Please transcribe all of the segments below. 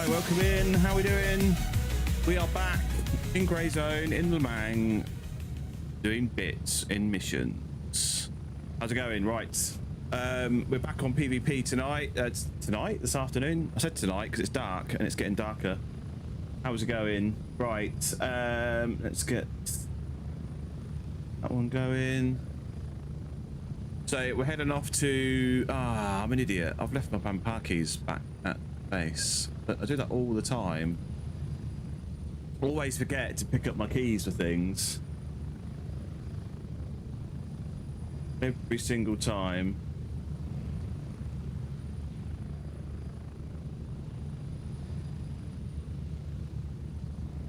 Right, welcome in. How we doing? We are back in Grey Zone in Lemang, doing bits in missions. How's it going? Right, we're back on PvP tonight. This afternoon. I said tonight because it's dark and it's getting darker. How's it going? Right, let's get that one going. So we're heading off to... I'm an idiot. I've left my Vampire keys back at base. But I do that all the time. Always forget to pick up my keys for things. Every single time.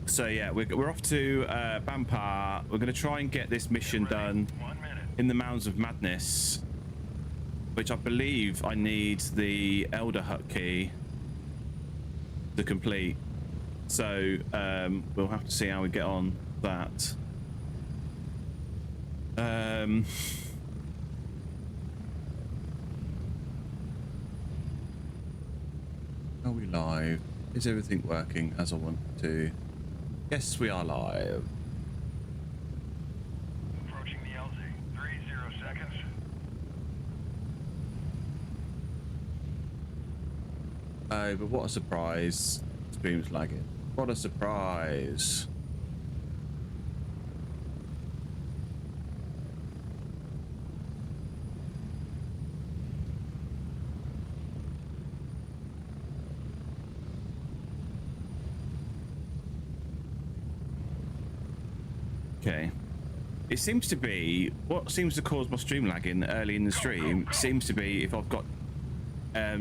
So yeah, we're off to Vampire. We're going to try and get this mission done in the Mounds of Madness, which I believe I need the Elder Hut key to complete. So we'll have to see how we get on that. Are we live? Is everything working as I want it to? Yes, we are live. Approaching the LZ. 30 seconds. Oh, but what a surprise. Stream's lagging. What a surprise. Okay. It seems to be, what seems to cause my stream lagging early in the stream seems to be if I've got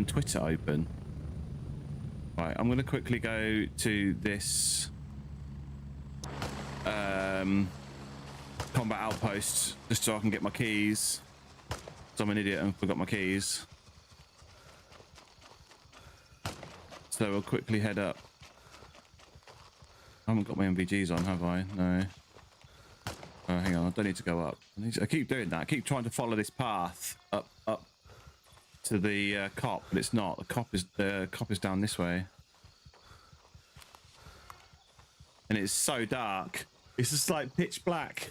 Twitter open. Right, I'm going to quickly go to this combat outpost just so I can get my keys. So I'm an idiot and forgot my keys. So we'll quickly head up. I haven't got my MVGs on, have I? No. Oh, hang on, I don't need to go up. I keep doing that. I keep trying to follow this path up to the cop, but it's not. The cop is down this way, and it's so dark. It's just like pitch black.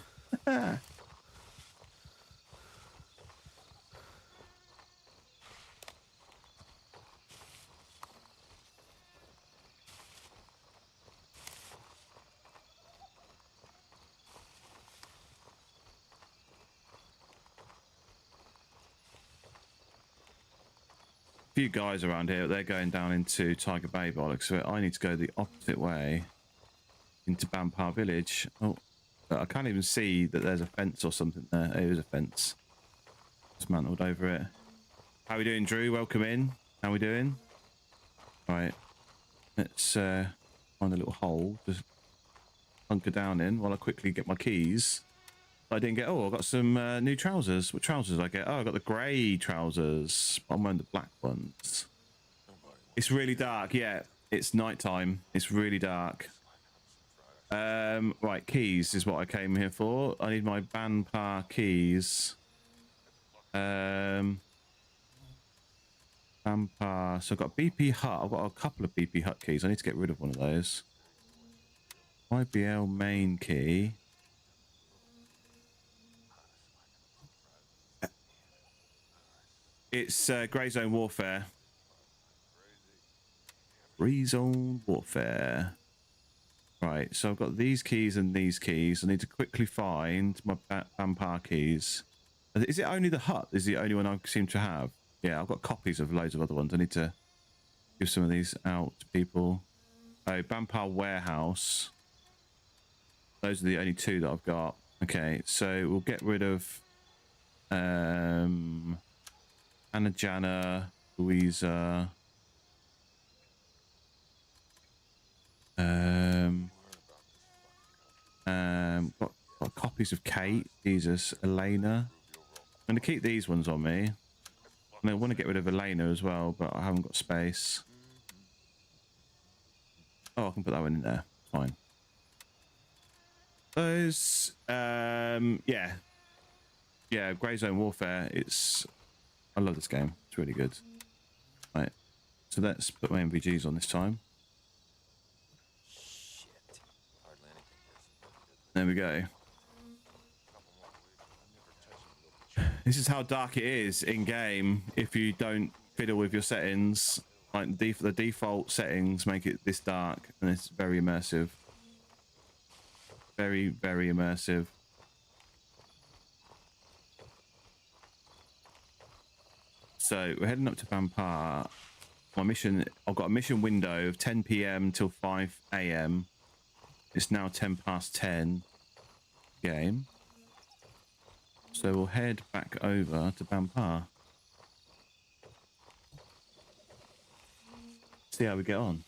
Few guys around here, they're going down into Tiger Bay bollocks, so I need to go the opposite way into Vampire Village. Oh, but I can't even see that there's a fence or something there. There is a fence dismantled over it. How we doing, Drew? Welcome in. How we doing? Right, let's find a little hole to hunker down in while I quickly get my keys. I didn't get... Oh, I got some new trousers. What trousers did I get? Oh, I got the grey trousers. I'm wearing the black ones. It's really dark. Yeah, it's nighttime. It's really dark. Right, keys is what I came here for. I need my Vampire keys. Vampire. So I've got BP Hut. I've got a couple of BP Hut keys. I need to get rid of one of those. IBL main key. It's Grey Zone Warfare. Grey Zone Warfare. Right, so I've got these keys and these keys. I need to quickly find my Vampire keys. Is it only the hut? Is the only one I seem to have? Yeah, I've got copies of loads of other ones. I need to give some of these out to people. Oh, Vampire Warehouse. Those are the only two that I've got. Okay, so we'll get rid of... Anna, Jana, Louisa. Got copies of Kate, Jesus, Elena. I'm going to keep these ones on me. And I want to get rid of Elena as well, but I haven't got space. Oh, I can put that one in there. Fine. Those, yeah. Yeah, Grey Zone Warfare, I love this game. It's really good. Right. So let's put my MVGs on this time. There we go. This is how dark it is in game if you don't fiddle with your settings. Like the default settings make it this dark, and it's very immersive. Very, very immersive. So we're heading up to Vampire. My mission, I've got a mission window of 10 p.m. till 5 a.m. It's now 10 past 10 game. So we'll head back over to Vampire. See how we get on.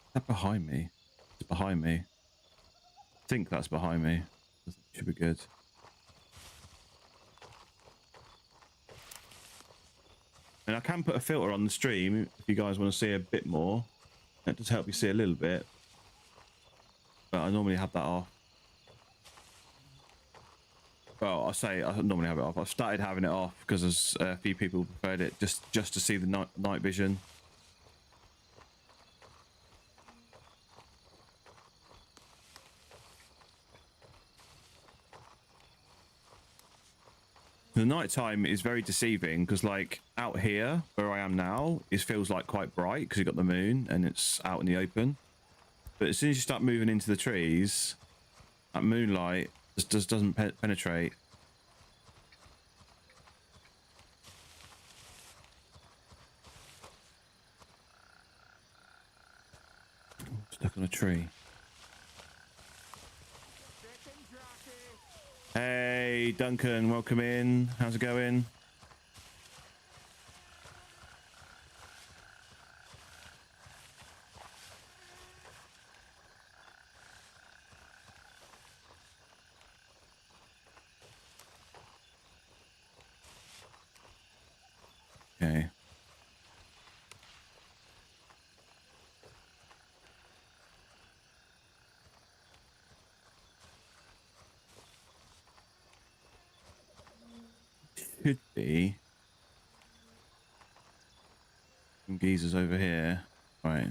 Is that behind me? It's behind me. I think that's behind me. Should be good. And I can put a filter on the stream if you guys want to see a bit more. That does help you see a little bit. But I normally have that off. Well, I normally have it off. I've started having it off because there's a few people preferred it just to see the night vision. The nighttime is very deceiving because, like, out here where I am now, it feels like quite bright because you've got the moon and it's out in the open. But as soon as you start moving into the trees, that moonlight just doesn't penetrate. Stuck on a tree. Hey, Duncan, welcome in. How's it going? Okay. Should be some geezers over here. Right.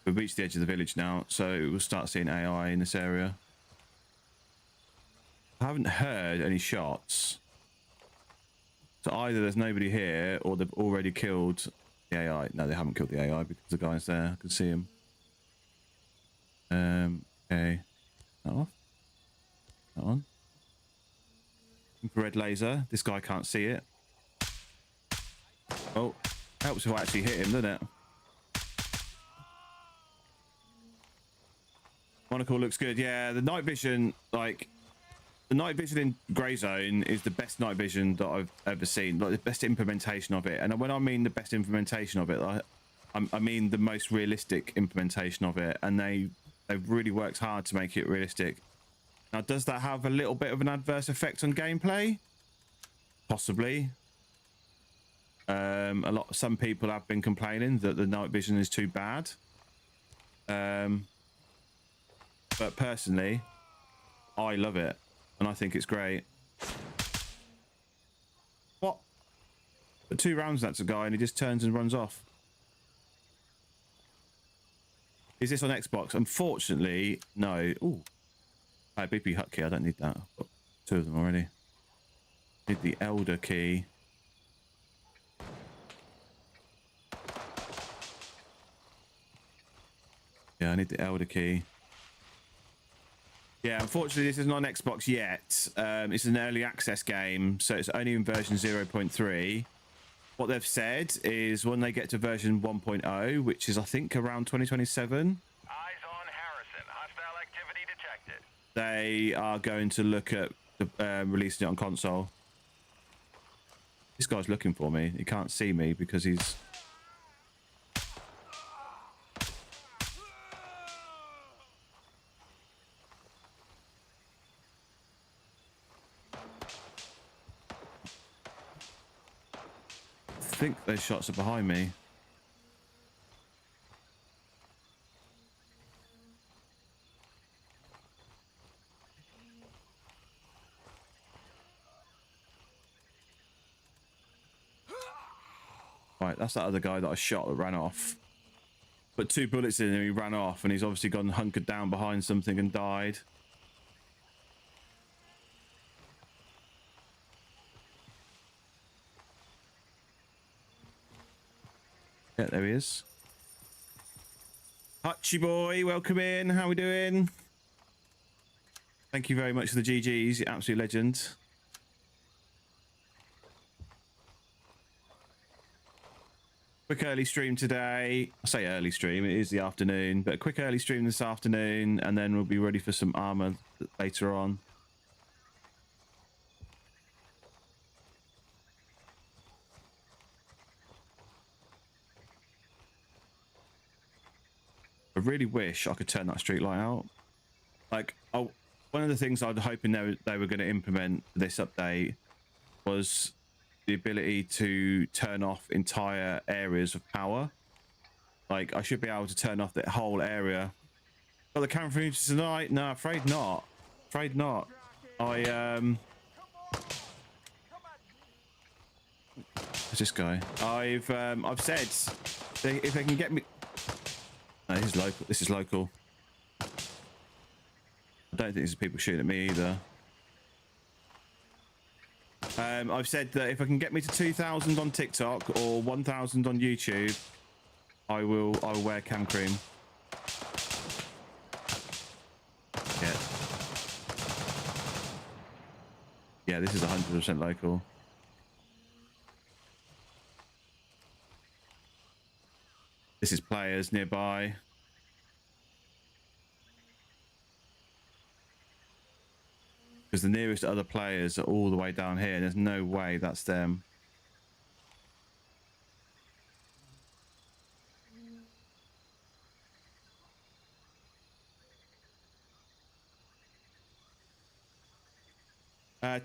We've reached the edge of the village now, so we'll start seeing AI in this area. I haven't heard any shots. So either there's nobody here or they've already killed the AI. No, they haven't killed the AI because the guy's there. I can see him. Okay. That off. That on. Infrared laser. This guy can't see it. Oh, helps if I actually hit him, doesn't it? Monocle looks good. Yeah, the night vision, like, the night vision in Grey Zone is the best night vision that I've ever seen. Like, the best implementation of it. And when I mean the best implementation of it, I mean the most realistic implementation of it. And they've really worked hard to make it realistic. Now, does that have a little bit of an adverse effect on gameplay? Possibly. Some people have been complaining that the night vision is too bad. But personally, I love it, and I think it's great. What? But 2 rounds, that's a guy, and he just turns and runs off. Is this on Xbox? Unfortunately, no. Ooh. BP hut key, I don't need that. I've got 2 of them already. Need the Elder key. Yeah, I need the Elder key. Yeah, unfortunately, this isn't on Xbox yet. It's an early access game, so it's only in version 0.3. What they've said is when they get to version 1.0, which is, I think, around 2027. They are going to look at releasing it on console. This guy's looking for me. He can't see me because he's... I think those shots are behind me. Right, that's that other guy that I shot that ran off. Put 2 bullets in him, he ran off, and he's obviously gone hunkered down behind something and died. Yeah, there he is. Hutchie boy, welcome in. How we doing? Thank you very much for the GGs, you absolute legend. Quick early stream today. I say early stream, it is the afternoon, but a quick early stream this afternoon, and then we'll be ready for some armor later on. I really wish I could turn that street light out. Like, oh, one of the things I was hoping they were going to implement for this update was the ability to turn off entire areas of power. Like, I should be able to turn off the whole area. Got the camera for tonight? No, afraid not. Afraid not. Where's this guy? I've said if they can get me. No, this is local. This is local. I don't think there's people shooting at me either. I've said that if I can get me to 2,000 on TikTok or 1,000 on YouTube, I will wear cam cream. Yeah. Yeah, this is 100% local. This is players nearby. Because the nearest other players are all the way down here, and there's no way that's them.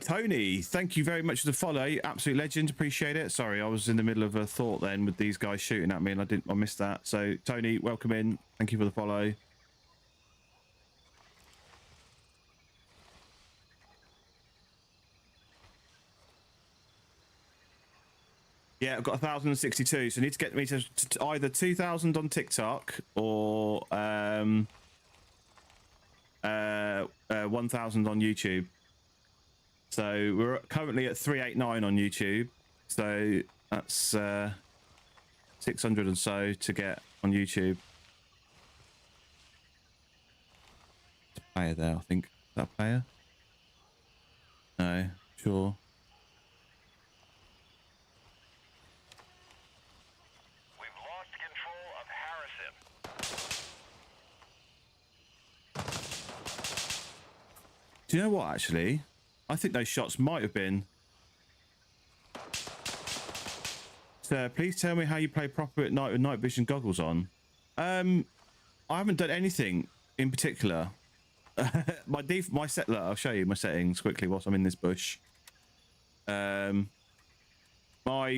Tony, thank you very much for the follow. Absolute legend, appreciate it. Sorry, I was in the middle of a thought then with these guys shooting at me, and I missed that. So Tony, welcome in. Thank you for the follow. Yeah, I've got 1,062, so I need to get me to either 2,000 on TikTok or 1,000 on YouTube. So we're currently at 389 on YouTube, so that's 600 or so to get on YouTube. There's a player there, I think. Is that a player? No, sure. Do you know what, actually? I think those shots might have been... So, please tell me how you play proper at night with night vision goggles on. I haven't done anything in particular. my set... Look, I'll show you my settings quickly whilst I'm in this bush. My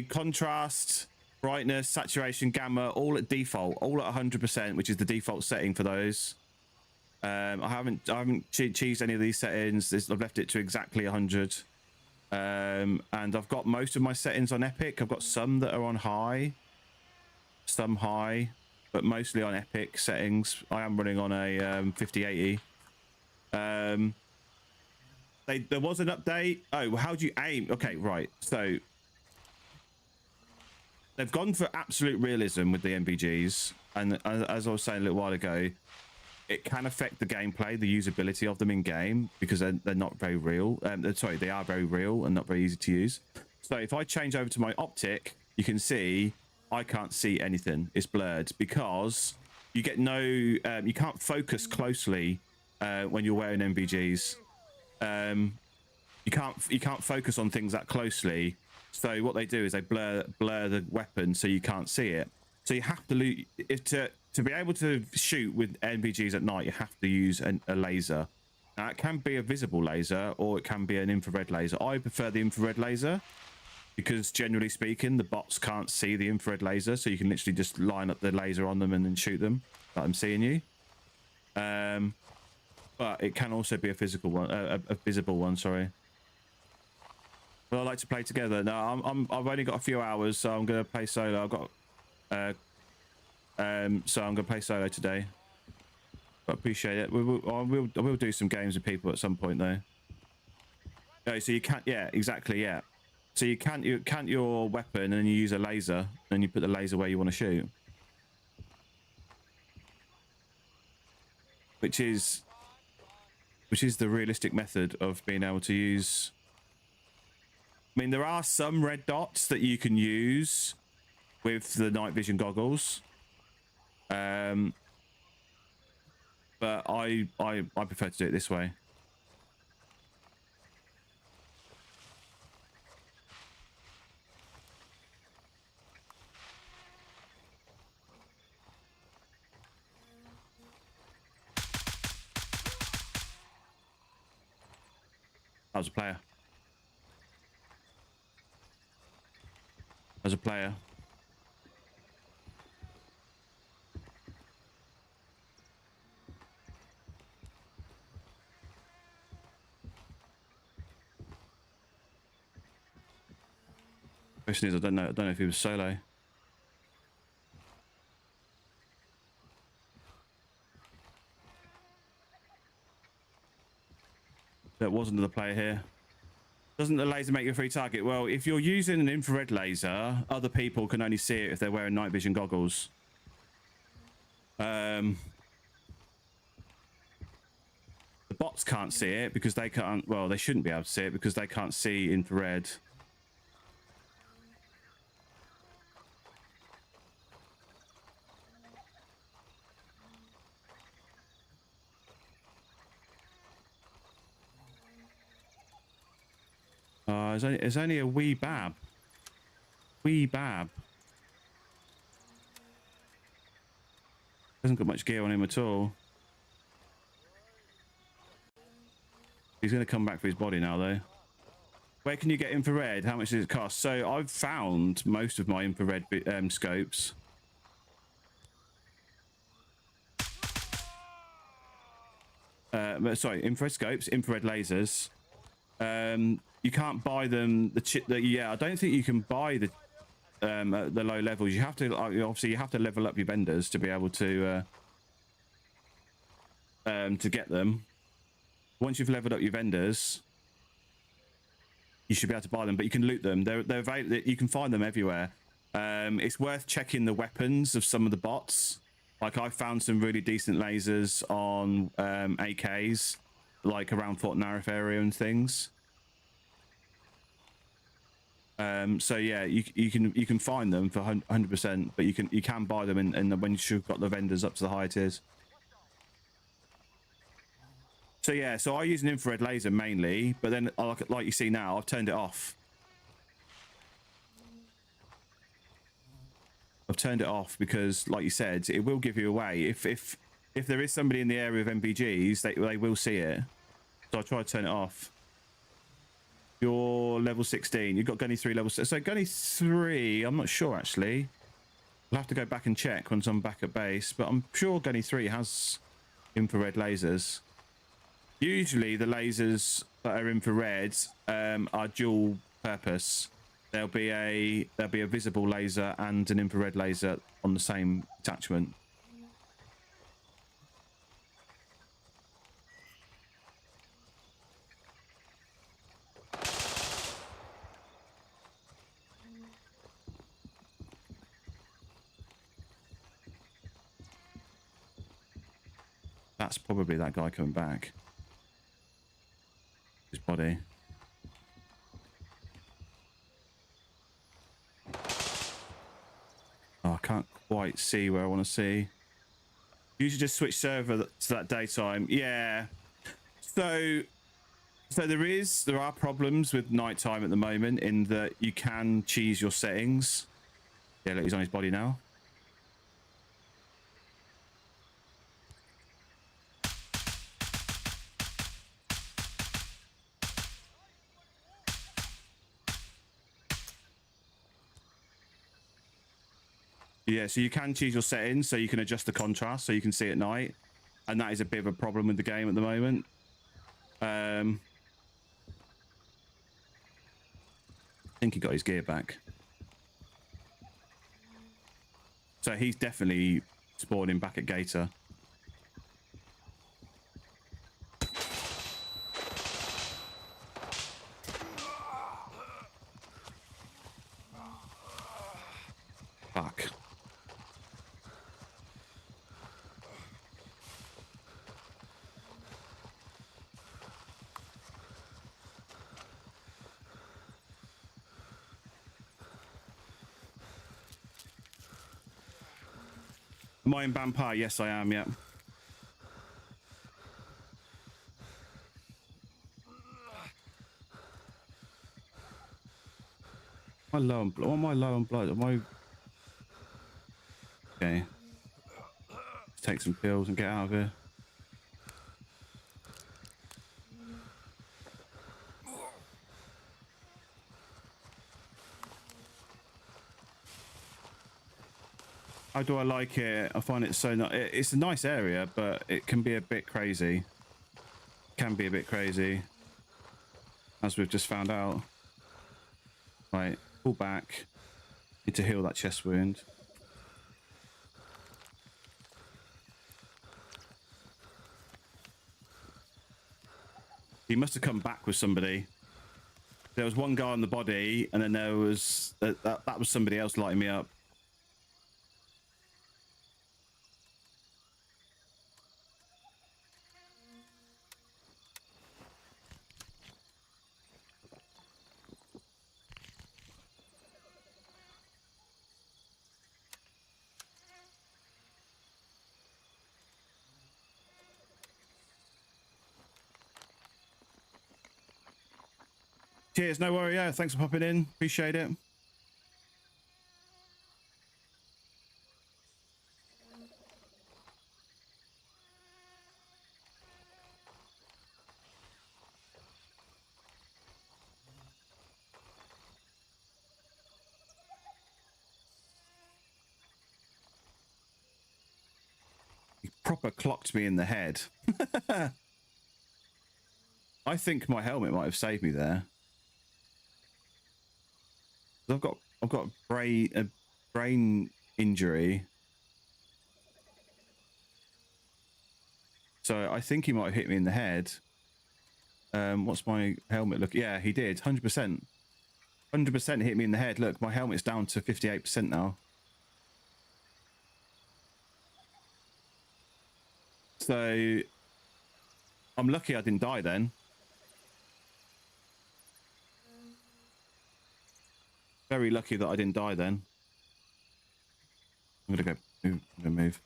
contrast, brightness, saturation, gamma, all at default. All at 100%, which is the default setting for those. I haven't cheesed any of these settings. I've left it to exactly 100. And I've got most of my settings on epic. I've got some that are on high, some high, but mostly on epic settings. I am running on a 5080. There was an update. Oh, how do you aim? Okay, right. So they've gone for absolute realism with the MVGs, and as I was saying a little while ago, it can affect the gameplay, the usability of them in game, because they're not very real. Sorry, they are very real and not very easy to use. So if I change over to my optic, you can see I can't see anything. It's blurred because you get no, you can't focus closely when you're wearing MVGs. You can't focus on things that closely. So what they do is they blur the weapon so you can't see it. So you have to to be able to shoot with NVGs at night, you have to use a laser. Now, it can be a visible laser or it can be an infrared laser. I prefer the infrared laser because, generally speaking, the bots can't see the infrared laser, so you can literally just line up the laser on them and then shoot them. Like I'm seeing you. But it can also be a physical one, a visible one. Sorry. Well, I like to play together. No, I've only got a few hours, so I'm gonna play solo. I've got so I'm gonna play solo today. But appreciate it. I will do some games with people at some point though. No, so you can't. Yeah, exactly. Yeah. So you count your weapon and then you use a laser and you put the laser where you want to shoot, which is the realistic method of being able to use. I mean, there are some red dots that you can use with the night vision goggles, but I prefer to do it this way. I was a player. As a player. Question is, I don't know if he was solo. There wasn't another player here. Doesn't the laser make you a free target? Well, if you're using an infrared laser, other people can only see it if they're wearing night vision goggles. The bots can't see it because they can't. Well, they shouldn't be able to see it because they can't see infrared. There's only a wee bab. Wee bab. Hasn't got much gear on him at all. He's going to come back for his body now, though. Where can you get infrared? How much does it cost? So I've found most of my infrared scopes. Sorry, infrared scopes, infrared lasers. You can't buy them. Yeah, I don't think you can buy the at the low levels. You have to obviously you have to level up your vendors to be able to get them. Once you've leveled up your vendors, you should be able to buy them, but you can loot them. They're available. You can find them everywhere. It's worth checking the weapons of some of the bots. Like I found some really decent lasers on AKs, like around Fort Narif area and things. So yeah, you can find them for 100%, but you can buy them and when you've got the vendors up to the higher tiers. So yeah, so I use an infrared laser mainly, but then like you see now, I've turned it off. I've turned it off because, like you said, it will give you away. If there is somebody in the area of MPGs, they will see it. So I try to turn it off. You're level 16. You've got Gunny 3 level 6. So Gunny 3, I'm not sure actually. I'll have to go back and check once I'm back at base, but I'm sure Gunny 3 has infrared lasers. Usually the lasers that are infrared are dual purpose. There'll be a visible laser and an infrared laser on the same attachment. That's probably that guy coming back. His body. Oh, I can't quite see where I want to see. Usually just switch server to that daytime. Yeah. So there are problems with nighttime at the moment in that you can cheese your settings. Yeah, look, he's on his body now. Yeah, so you can choose your settings, so you can adjust the contrast so you can see at night, and that is a bit of a problem with the game at the moment. think he got his gear back. So he's definitely spawning back at Gator. Fuck. Am I in Vampire? Yes, I am, yeah. Am I low on blood? Am I low on blood? Am I... Okay. Let's take some pills and get out of here. How do I like it? I find it so nice. It's a nice area, but it can be a bit crazy. Can be a bit crazy, as we've just found out. Right, pull back. Need to heal that chest wound. He must have come back with somebody. There was one guy on the body, and then there was that was somebody else lighting me up. Cheers, no worry. Yeah, thanks for popping in. Appreciate it. He proper clocked me in the head. I think my helmet might have saved me there. I've got a brain injury. So I think he might have hit me in the head. What's my helmet look? Yeah, he did. 100%. 100% hit me in the head. Look, my helmet's down to 58% now. So I'm lucky I didn't die then. Very lucky that I didn't die then. I'm gonna go move.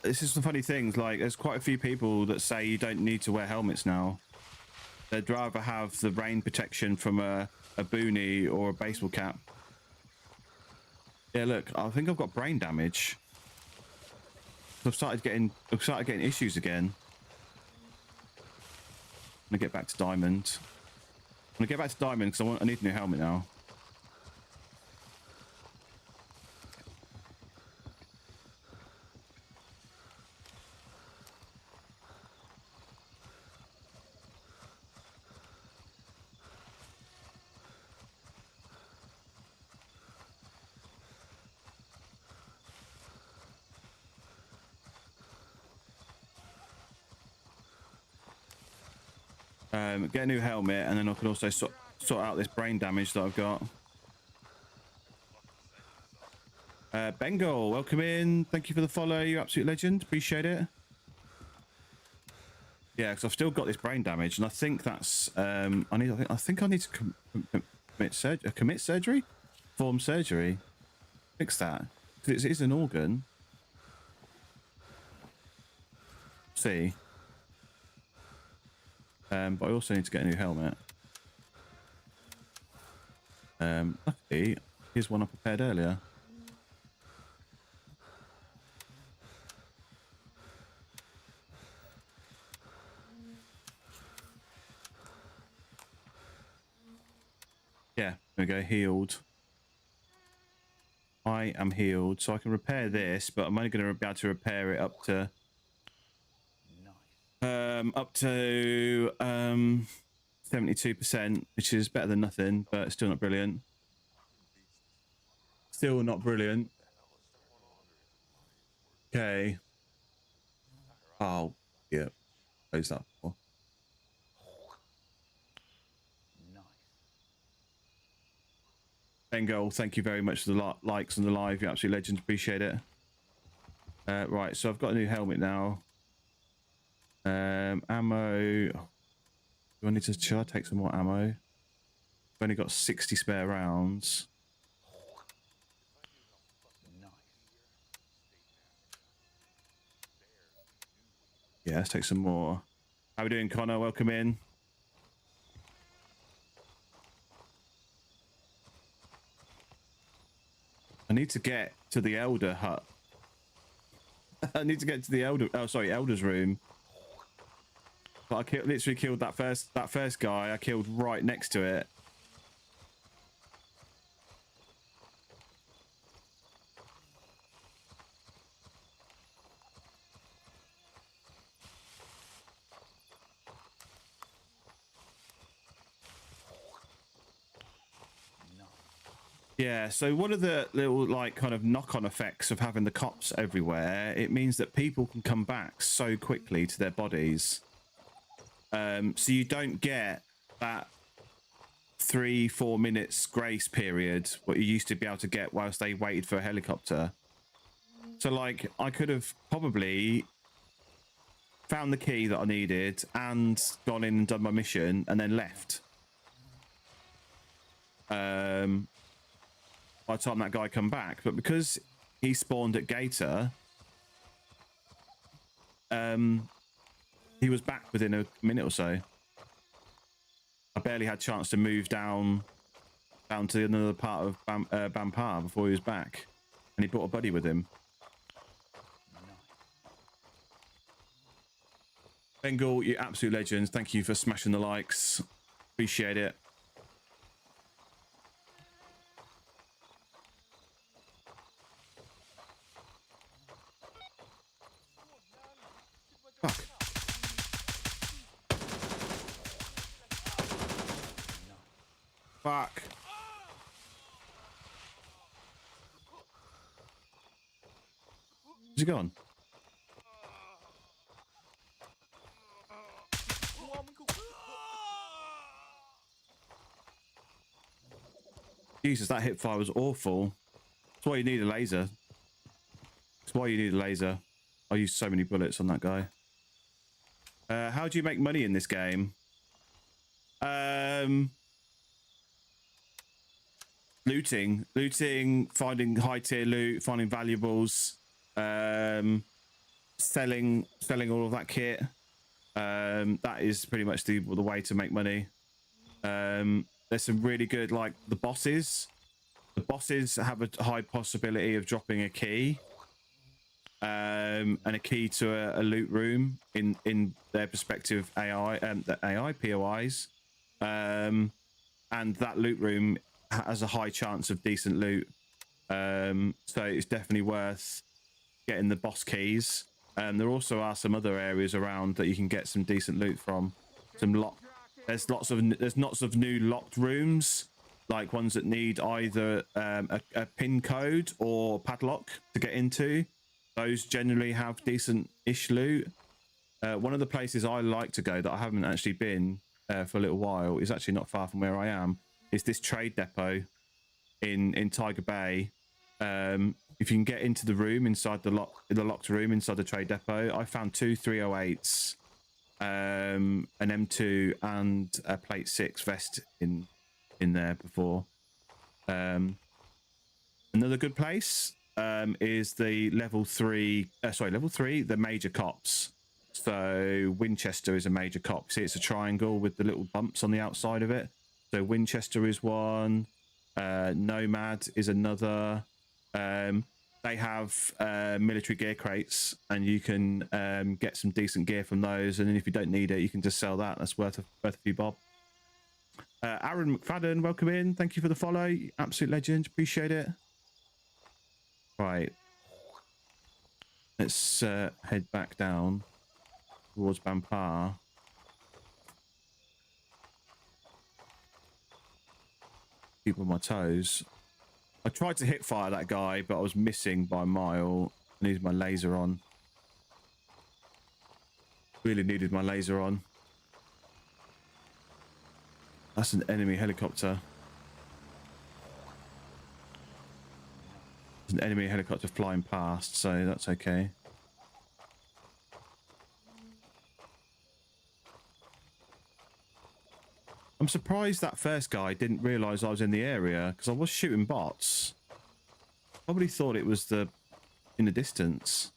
This is the funny things, like there's quite a few people that say you don't need to wear helmets now. They'd rather have the rain protection from a boonie or a baseball cap. Yeah, look, I think I've got brain damage. I've started getting issues again. I'm gonna get back to diamond. I'm gonna get back to diamond because I need a new helmet now. Get a new helmet, and then I can also sort out this brain damage that I've got. Bengal, welcome in. Thank you for the follow, you absolute legend. Appreciate it. Yeah, because I've still got this brain damage, and I think that's I think I need to commit surgery, perform surgery, fix that because it is an organ. See. But I also need to get a new helmet. Luckily, here's one I prepared earlier. Yeah, there we go, healed. I am healed, so I can repair this, but I'm only going to be able to repair it up to 72%, which is better than nothing, but still not brilliant. Still not brilliant. Okay. Oh, yeah. Close that for. Bengal, thank you very much for the likes on the live. You're absolute legend. Appreciate it. Right, so I've got a new helmet now. Ammo. Do I need to? Should I take some more ammo? I've only got 60 spare rounds. Yeah, let's take some more. How we doing, Connor? Welcome in. I need to get to the Elder hut. I need to get to the Elder's room. But I literally killed that first guy. I killed right next to it. Yeah, so one of the little like kind of knock-on effects of having the cops everywhere, it means that people can come back so quickly to their bodies. So you don't get that 3-4 minutes grace period what you used to be able to get whilst they waited for a helicopter. So like I could have probably found the key that I needed and gone in and done my mission and then left. By the time that guy come back, but because he spawned at Gator, he was back within a minute or so. I barely had a chance to move down to another part of Bampar before he was back, and he brought a buddy with him. Bengal, you absolute legends. Thank you for smashing the likes. Appreciate it. Fuck. Fuck. Where's he gone? Jesus, that hip fire was awful. That's why you need a laser. That's why you need a laser. I used so many bullets on that guy. How do you make money in this game? Looting, finding high tier loot, finding valuables, selling all of that kit. That is pretty much the way to make money. There's some really good, like the bosses. The bosses have a high possibility of dropping a key. And a key to a loot room in their perspective AI the AI POIs, and that loot room has a high chance of decent loot, so it's definitely worth getting the boss keys. There also are some other areas around that you can get some decent loot from. There's lots of new locked rooms, like ones that need either a pin code or padlock to get into. Those generally have decent-ish loot. One of the places I like to go that I haven't actually been for a little while is actually not far from where I am. Is this trade depot in Tiger Bay. If you can get into the room inside the locked room inside the trade depot, I found 2 308s, an M2, and a plate 6 vest in there before. Another good place is the level 3, the major cops. So Winchester is a major cop. See, it's a triangle with the little bumps on the outside of it. So Winchester is one. Nomad is another. They have military gear crates, and you can get some decent gear from those. And then if you don't need it, you can just sell that. That's worth a few bob. Aaron McFadden, welcome in. Thank you for the follow. Absolute legend. Appreciate it. Right. Let's head back down towards Bampar. Keep on my toes. I tried to hit fire that guy, but I was missing by a mile. I needed my laser on. Really needed my laser on. That's an enemy helicopter. There's an enemy helicopter flying past, so that's okay. I'm surprised that first guy didn't realise I was in the area, because I was shooting bots. Probably thought it was in the distance.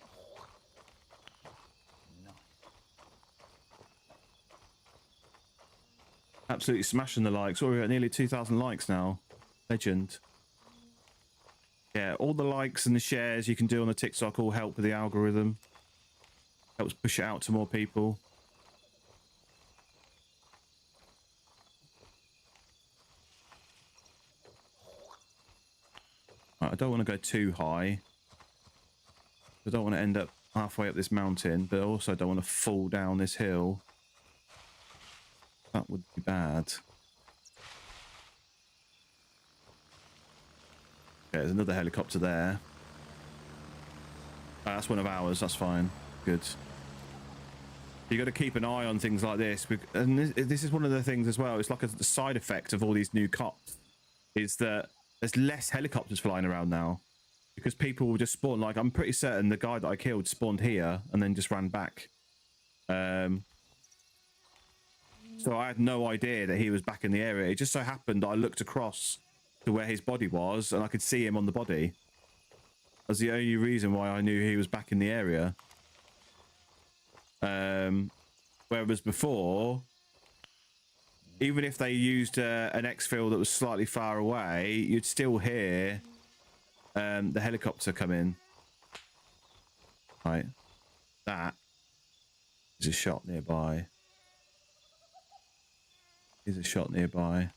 Absolutely smashing the likes. We're at nearly 2,000 likes now. Legend. Yeah, all the likes and the shares you can do on the TikTok all help with the algorithm. Helps push it out to more people. Right, I don't want to go too high. I don't want to end up halfway up this mountain, but I also don't want to fall down this hill. That would be bad. Okay, there's another helicopter there. Oh, that's one of ours. That's fine. Good. You got to keep an eye on things like this, and this is one of the things as well. It's like a side effect of all these new cops, is that there's less helicopters flying around now, because people will just spawn. Like, I'm pretty certain the guy that I killed spawned here and then just ran back. So I had no idea that he was back in the area. It just so happened that I looked across to where his body was and I could see him on the body. That's the only reason why I knew he was back in the area. Whereas before, even if they used an exfil that was slightly far away, you'd still hear the helicopter come in. Right. That is a shot nearby. Is a shot nearby.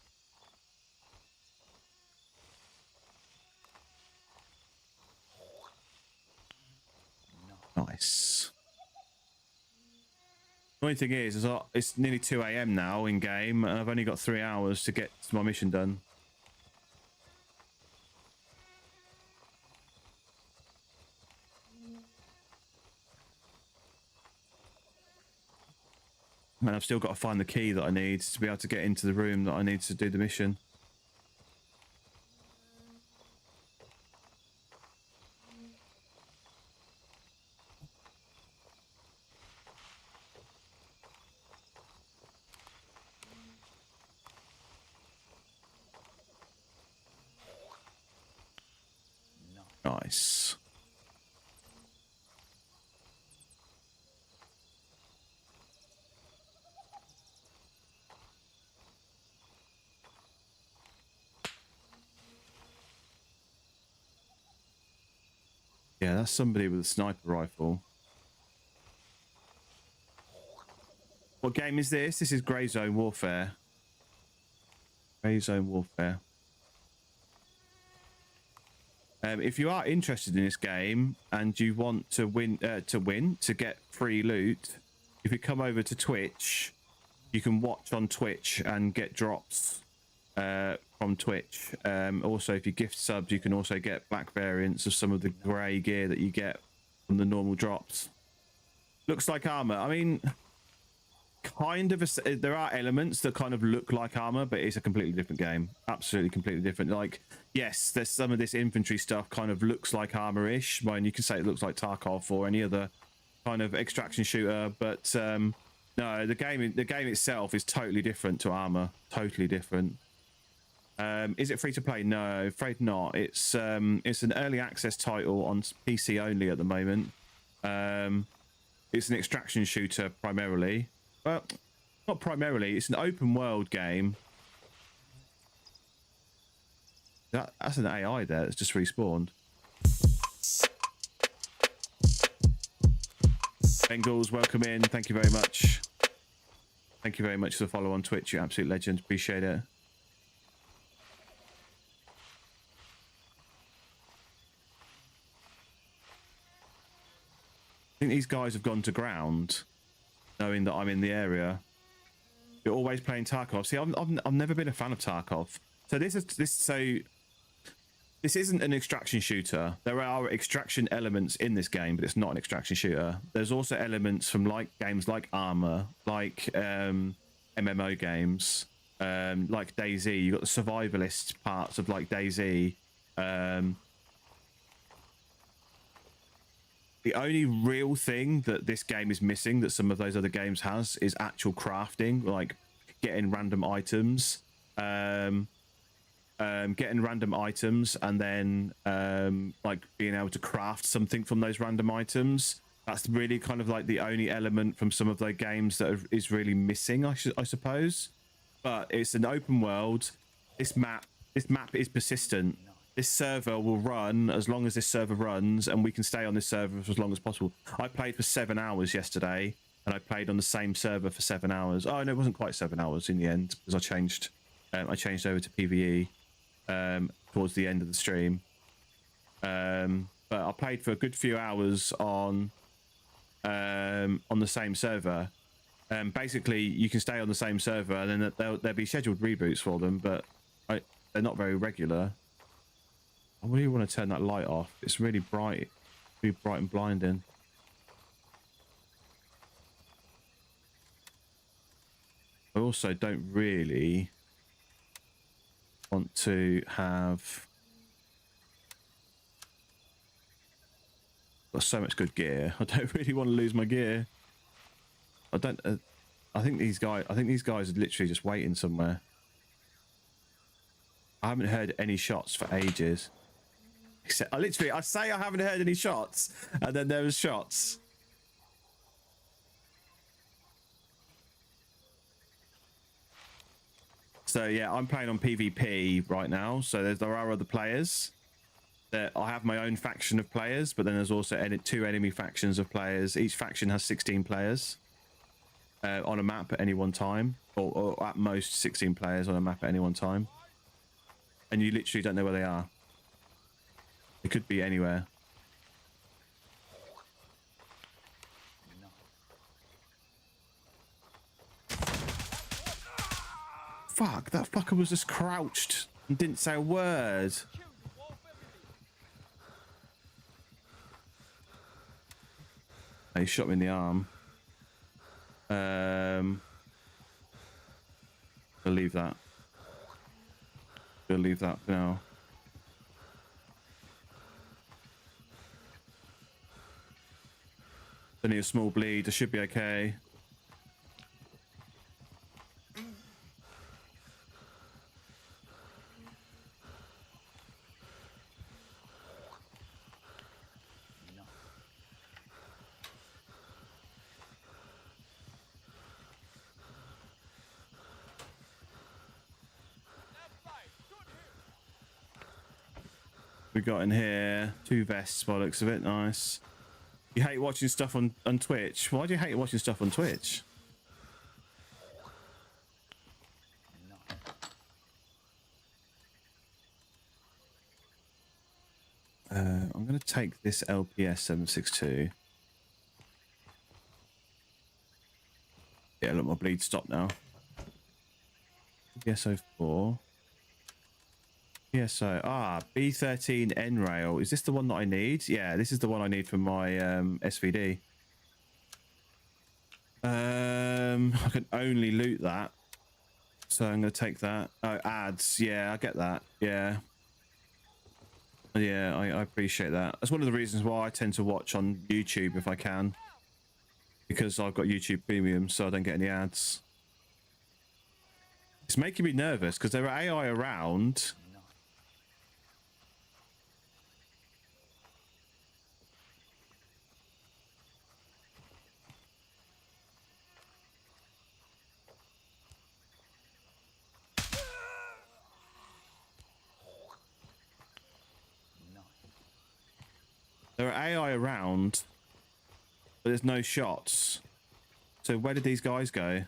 Nice. The only thing is it's nearly 2 AM now in game, and I've only got 3 hours to get my mission done. And I've still got to find the key that I need to be able to get into the room that I need to do the mission. Nice. Yeah, that's somebody with a sniper rifle. What game is this? This is Grey Zone Warfare. Grey Zone Warfare. If you are interested in this game and you want to to get free loot, if you come over to Twitch, you can watch on Twitch and get drops from Twitch. Also, if you gift subs, you can also get black variants of some of the grey gear that you get from the normal drops. Looks like armor. I mean, kind of there are elements that kind of look like armor, but it's a completely different game. Absolutely completely different. Like, yes, there's some of this infantry stuff kind of looks like armor-ish. Well, and you can say it looks like Tarkov or any other kind of extraction shooter, but no, the game itself is totally different to armor. Totally different. Is it free to play? No, afraid not. It's an early access title on PC only at the moment. It's an extraction shooter primarily. Well, not primarily. It's an open world game. That's an AI there that's just respawned. Bengals, welcome in. Thank you very much. Thank you very much for the follow on Twitch. You're absolute legend. Appreciate it. think these guys have gone to ground, knowing that I'm in the area. You're always playing Tarkov. See, I've never been a fan of Tarkov. So this isn't an extraction shooter. There are extraction elements in this game, but it's not an extraction shooter. There's also elements from games like Armor, like MMO games, like DayZ. You've got the survivalist parts of like DayZ. The only real thing that this game is missing that some of those other games has is actual crafting, like getting random items. Getting random items and then like being able to craft something from those random items. That's really kind of like the only element from some of those games that is really missing, I suppose. But it's an open world. This map is persistent. This server will run as long as this server runs, and we can stay on this server for as long as possible. I played for 7 hours yesterday, and I played on the same server for 7 hours. Oh no, it wasn't quite 7 hours in the end, because I changed over to PvE towards the end of the stream. But I played for a good few hours on the same server. Basically, you can stay on the same server, and then there'll be scheduled reboots for them, but they're not very regular. I really want to turn that light off. It's really bright and blinding. I also don't really want to have... Got so much good gear. I don't really want to lose my gear. I don't. I think these guys are literally just waiting somewhere. I haven't heard any shots for ages. Except, I say I haven't heard any shots, and then there was shots. So yeah, I'm playing on PvP right now. So there are other players. I have my own faction of players, but then there's also 2 enemy factions of players. Each faction has 16 players on a map at any one time, or at most 16 players on a map at any one time. And you literally don't know where they are. It could be anywhere. Fuck, that fucker was just crouched and didn't say a word. Oh, he shot me in the arm. I'll leave that. We'll leave that for now. Only a small bleed. I should be okay. We got in here 2 vests by the looks of it. Nice. You hate watching stuff on Twitch? Why do you hate watching stuff on Twitch? I'm going to take this LPS 762. Yeah, look, my bleed stopped now. PSO4. PSO. B13 N-Rail. Is this the one that I need? Yeah, this is the one I need for my SVD. I can only loot that. So I'm going to take that. Oh, ads. Yeah, I get that. Yeah. Yeah, I appreciate that. That's one of the reasons why I tend to watch on YouTube if I can. Because I've got YouTube Premium, so I don't get any ads. It's making me nervous because there are AI around. There are AI around, but there's no shots. So where did these guys go?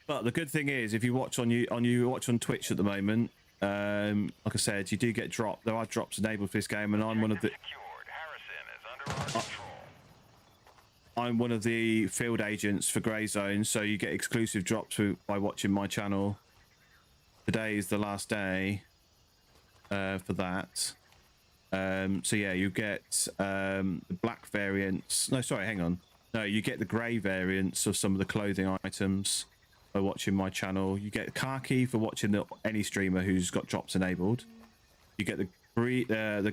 But the good thing is, if you watch you watch on Twitch at the moment, like I said, you do get dropped. There are drops enabled for this game, and I'm one of the Secured. Harrison is under our control. I'm one of the field agents for Grey Zone, so you get exclusive drops by watching my channel. Today is the last day for that. So yeah, you get the black variants. No, sorry, hang on. No, you get the grey variants of some of the clothing items by watching my channel. You get khaki for watching any streamer who's got drops enabled. You get the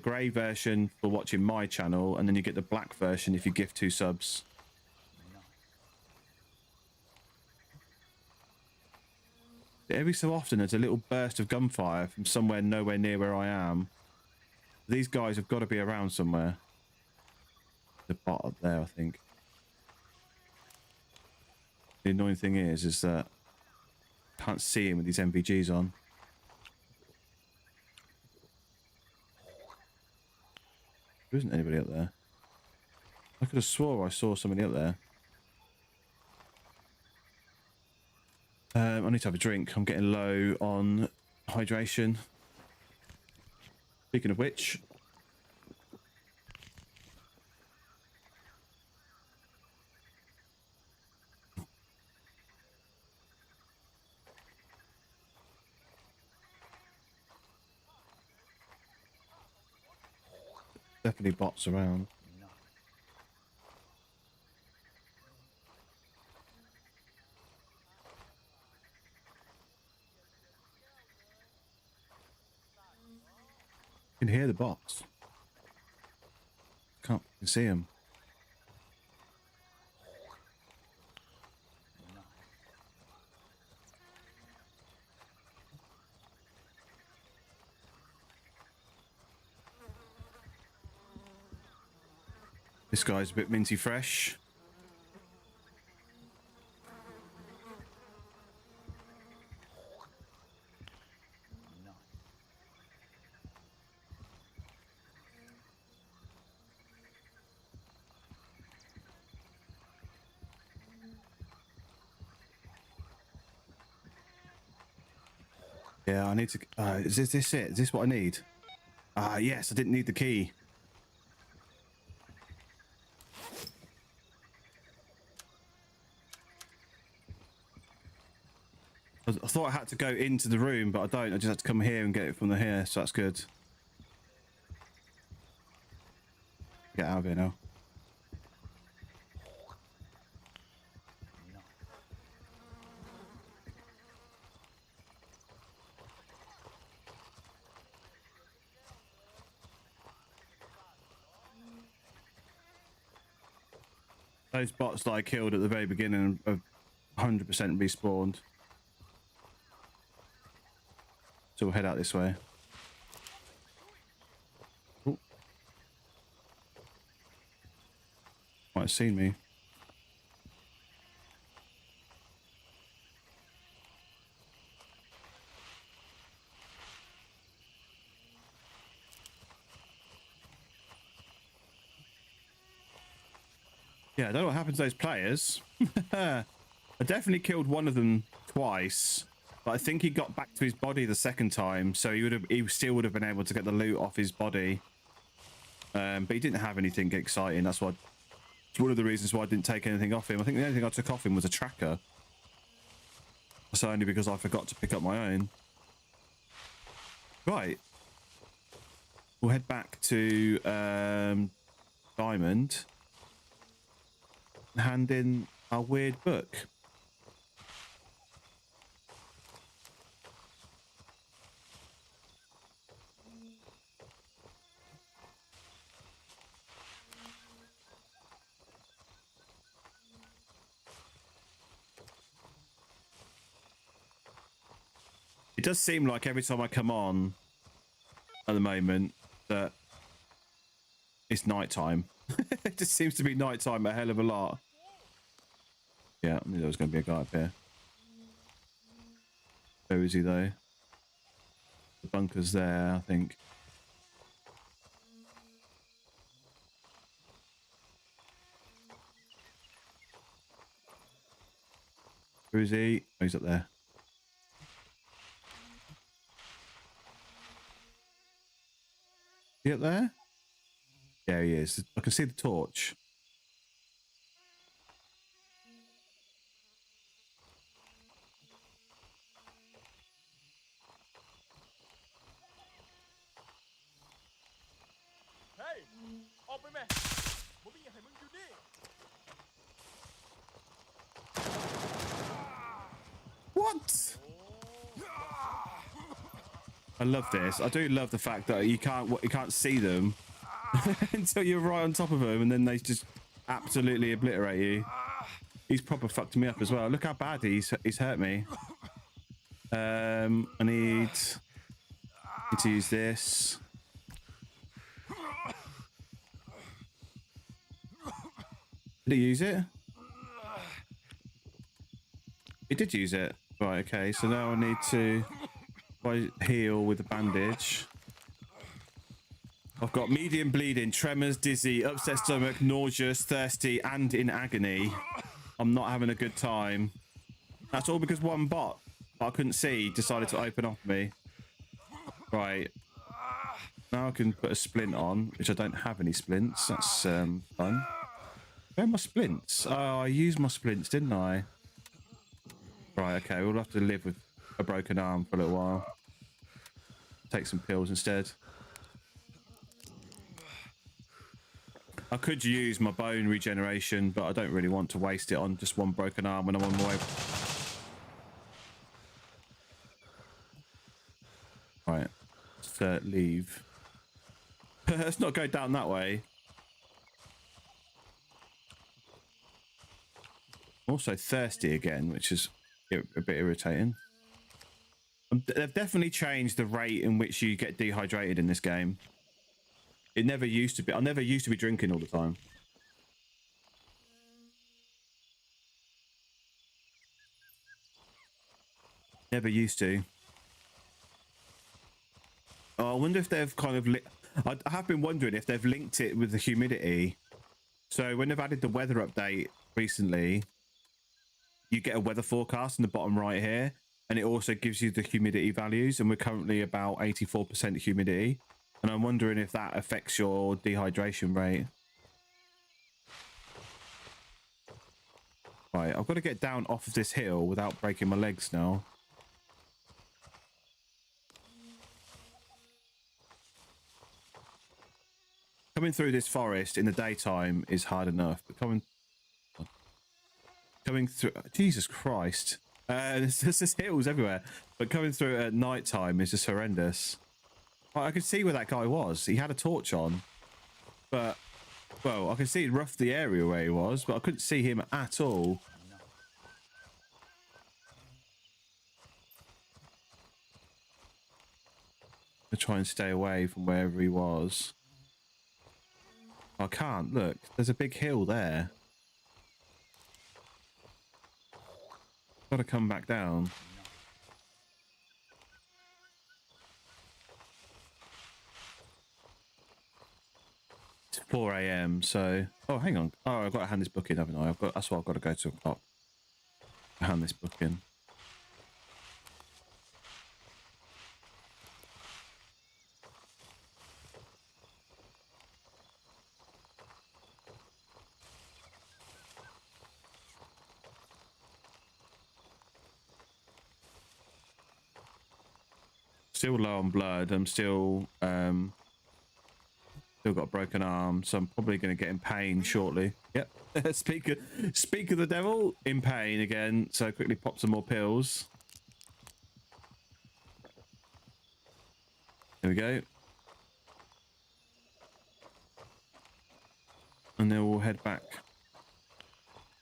grey version for watching my channel, and then you get the black version if you gift 2 subs. Every so often there's a little burst of gunfire from somewhere nowhere near where I am. These guys have got to be around somewhere. The bot up there, I think. The annoying thing is that I can't see him with these MVGs on. There isn't anybody up there. I could have swore I saw somebody up there. I need to have a drink. I'm getting low on hydration. Speaking of which, definitely bots around. I can hear the bots. Can't see them. This guy's a bit minty fresh. Yeah, I need to... is this it? Is this what I need? Yes, I didn't need the key. I thought I had to go into the room, but I don't. I just had to come here and get it from here, so that's good. Get out of here now. Those bots that I killed at the very beginning have 100% respawned. So we'll head out this way. Ooh. Might have seen me. Yeah, I don't know what happened to those players. I definitely killed one of them twice, but I think he got back to his body the second time, so he still would have been able to get the loot off his body. But he didn't have anything exciting. That's why. It's one of the reasons why I didn't take anything off him. I think the only thing I took off him was a tracker. That's only because I forgot to pick up my own. Right. We'll head back to Diamond. Hand in our weird book. It does seem like every time I come on at the moment that it's nighttime. It just seems to be nighttime a hell of a lot. Yeah, I knew there was going to be a guy up here. Where is he though? The bunker's there, I think. Where is he? Oh, he's up there. He up there? Yeah, he is. I can see the torch. Hey, ออกไปแม่บ่มีหยังให้มึงอยู่นี่ What? I love this. I do love the fact that you can't see them until you're right on top of them, and then they just absolutely obliterate you. He's proper fucked me up as well. Look how bad he's hurt me. I need to use this. Did he use it? He did use it. Right, okay. So now I need to heal with the bandage. I've got medium bleeding, tremors, dizzy, upset stomach, nauseous, thirsty, and in agony. I'm not having a good time. That's all because one bot I couldn't see decided to open off me. Right. Now I can put a splint on, which I don't have any splints. That's fun. Where are my splints? Oh, I used my splints, didn't I? Right, okay. We'll have to live with a broken arm for a little while. Take some pills instead. I could use my bone regeneration, but I don't really want to waste it on just one broken arm when I'm on my way. Right, let's leave. Let's not go down that way. Also thirsty again, which is a bit irritating. They've definitely changed the rate in which you get dehydrated in this game. It never used to be. I never used to be drinking all the time. Never used to. Oh, I wonder if they've kind of... I have been wondering if they've linked it with the humidity. So when they've added the weather update recently, you get a weather forecast in the bottom right here. And it also gives you the humidity values. And we're currently about 84% humidity. And I'm wondering if that affects your dehydration rate. Right, I've got to get down off of this hill without breaking my legs now. Coming through this forest in the daytime is hard enough, but coming through... Jesus Christ. There's just hills everywhere. But coming through at night time is just horrendous. I could see where that guy was. He had a torch on. But, well, I could see rough the area where he was, but I couldn't see him at all. To try and stay away from wherever he was. I can't. Look, there's a big hill there. Got to come back down. It's 4 AM, so... Oh, hang on. Oh, I've got to hand this book in, haven't I? That's why I've got to go to a clock. Hand this book in. Still low on blood. I'm still got a broken arm, so I'm probably going to get in pain shortly. Yep. Speak of the devil, in pain again. So quickly pop some more pills. There we go. And then we'll head back.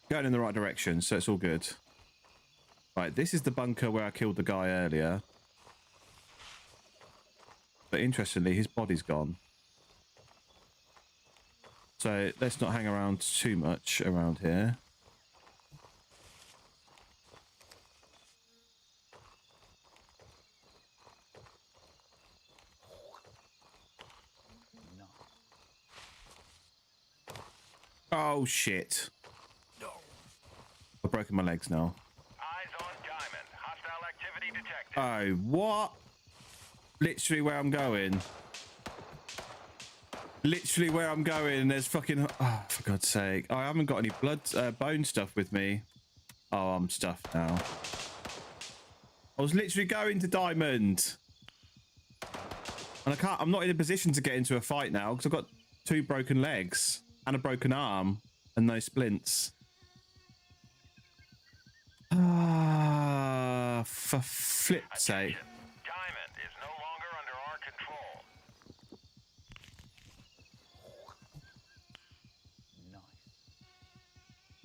Going in the right direction, so it's all good. Right, this is the bunker where I killed the guy earlier. But interestingly, his body's gone. So let's not hang around too much around here. Oh shit. I've broken my legs now. Eyes Oh, what? Literally where I'm going. Literally where I'm going. There's fucking... Oh, for God's sake. I haven't got any bone stuff with me. Oh, I'm stuffed now. I was literally going to diamond. And I'm not in a position to get into a fight now because I've got 2 broken legs and a broken arm and no splints. Ah, for flip's sake. Diamond is no longer under our control.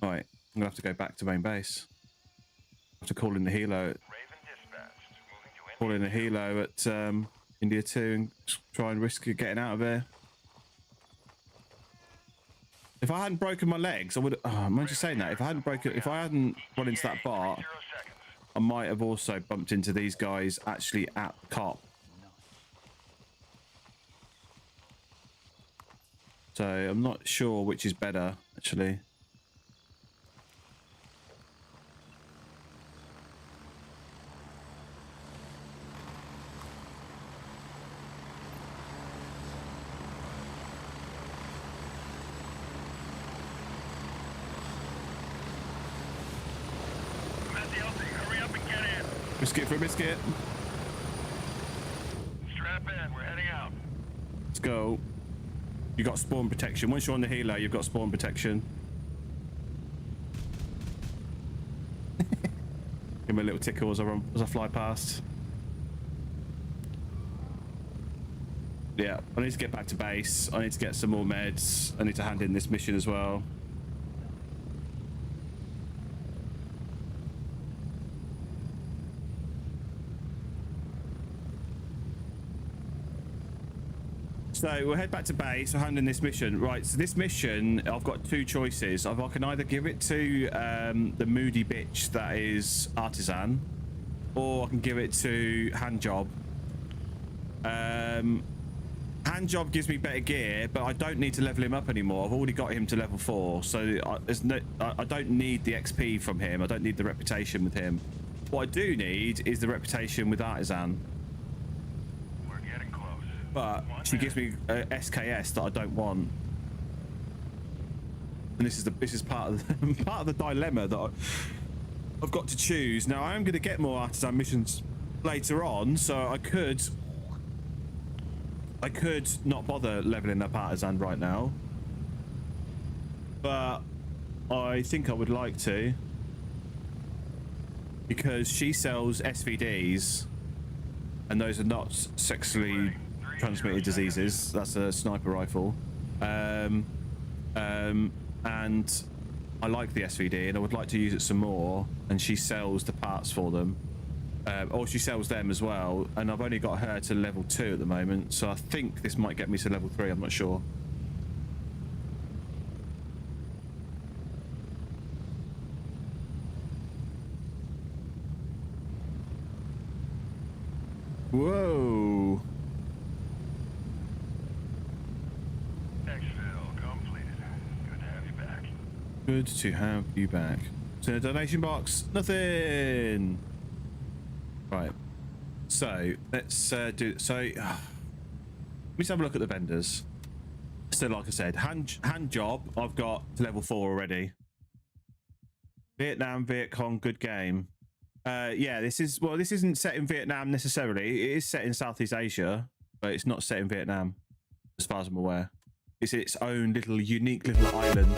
All right, I'm gonna have to go back to main base. I have to call in the helo. Raven dispatched. Moving to Call in a helo at India 2 and try and risk getting out of here. If I hadn't broken my legs, I would. Oh, I'm just saying that. If I hadn't run into that bar, 0 seconds. I might have also bumped into these guys actually at the cop. So I'm not sure which is better, actually. Hurry up and get in. Biscuit for a biscuit. Strap in. We're heading out. Let's go. You got spawn protection. Once you're on the helo, you've got spawn protection. Give me a little tickle as I fly past. Yeah, I need to get back to base. I need to get some more meds. I need to hand in this mission as well. So we'll head back to base. I'll hand in this mission. Right, so this mission, I've got 2 choices. I can either give it to the moody bitch that is Artisan, or I can give it to Handjob. Handjob gives me better gear, but I don't need to level him up anymore. I've already got him to level 4, so I don't need the XP from him. I don't need the reputation with him. What I do need is the reputation with Artisan. We're getting close. But she gives me a SKS that I don't want, and this is part of the dilemma that I've got to choose. Now I am going to get more Artisan missions later on, so I could not bother leveling up Artisan right now, but I think I would like to, because she sells SVDs, and those are not sexually transmitted diseases. That's a sniper rifle, and I like the SVD and I would like to use it some more, and she sells the parts for them. Or she sells them as well, and I've only got her to level 2 at the moment, so I think this might get me to level 3. I'm not sure. Whoa. Exfil completed. Good to have you back. Good to have you back. So in a donation box, nothing. Right, so let's do so. Let's have a look at the vendors. So like I said, hand job, I've got to level 4 already. Vietnam, Viet Cong, good game. Yeah, this isn't set in Vietnam necessarily. It is set in Southeast Asia, but it's not set in Vietnam as far as I'm aware. It's its own little unique little island.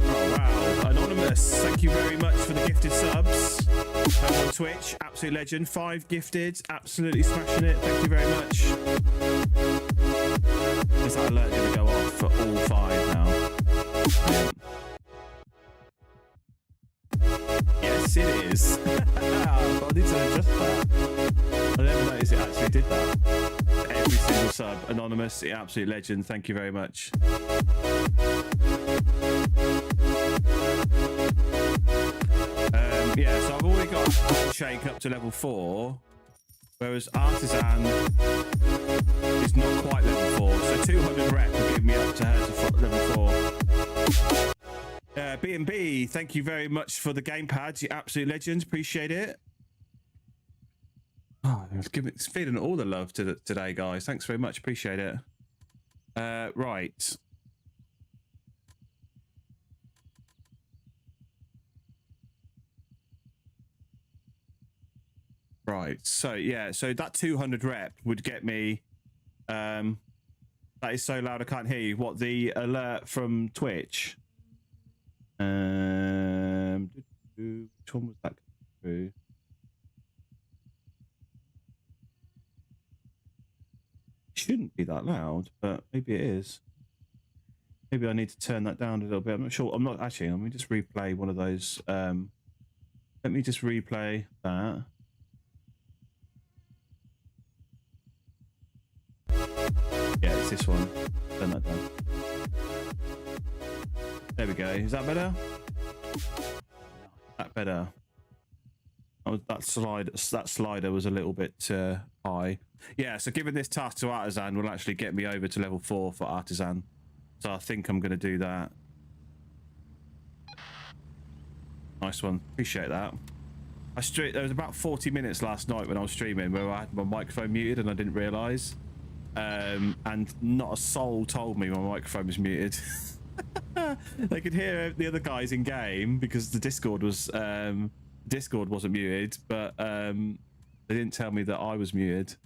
Oh wow, Anonymous, thank you very much for the gifted subs. On Twitch, absolute legend. 5 gifted, absolutely smashing it. Thank you very much. Is that alert going to go off for all 5 now? Yes, it is. I need to adjust that. I never noticed it actually did that. Every single sub. Anonymous, the absolute legend. Thank you very much. Yeah, so I've already got Shake up to level 4, whereas Artisan is not quite level 4. So 200 rep will give me up to her to level 4. B&B, thank you very much for the gamepad. You absolute legends. Appreciate it. Oh, it's feeling all the love today, guys. Thanks very much. Appreciate it. Right. Right. So yeah. So that 200 rep would get me. That is so loud I can't hear you. What, the alert from Twitch? Which one was that through? Shouldn't be that loud, but maybe it is. Maybe I need to turn that down a little bit. I'm not sure. I'm not actually. Let me just replay one of those. Let me just replay that. Yeah, it's this one. Turn that down. There we go. Is that better? That better. That slider was a little bit high. Yeah, so giving this task to Artisan will actually get me over to level 4 for Artisan. So I think I'm going to do that. Nice one. Appreciate that. There was about 40 minutes last night when I was streaming where I had my microphone muted and I didn't realise. And not a soul told me my microphone was muted. They could hear the other guys in game because the Discord wasn't muted, but they didn't tell me that I was muted,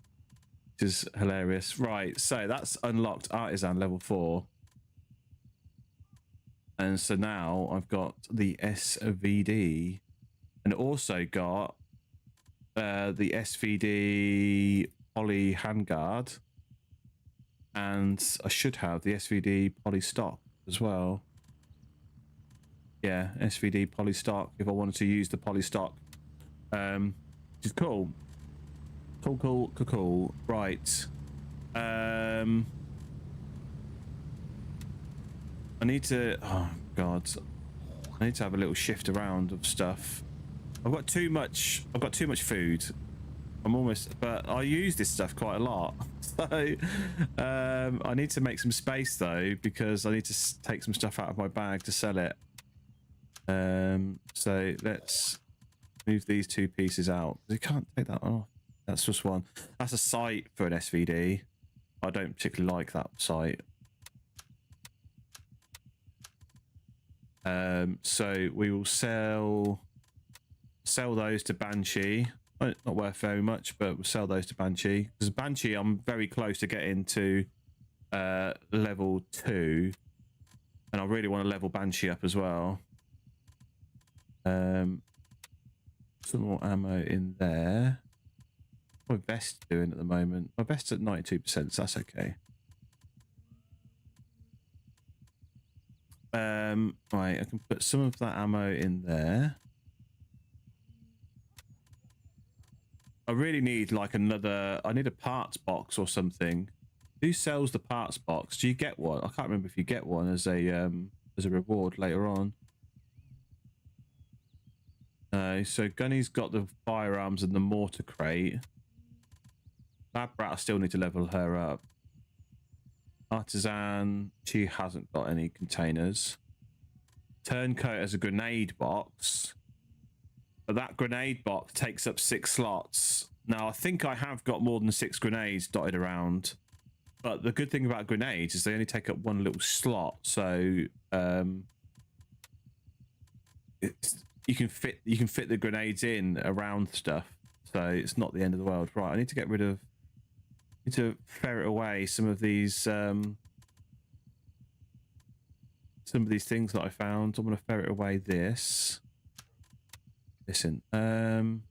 which is hilarious. Right, so that's unlocked Artisan level 4. And so now I've got the SVD and also got the SVD poly handguard, and I should have the SVD poly stock as well. Yeah, SVD poly stock if I wanted to use the poly stock, which is cool. Cool. Right. I need to. Oh God, I need to have a little shift around of stuff. I've got too much food. I'm almost, but I use this stuff quite a lot. So I need to make some space though, because I need to take some stuff out of my bag to sell it. So let's move these 2 pieces out. You can't take that off. That's just one. That's a sight for an SVD. I don't particularly like that sight. So we will sell those to Banshee. Not worth very much, but we'll sell those to Banshee, because Banshee I'm very close to getting to level 2, and I really want to level Banshee up as well. Some more ammo in there. What's my vest doing at the moment? My vest's at 92%, so that's okay. Right, I can put some of that ammo in there. I really need like another. I need a parts box or something. Who sells the parts box? Do you get one? I can't remember if you get one as a reward later on. So Gunny's got the firearms and the mortar crate. Lab Rat, I still need to level her up. Artisan, she hasn't got any containers. Turncoat has a grenade box, but that grenade box takes up 6 slots. Now I think I have got more than 6 grenades dotted around, but the good thing about grenades is they only take up 1 little slot, so you can fit the grenades in around stuff, so it's not the end of the world. Right, I need to get rid of. Need to ferret away some of these things that I found. I'm going to ferret away this. Listen, God,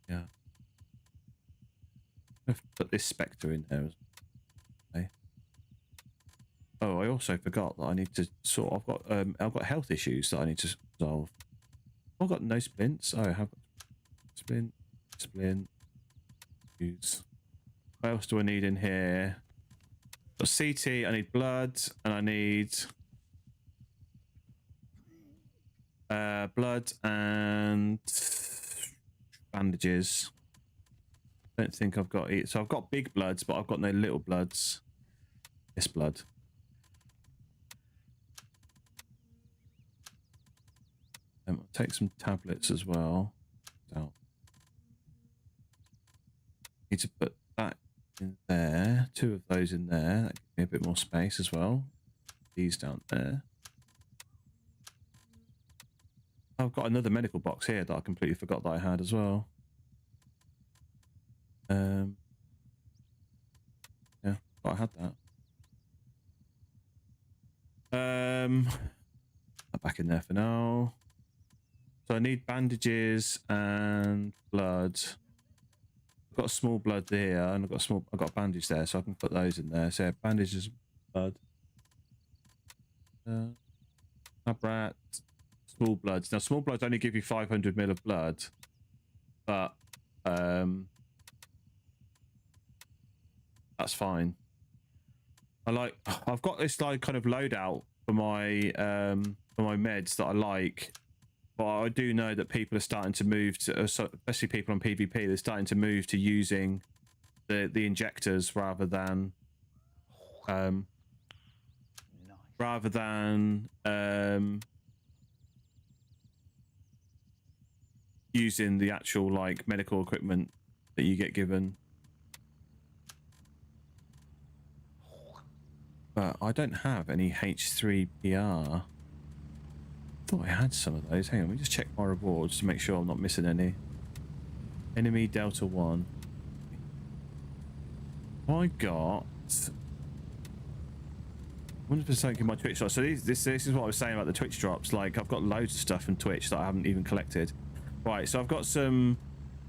yeah. I've put this Spectre in there. Okay. Oh, I also forgot that I need to sort. I've got health issues that I need to resolve. I've got no splints. Oh, I have splint. What else do I need in here? Got CT, I need blood, and I need blood and bandages. I don't think I've got it. So I've got big bloods, but I've got no little bloods. This blood. I'll take some tablets as well. Out. Need to put that in there. 2 of those in there. That gives me a bit more space as well. These down there. I've got another medical box here that I completely forgot that I had as well. Yeah, I had that. Back in there for now. So I need bandages and blood. I've got a small blood there, and I've got a bandage there, so I can put those in there. So yeah, bandages, blood. Rat, small bloods. Now small bloods only give you 500 ml of blood, but that's fine. I've got this like kind of loadout for my meds that I like, but I do know that people are starting to move to, especially people on PvP, they're starting to move to using the injectors rather than using the actual like medical equipment that you get given. But I don't have any H3PR. Thought I had some of those. Hang on, let me just check my rewards to make sure I'm not missing any. Enemy Delta 1. I got 100% in my Twitch drops. So this is what I was saying about the Twitch drops. Like, I've got loads of stuff in Twitch that I haven't even collected. Right, so I've got some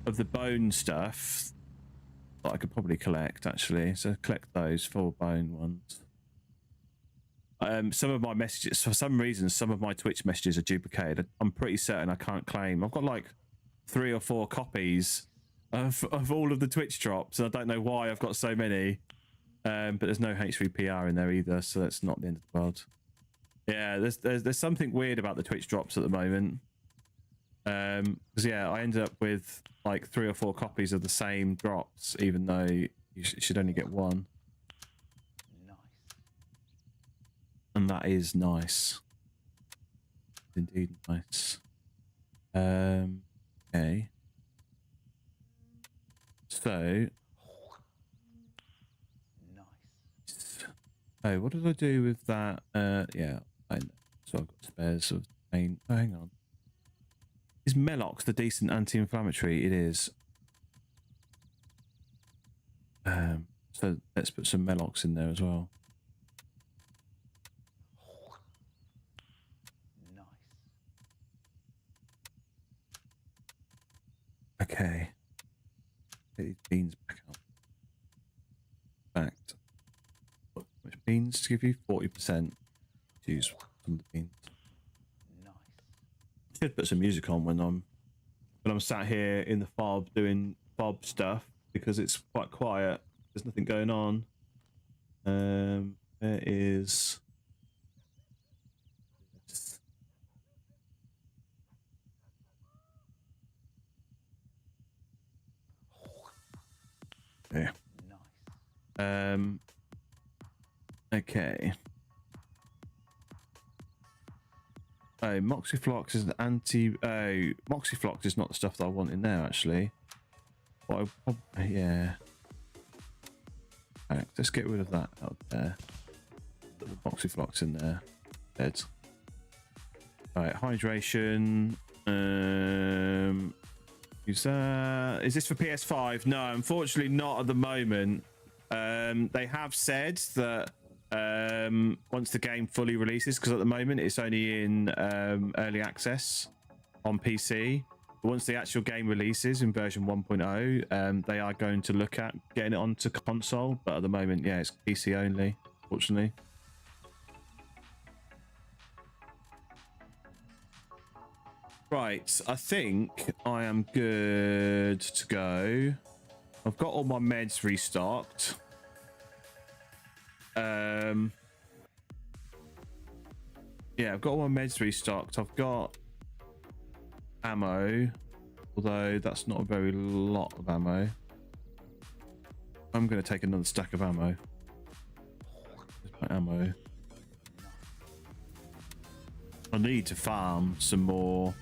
of the bone stuff that I could probably collect, actually. So collect those 4 bone ones. Some of my messages, for some reason, some of my Twitch messages are duplicated. I'm pretty certain I can't claim. I've got like 3 or 4 copies of all of the Twitch drops, and I don't know why I've got so many. But there's no H3PR in there either, so that's not the end of the world. Yeah, there's something weird about the Twitch drops at the moment. Because yeah, I ended up with like 3 or 4 copies of the same drops, even though you should only get 1. And that is nice. Indeed nice. Okay. So. Oh, what did I do with that? Yeah, I know. So I've got spares of pain. Oh, hang on. Is Melox the decent anti-inflammatory? It is. So let's put some Melox in there as well. Okay. Get these beans back up. Fact. Which beans to give you? 40%. Choose some of the beans. Should put some music on when I'm sat here in the fob doing fob stuff, because it's quite quiet. There's nothing going on. There is. Yeah. Okay. Oh, Moxiflox is an anti. Oh, Moxiflox is not the stuff that I want in there, actually. But yeah. Right, let's get rid of that out there. Put the Moxiflox in there. Dead. Alright, hydration. Use that. Is this for PS5? No, unfortunately not at the moment. They have said that once the game fully releases, because at the moment it's only in early access on PC, but once the actual game releases in version 1.0, they are going to look at getting it onto console, but at the moment, yeah, it's PC only, fortunately. Right, I think I am good to go. I've got all my meds restocked. Yeah, I've got all my meds restocked. I've got ammo, although that's not a very lot of ammo. I'm going to take another stack of ammo. There's my ammo. I need to farm some more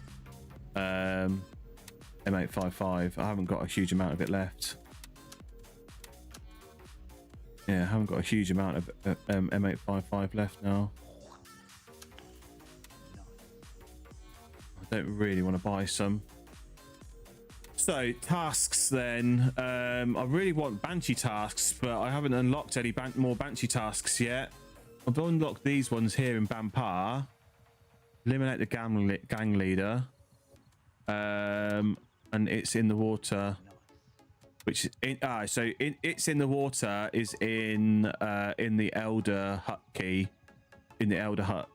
M855. I haven't got a huge amount of it left. Yeah, I haven't got a huge amount of M855 left now. I don't really want to buy some. So tasks then. I really want Banshee tasks, but I haven't unlocked any more Banshee tasks yet. I've unlocked these ones here in Bampar. Eliminate the gang leader. And it's in the water. Which is it's in the water is in the Elder Hut key. In the Elder Hut.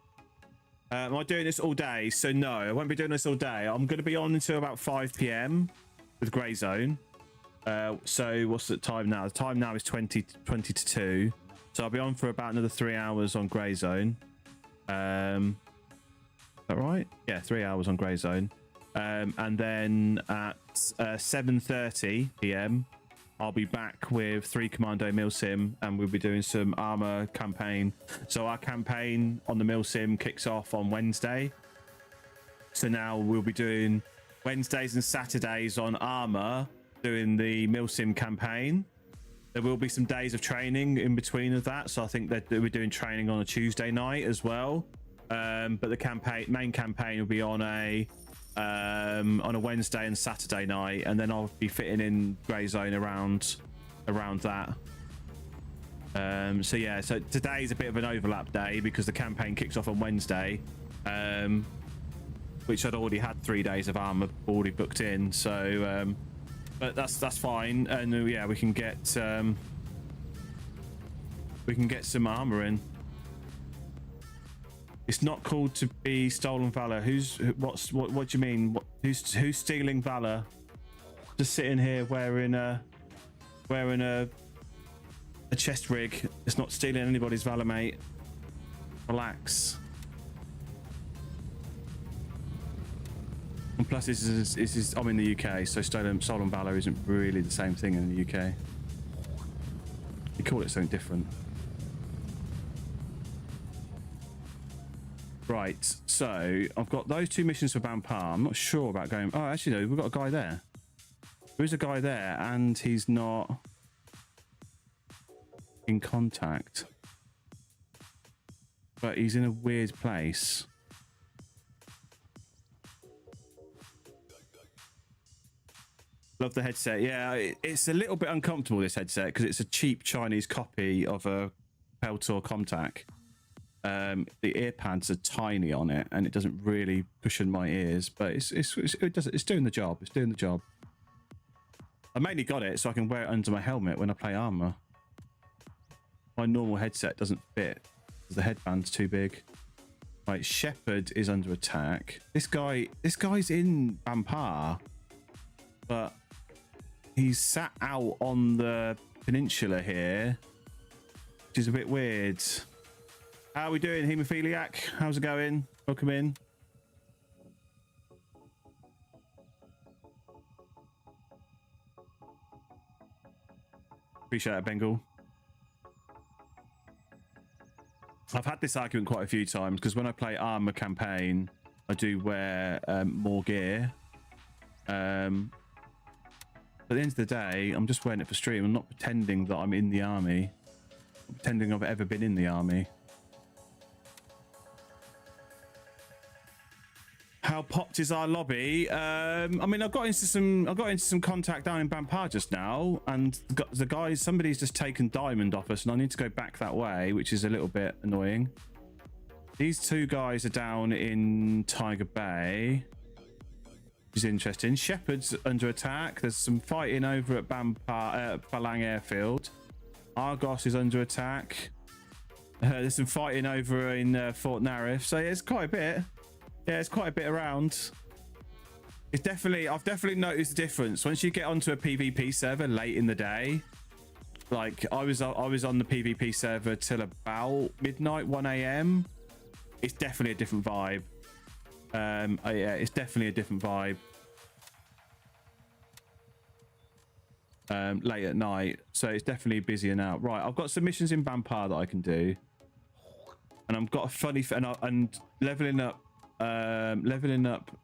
Am I doing this all day? So no, I won't be doing this all day. I'm going to be on until about 5 p.m. with Grey Zone. So what's the time now? The time now is 20 to 2. So I'll be on for about another 3 hours on Grey Zone. Is that right? Yeah, 3 hours on Grey Zone. And then at 7:30 p.m. I'll be back with 3 Commando Milsim, and we'll be doing some armor campaign. So our campaign on the Milsim kicks off on Wednesday. So now we'll be doing Wednesdays and Saturdays on armor, doing the Milsim campaign. There will be some days of training in between of that. So I think that we're doing training on a Tuesday night as well. But the main campaign will be on a Wednesday and Saturday night, and then I'll be fitting in Grey Zone around that. So yeah, so today's a bit of an overlap day because the campaign kicks off on Wednesday, which I'd already had 3 days of armor already booked in. So but that's fine, and yeah, we can get some armor in. It's not called to be stolen valor. What do you mean? Who's stealing valor? Just sitting here wearing a chest rig. It's not stealing anybody's valor, mate. Relax. And plus, this is I'm in the UK, so stolen valor isn't really the same thing in the UK. You call it something different. Right, so I've got those 2 missions for Bampar. I'm not sure about going. Oh, actually, no, we've got a guy there. There is a guy there, and he's not in contact. But he's in a weird place. Love the headset. Yeah, it's a little bit uncomfortable, this headset, because it's a cheap Chinese copy of a Peltor Contact. The ear pads are tiny on it, and it doesn't really cushion my ears, but it's doing the job. It's doing the job. I mainly got it so I can wear it under my helmet when I play armor. My normal headset doesn't fit because the headband's too big. Right, Shepherd is under attack. This guy's in Bampar, but he's sat out on the peninsula here, which is a bit weird. How are we doing, Haemophiliac? How's it going? Welcome in. Appreciate that, Bengal. I've had this argument quite a few times because when I play armor campaign, I do wear more gear. But at the end of the day, I'm just wearing it for stream. I'm not pretending that I'm in the army. I'm pretending I've ever been in the army. How popped is our lobby? I mean, I got into some contact down in Bampar just now, and the guys, somebody's just taken diamond off us, and I need to go back that way, which is a little bit annoying. These 2 guys are down in Tiger Bay, which is interesting. Shepherd's under attack. There's some fighting over at Balang Airfield. Argos is under attack. There's some fighting over in Fort Narif. So yeah, it's quite a bit. Yeah, it's quite a bit around. I've definitely noticed the difference once you get onto a PvP server late in the day. Like I was on the PvP server till about midnight, 1 a.m. It's definitely a different vibe. Yeah, it's definitely a different vibe. Late at night, so it's definitely busier now. Right, I've got some missions in Bampar that I can do, and I've got a funny and leveling up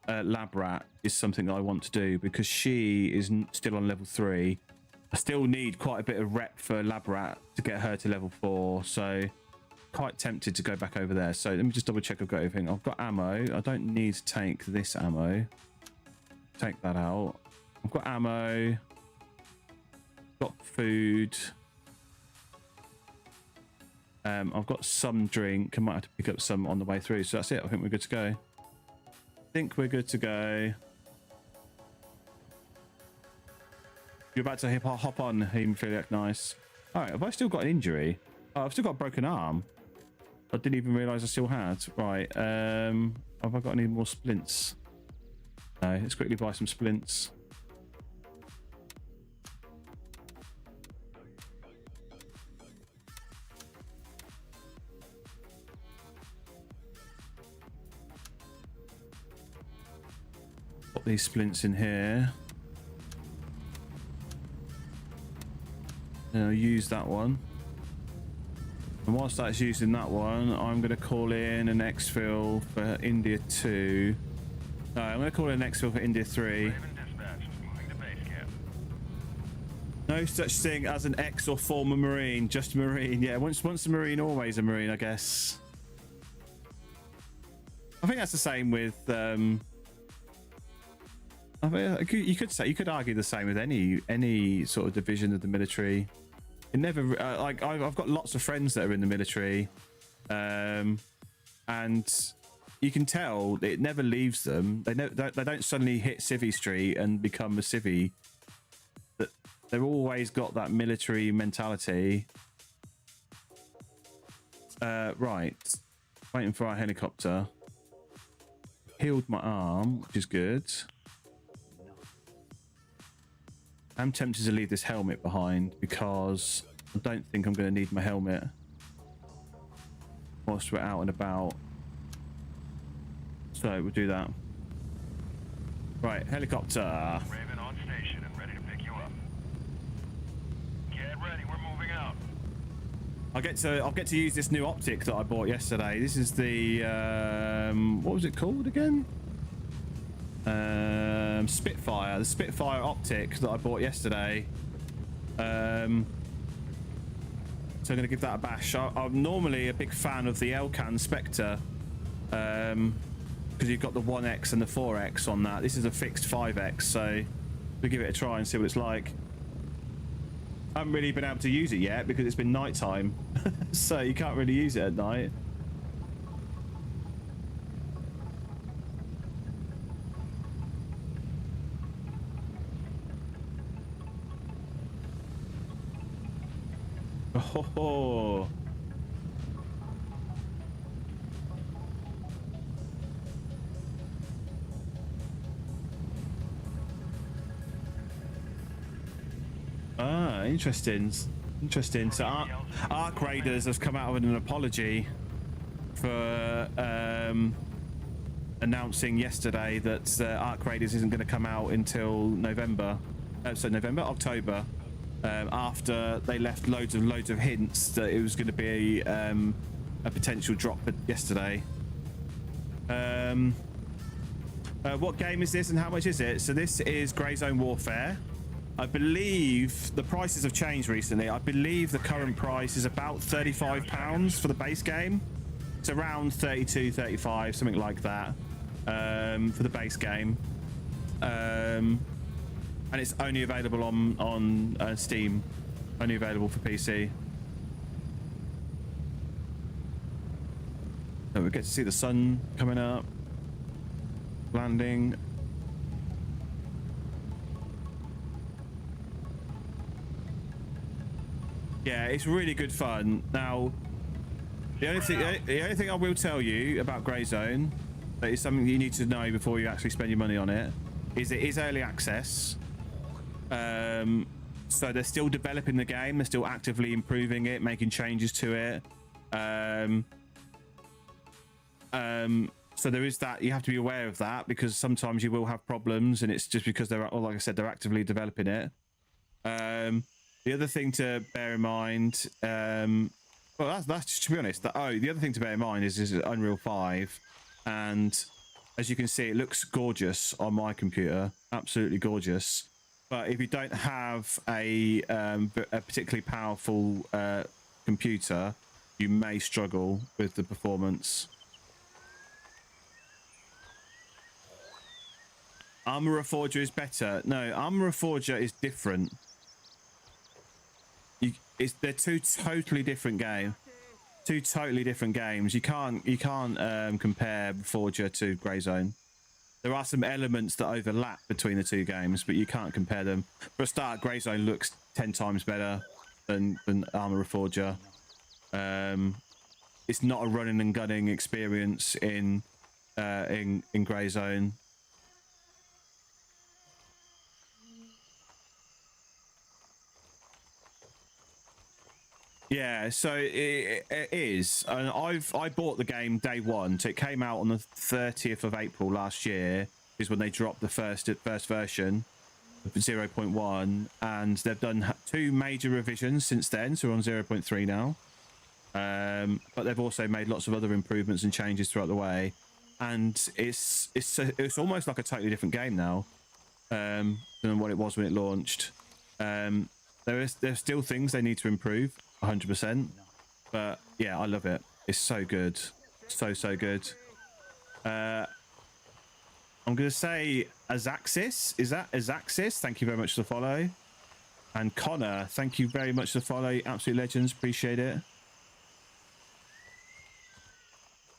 Lab Rat is something that I want to do because she is still on level 3, I still need quite a bit of rep for Lab Rat to get her to level 4, so quite tempted to go back over there. So let me just double check I've got everything. I've got ammo. I don't need to take this ammo. Take that out. I've got ammo. Got food. I've got some drink. I might have to pick up some on the way through. So that's it. I think we're good to go. You're about to hop on, Haemophiliac. Nice. All right. Have I still got an injury? Oh, I've still got a broken arm. I didn't even realise I still had. Right. Have I got any more splints? No. Let's quickly buy some splints. Put these splints in here. And I'll use that one. And whilst that's using that one, I'm going to call in an exfil for India 2. No, I'm going to call in an exfil for India 3. Raven dispatch. Moving to base camp. No such thing as an ex or former Marine, just a Marine. Yeah, once a Marine, always a Marine, I guess. I think that's the same with... I mean, you could argue the same with any sort of division of the military. It never like I've got lots of friends that are in the military, and you can tell it never leaves them. They don't suddenly hit Civvy Street and become a civvy. That they've always got that military mentality. Right, waiting for our helicopter. Healed my arm, which is good. I'm tempted to leave this helmet behind because I don't think I'm going to need my helmet whilst we're out and about. So we'll do that. Right, helicopter. Raven on station and ready to pick you up. Get ready, we're moving out. I'll get to use this new optic that I bought yesterday. This is the what was it called again? Spitfire, the Spitfire optic that I bought yesterday. So I'm going to give that a bash. I'm normally a big fan of the Elcan Spectre, because you've got the 1x and the 4x on that. This is a fixed 5x, so we'll give it a try and see what it's like. I haven't really been able to use it yet because it's been night time, so you can't really use it at night. Oh. Ah, interesting. Interesting. So Arc Raiders has come out with an apology for announcing yesterday that Arc Raiders isn't going to come out until November. October. After they left loads of hints that it was going to be a potential drop yesterday. What game is this and how much is it? So this is Grey Zone Warfare. I believe the prices have changed recently. I believe the current price is about £35 for the base game. It's around 32, 35, something like that, for the base game. And it's only available on Steam, only available for PC. So we get to see the sun coming up, landing. Yeah, it's really good fun. Now, the only thing I will tell you about Grey Zone, that is something you need to know before you actually spend your money on it, is early access. So they're still developing the game, they're still actively improving it, making changes to it. So there is that. You have to be aware of that because sometimes you will have problems, and it's just because like I said, they're actively developing it. The other thing to bear in mind, well, that's just, to be honest. The other thing to bear in mind is Unreal 5, and as you can see, it looks gorgeous on my computer, absolutely gorgeous. but if you don't have a particularly powerful computer, you may struggle with the performance. Armor Reforger is better. No, Armor Reforger is different. They're two totally different games. Two totally different games. You can't compare Reforger to Grey Zone. There are some elements that overlap between the two games, but you can't compare them. For a start, Grey Zone looks 10 times better than Armor Reforger. It's not a running and gunning experience in Grey Zone. Yeah, so it is, and I bought the game day one. So it came out on the 30th of April last year. Is when they dropped the first version of 0.1, and they've done 2 major revisions since then. So we're on 0.3 now, but they've also made lots of other improvements and changes throughout the way, and it's almost like a totally different game now than what it was when it launched. There's still things they need to improve. 100%, but yeah, I love it. It's so good, so good. I'm gonna say Azaxis. Is that Azaxis? Thank you very much for the follow. And Connor, thank you very much for the follow. Absolute legends, appreciate it.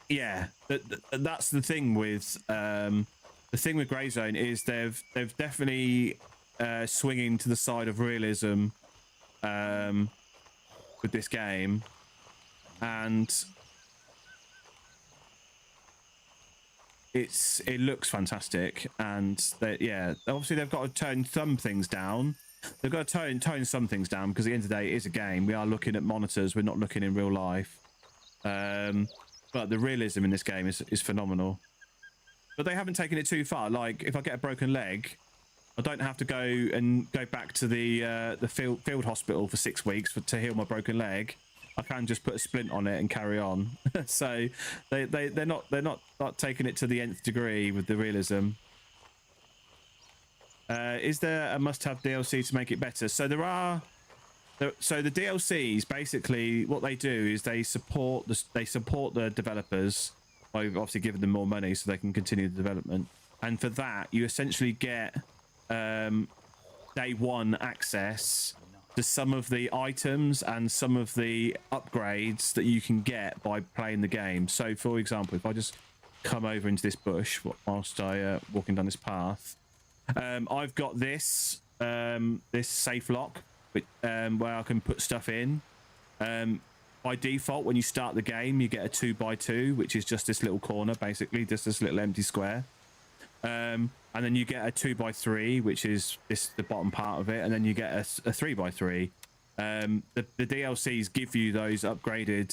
Yeah, that's the thing with Grey Zone is they've definitely swinging to the side of realism with this game, and it looks fantastic. And yeah, obviously they've got to tone some things down. They've got to tone some things down because at the end of the day, it is a game. We are looking at monitors. We're not looking in real life. But the realism in this game is phenomenal. But they haven't taken it too far. Like if I get a broken leg, I don't have to go back to the field hospital for 6 weeks to heal my broken leg. I can just put a splint on it and carry on. So they're not taking it to the nth degree with the realism. Is there a must-have DLC to make it better? So there are. So the DLCs basically what they do is they support the developers by obviously giving them more money so they can continue the development. And for that, you essentially get day one access to some of the items and some of the upgrades that you can get by playing the game. So for example, if I just come over into this bush whilst I walking down this path, I've got this safe lock where I can put stuff in. By default, when you start the game, you get a 2x2, which is just this little corner, basically just this little empty square. And then you get a 2x3, which is the bottom part of it, and then you get a 3x3. The DLCs give you those upgraded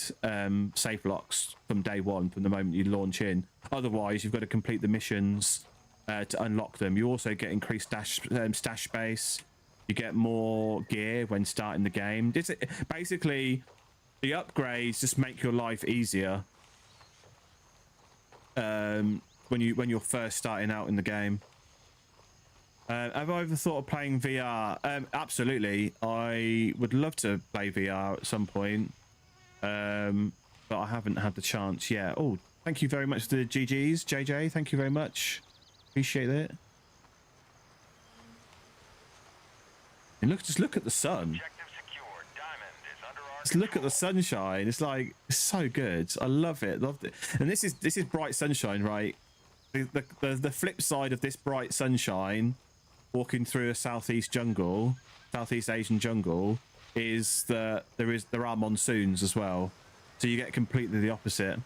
safe locks from day one, from the moment you launch in. Otherwise, you've got to complete the missions to unlock them. You also get increased stash space. You get more gear when starting the game. Basically, the upgrades just make your life easier when you're first starting out in the game. Have I ever thought of playing VR? Absolutely. I would love to play VR at some point, but I haven't had the chance yet. Oh, thank you very much for the GGs, JJ. Thank you very much. Appreciate it. And just look at the sun. Just look at the sunshine. It's like it's so good. I love it. Loved it. And this is bright sunshine, right? The flip side of this bright sunshine, walking through a Southeast Asian jungle, is that there are monsoons as well. So you get completely the opposite.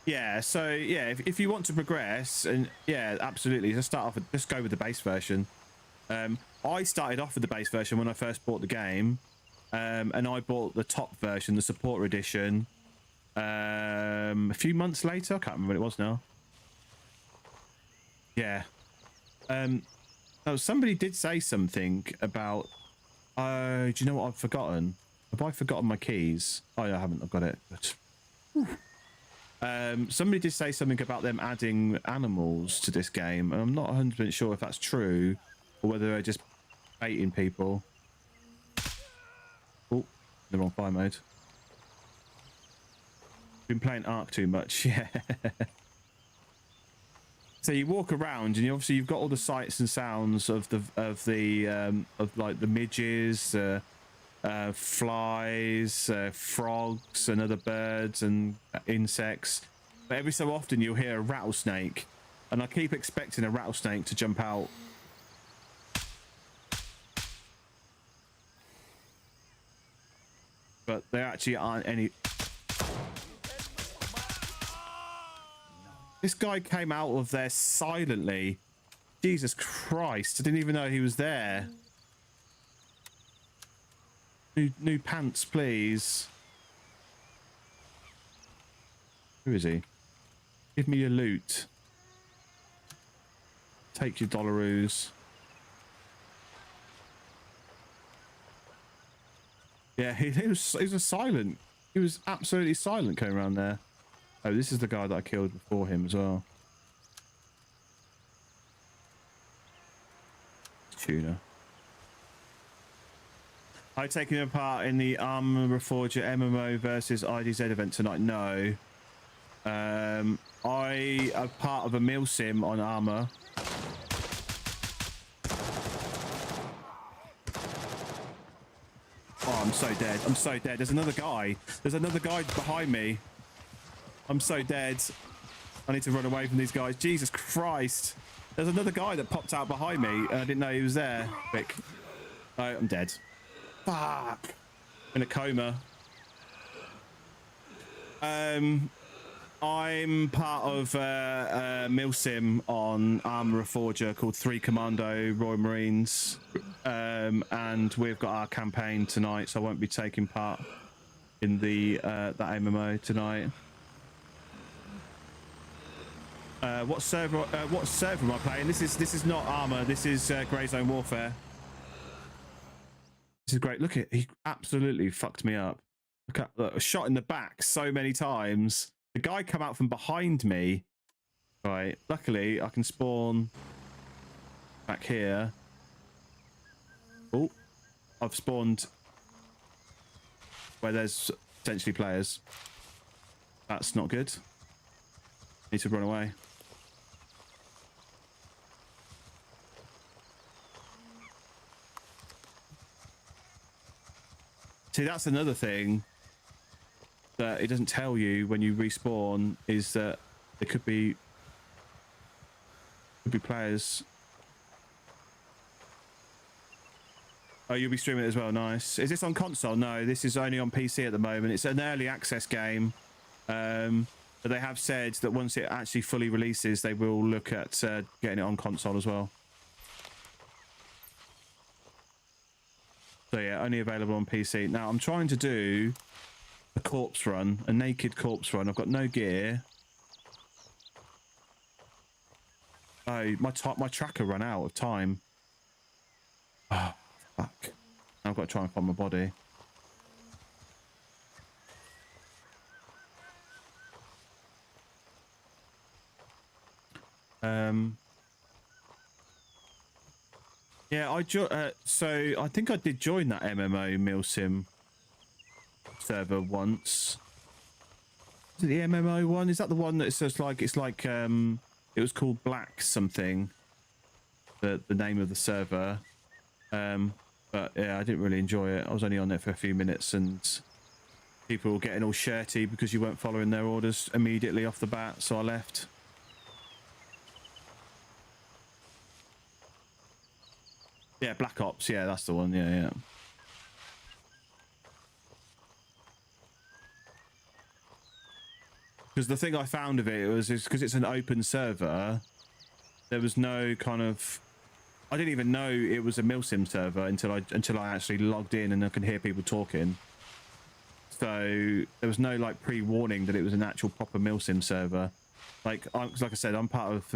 Yeah. So yeah, if you want to progress, and yeah, absolutely. Just start off with, just go with the base version. I started off with the base version when I first bought the game, and I bought the top version, the supporter edition, a few months later. I can't remember what it was now. Yeah. Oh, somebody did say something about. Do you know what I've forgotten? Have I forgotten my keys? Oh, yeah, I haven't. I've got it. But, Somebody did say something about them adding animals to this game, and I'm not 100% sure if that's true or whether they're just baiting people. Oh, they're on fire mode. Been playing Ark too much, yeah. So you walk around, and obviously you've got all the sights and sounds of like the midges, flies, frogs, and other birds and insects. But every so often you'll hear a rattlesnake, and I keep expecting a rattlesnake to jump out. But there actually aren't any. This guy came out of there silently. Jesus Christ, I didn't even know he was there. New pants, please. Who is he? Give me your loot. Take your dollaroos. Yeah, he was silent. He was absolutely silent coming around there. Oh, this is the guy that I killed before him as well. Tuna. Are you taking part in the Armor Reforger MMO versus IDZ event tonight? No. I am part of a meal sim on Armor. Oh, I'm so dead. I'm so dead. There's another guy. There's another guy behind me. I'm so dead. I need to run away from these guys. Jesus Christ. There's another guy that popped out behind me and I didn't know he was there. Quick. Oh, I'm dead. Fuck. In a coma. I'm part of a milsim on Armor Reforger called 3 Commando Royal Marines. And we've got our campaign tonight, so I won't be taking part in the that MMO tonight. What server am I playing? This is not Armor. This is Grey Zone Warfare. This is great. Look at, he absolutely fucked me up. Look, shot in the back so many times. The guy come out from behind me. Right. Luckily, I can spawn back here. Oh, I've spawned where there's potentially players. That's not good. Need to run away. See, that's another thing that it doesn't tell you when you respawn, is that there could be players. Oh, you'll be streaming it as well. Nice. Is this on console? No, this is only on PC at the moment. It's an early access game, but they have said that once it actually fully releases, they will look at getting it on console as well. So yeah, only available on PC. Now I'm trying to do a corpse run, a naked corpse run. I've got no gear. Oh, my tracker ran out of time. Oh, fuck. I've got to try and find my body. Yeah, so I think I did join that MMO Milsim server once. Is it the MMO one? Is that the one that says like it's like it was called Black something, the name of the server. But yeah, I didn't really enjoy it. I was only on there for a few minutes and people were getting all shirty because you weren't following their orders immediately off the bat, so I left. Yeah, Black Ops. Yeah, that's the one. Yeah, yeah. Because the thing I found of it was because it's an open server. There was no kind of. I didn't even know it was a milsim server until I actually logged in and I could hear people talking. So there was no like pre-warning that it was an actual proper milsim server. Like I said, I'm part of.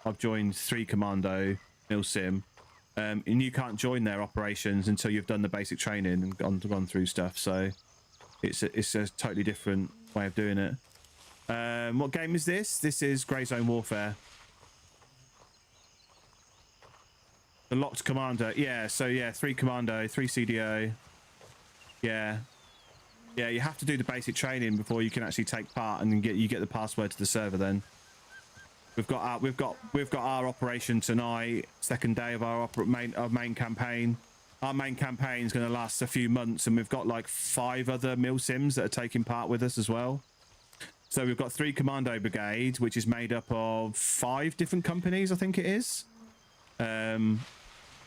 I've joined 3 Commando milsim. And you can't join their operations until you've done the basic training and gone through stuff. So it's a totally different way of doing it. What game is this? This is Grey Zone Warfare. The locked commander. Yeah, so yeah, 3 commando, 3 CDO. Yeah. Yeah, you have to do the basic training before you can actually take part, and then you get the password to the server then. We've got our operation tonight, second day of our main campaign. Our main campaign is going to last a few months, and we've got like 5 other mil sims that are taking part with us as well. So we've got 3 commando brigade, which is made up of 5 different companies, I think it is. And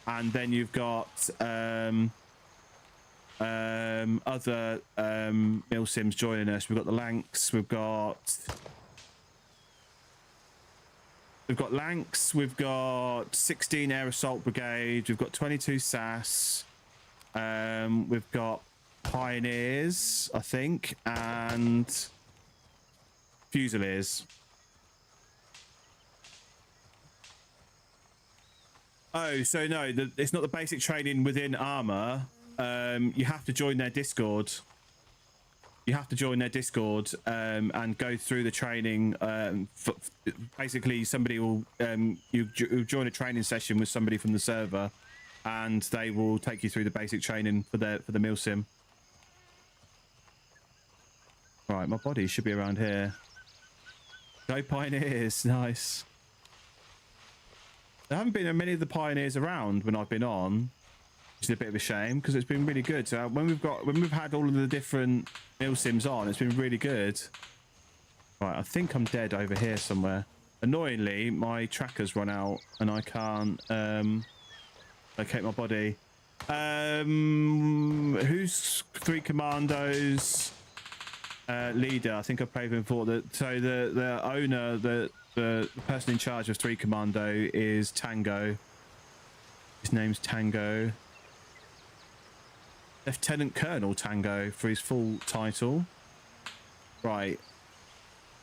then you've got other mil sims joining us. We've got the Lanks, we've got Lanks, we've got 16 Air Assault Brigade, we've got 22 SAS, we've got Pioneers, I think, and Fusiliers. Oh, so no, it's not the basic training within Armour. You have to join their Discord. You have to join their Discord and go through the training. Basically, somebody will you join a training session with somebody from the server, and they will take you through the basic training for the milsim. Right, my body should be around here. Go Pioneers, nice. There haven't been many of the Pioneers around when I've been on, which is a bit of a shame because it's been really good. So when we've had all of the different mil sims on, it's been really good. Right, I think I'm dead over here somewhere. Annoyingly, my tracker's run out and I can't locate my body. Who's 3 commandos leader? I think I've played before. So the owner, the person in charge of 3 commando is Tango. His name's Tango. Lieutenant Colonel Tango for his full title. Right.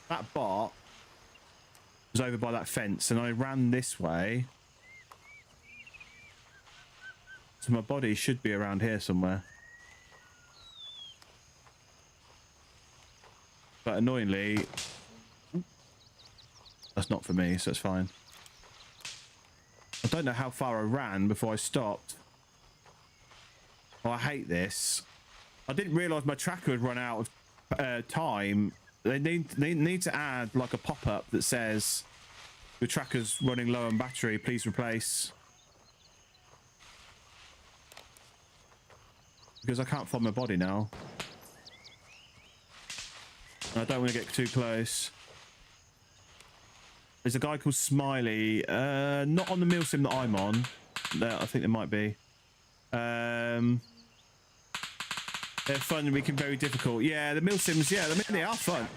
That bot was over by that fence and I ran this way. So my body should be around here somewhere. But annoyingly, that's not for me, so it's fine. I don't know how far I ran before I stopped. Oh, I hate this. I didn't realise my tracker had run out of time. They need to add like a pop-up that says your tracker's running low on battery, please replace. Because I can't find my body now. And I don't want to get too close. There's a guy called Smiley, not on the milsim that I'm on. There, I think there might be. They're fun and making very difficult. Yeah, the milsims, yeah, I mean, they are fun.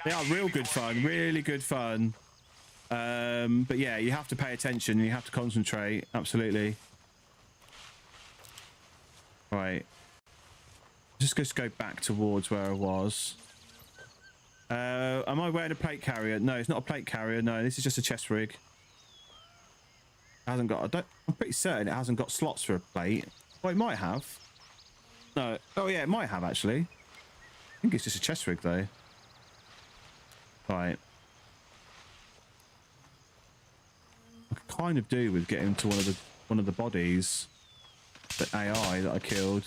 They are real good fun, really good fun. But yeah, you have to pay attention, you have to concentrate, absolutely. Right. Just go back towards where I was. Am I wearing a plate carrier? No, it's not a plate carrier. No, this is just a chest rig. It hasn't got. I'm pretty certain it hasn't got slots for a plate. Well, it might have. No. Oh yeah, it might have actually. I think it's just a chest rig though. Right. I could kind of do with getting to one of the bodies, the AI that I killed.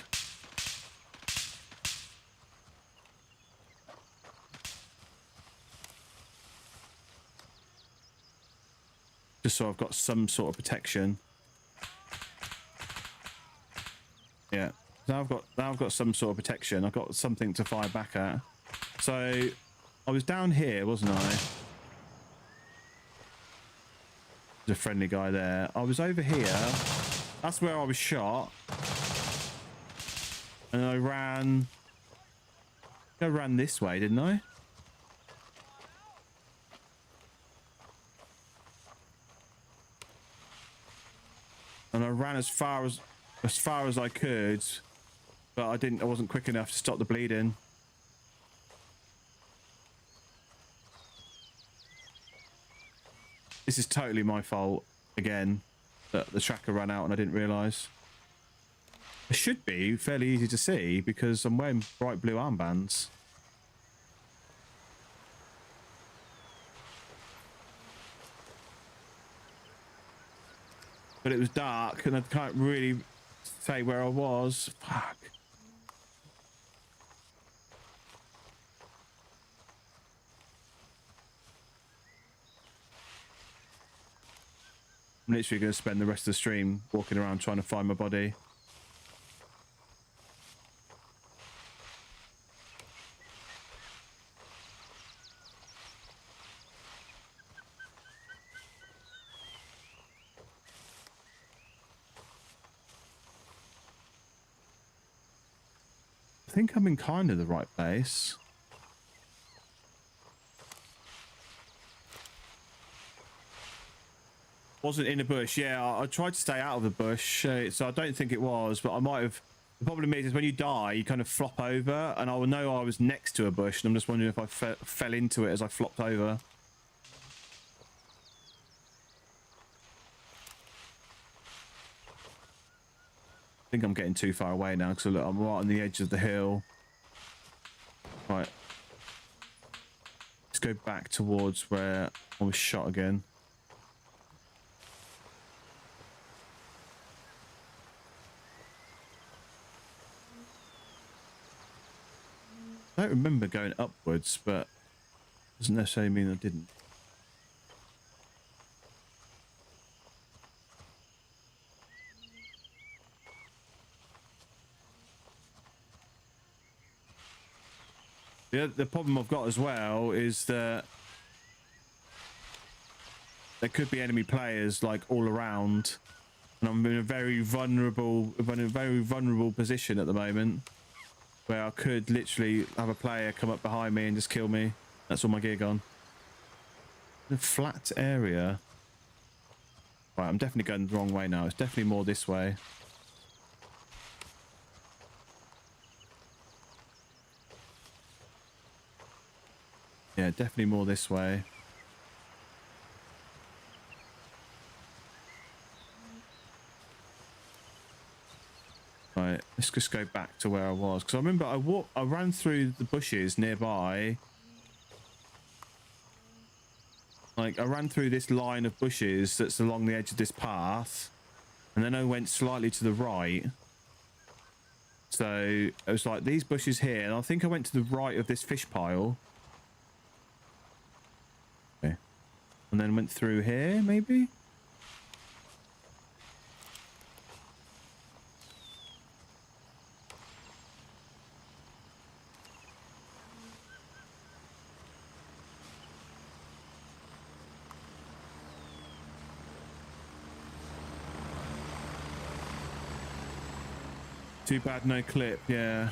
Just so I've got some sort of protection. Yeah. Now I've got some sort of protection. I've got something to fire back at. So I was down here, wasn't I? There's a friendly guy there. I was over here. That's where I was shot. And I ran this way, didn't I? And I ran as far as I could, but I wasn't quick enough to stop the bleeding. This is totally my fault again, that the tracker ran out and I didn't realise. It should be fairly easy to see because I'm wearing bright blue armbands. but it was dark and I can't really say where I was. Fuck. I'm literally going to spend the rest of the stream walking around trying to find my body. I think I'm in kind of the right place. Wasn't in a bush. Yeah, I tried to stay out of the bush, so I don't think it was, but I might have. The problem is when you die, you kind of flop over, and I will know I was next to a bush, and I'm just wondering if I fell into it as I flopped over. I think I'm getting too far away now because look, I'm right on the edge of the hill. Right. Let's go back towards where I was shot again. I don't remember going upwards, but doesn't necessarily mean I didn't. The problem I've got as well is that there could be enemy players like all around, and I'm in a very vulnerable position at the moment, where I could literally have a player come up behind me and just kill me. That's all my gear gone. The flat area. Right, I'm definitely going the wrong way now. It's definitely more this way. Yeah, definitely more this way. Right, let's just go back to where I was, because I remember I ran through the bushes nearby. Like, I ran through this line of bushes that's along the edge of this path, and then I went slightly to the right. So it was like these bushes here, and I think I went to the right of this fish pile. Okay. And then went through here, maybe? Too bad no clip, yeah.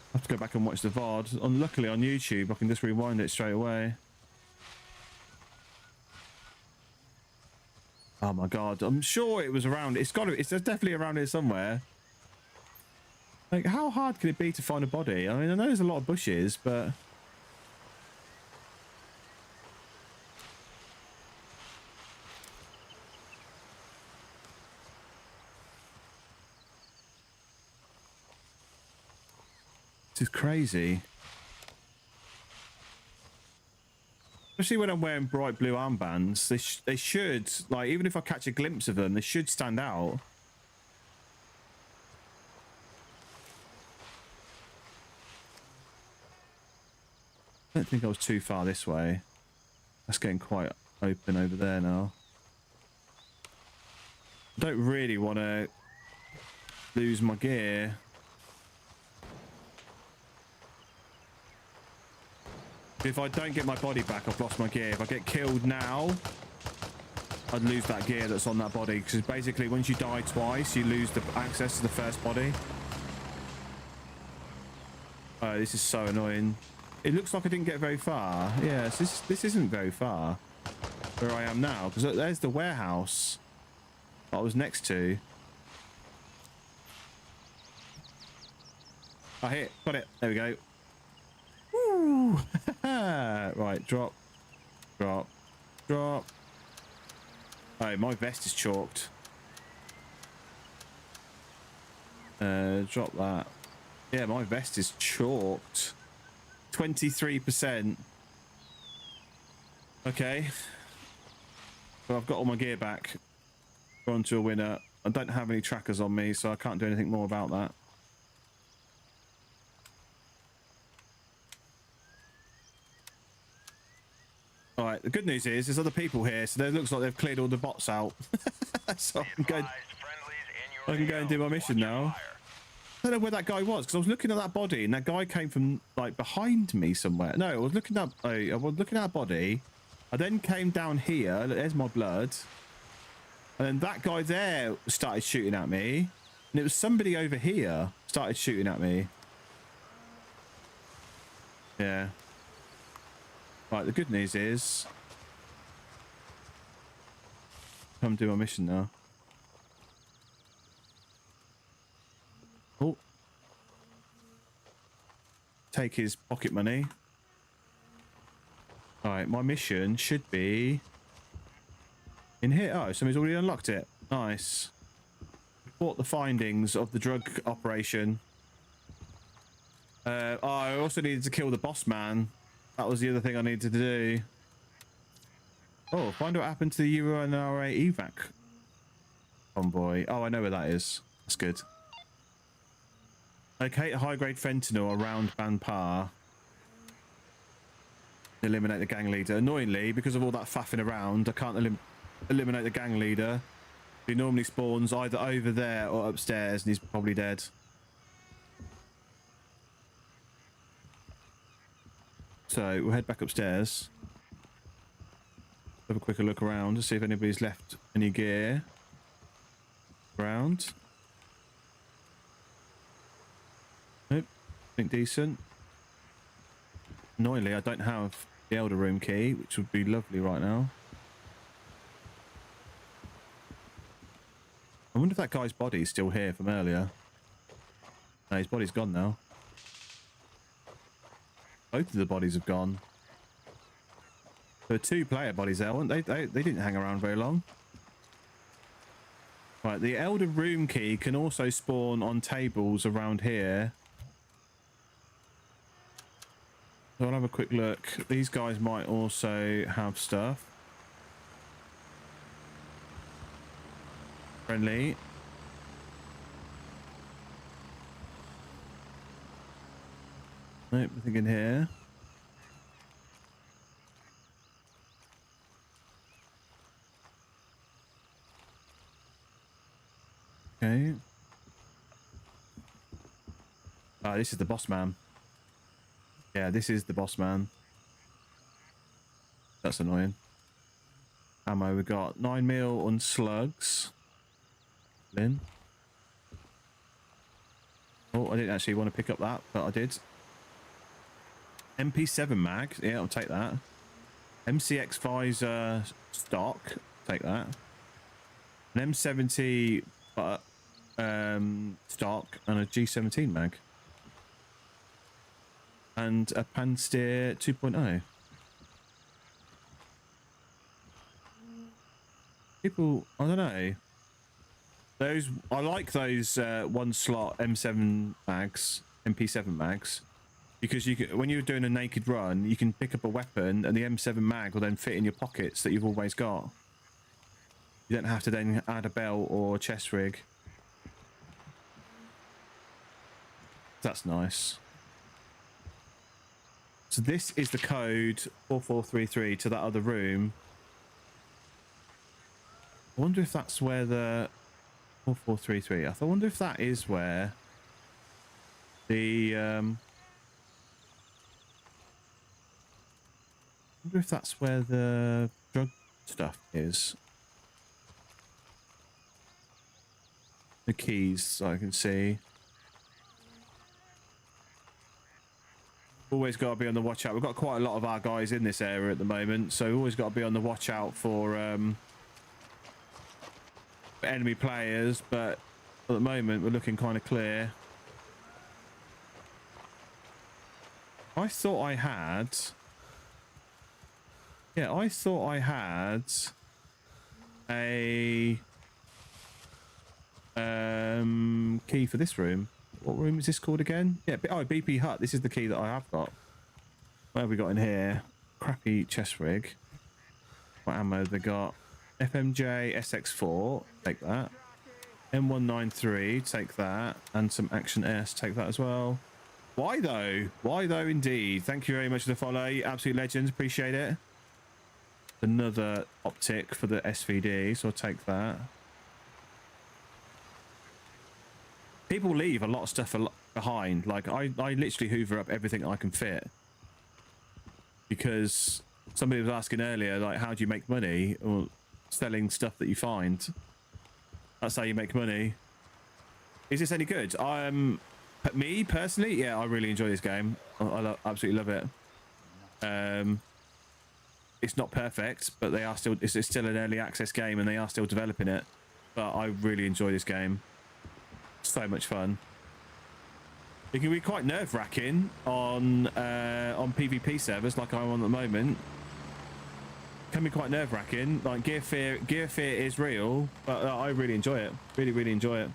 I have to go back and watch the VOD. Luckily on YouTube, I can just rewind it straight away. Oh my god, I'm sure it was around. It's definitely around here somewhere. Like, how hard can it be to find a body? I mean, I know there's a lot of bushes, but this is crazy. Especially when I'm wearing bright blue armbands, they should, like, even if I catch a glimpse of them, they should stand out. I don't think I was too far this way. That's getting quite open over there now. I don't really want to lose my gear. If I don't get my body back, I've lost my gear. If I get killed now, I'd lose that gear that's on that body, because basically once you die twice, you lose the access to the first body. Oh, this is so annoying. It looks like I didn't get very far. Yes, this isn't very far where I am now, because there's the warehouse I was next to. I hit, got it. There we go. Woo! Right, drop, drop, drop. Oh, my vest is chalked. Drop that. Yeah, my vest is chalked. 23%. Okay. But I've got all my gear back. Gone to a winner. I don't have any trackers on me, so I can't do anything more about that. All right, the good news is there's other people here, so it looks like they've cleared all the bots out. So I can go and do my mission now. I don't know where that guy was, because I was looking at that body, and that guy came from, like, behind me somewhere. No, I was looking at a body. I then came down here. Look, there's my blood. And then that guy there started shooting at me. And it was somebody over here started shooting at me. Yeah. Right, the good news is... come do my mission now. Oh. Take his pocket money. Alright, my mission should be... in here. Oh, somebody's already unlocked it. Nice. Report the findings of the drug operation. Oh, I also needed to kill the boss man. That was the other thing I needed to do. Oh, find out what happened to the UNRA evac convoy. Oh, I know where that is. That's good. Locate high-grade fentanyl around Banpar. Eliminate the gang leader. Annoyingly, because of all that faffing around, I can't eliminate the gang leader. He normally spawns either over there or upstairs, and he's probably dead. So we'll head back upstairs. Have a quicker look around to see if anybody's left any gear around. Nope, think decent. Annoyingly, I don't have the Elder Room key, which would be lovely right now. I wonder if that guy's body's still here from earlier. No, his body's gone now. Both of the bodies have gone. There were 2 player bodies there, weren't they? They didn't hang around very long. Right, the Elder Room key can also spawn on tables around here. So I'll have a quick look. These guys might also have stuff. Friendly. Nope, nothing in here. Okay. Ah, this is the boss man. Yeah, this is the boss man. That's annoying. Ammo, we got 9mm on slugs. Then. Oh, I didn't actually want to pick up that, but I did. MP7 mag. Yeah, I'll take that. MCX visor stock. Take that. An M70 stock and a G17 mag. And a Panster 2.0. People, I don't know. Those, I like those one slot M7 mags, MP7 mags, because you can, when you're doing a naked run, you can pick up a weapon and the M7 mag will then fit in your pockets that you've always got. You don't have to then add a belt or a chest rig. That's nice. So this is the code 4433 to that other room. I wonder if that's where the 4433. I wonder if that is where the I wonder if that's where the drug stuff is. The keys, so I can see. Always got to be on the watch out. We've got quite a lot of our guys in this area at the moment, so we've always got to be on the watch out for enemy players, but at the moment we're looking kind of clear. I thought I had a key for this room. What room is this called again? Yeah, oh, BP hut. This is the key that I have got. What have we got in here? Crappy chest rig. What ammo have they got? FMJ SX4, take that. M193, take that. And some Action S, take that as well. Why though? Why though indeed? Thank you very much for the follow. Absolute legends, appreciate it. Another optic for the SVD, so I'll take that. People leave a lot of stuff behind. Like I literally hoover up everything I can fit. Because somebody was asking earlier, like, how do you make money? Or selling stuff that you find. That's how you make money. Is this any good? Me personally, yeah, I really enjoy this game. I absolutely love it. It's not perfect, but they are still. It's still an early access game, and they are still developing it. But I really enjoy this game. So much fun. It can be quite nerve-wracking on PvP servers, like I'm on at the moment. Can be quite nerve-wracking. Like gear fear is real, but I really enjoy it. Really enjoy it.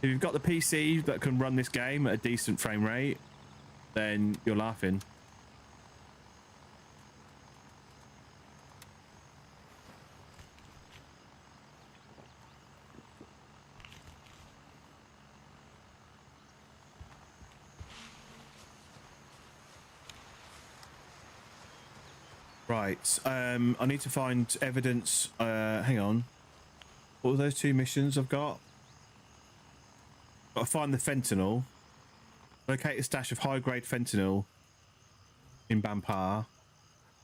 If you've got the PC that can run this game at a decent frame rate, then you're laughing. Right, I need to find evidence. Hang on. What were those 2 missions I've got? Got to find the fentanyl. Locate a stash of high-grade fentanyl in Bampar.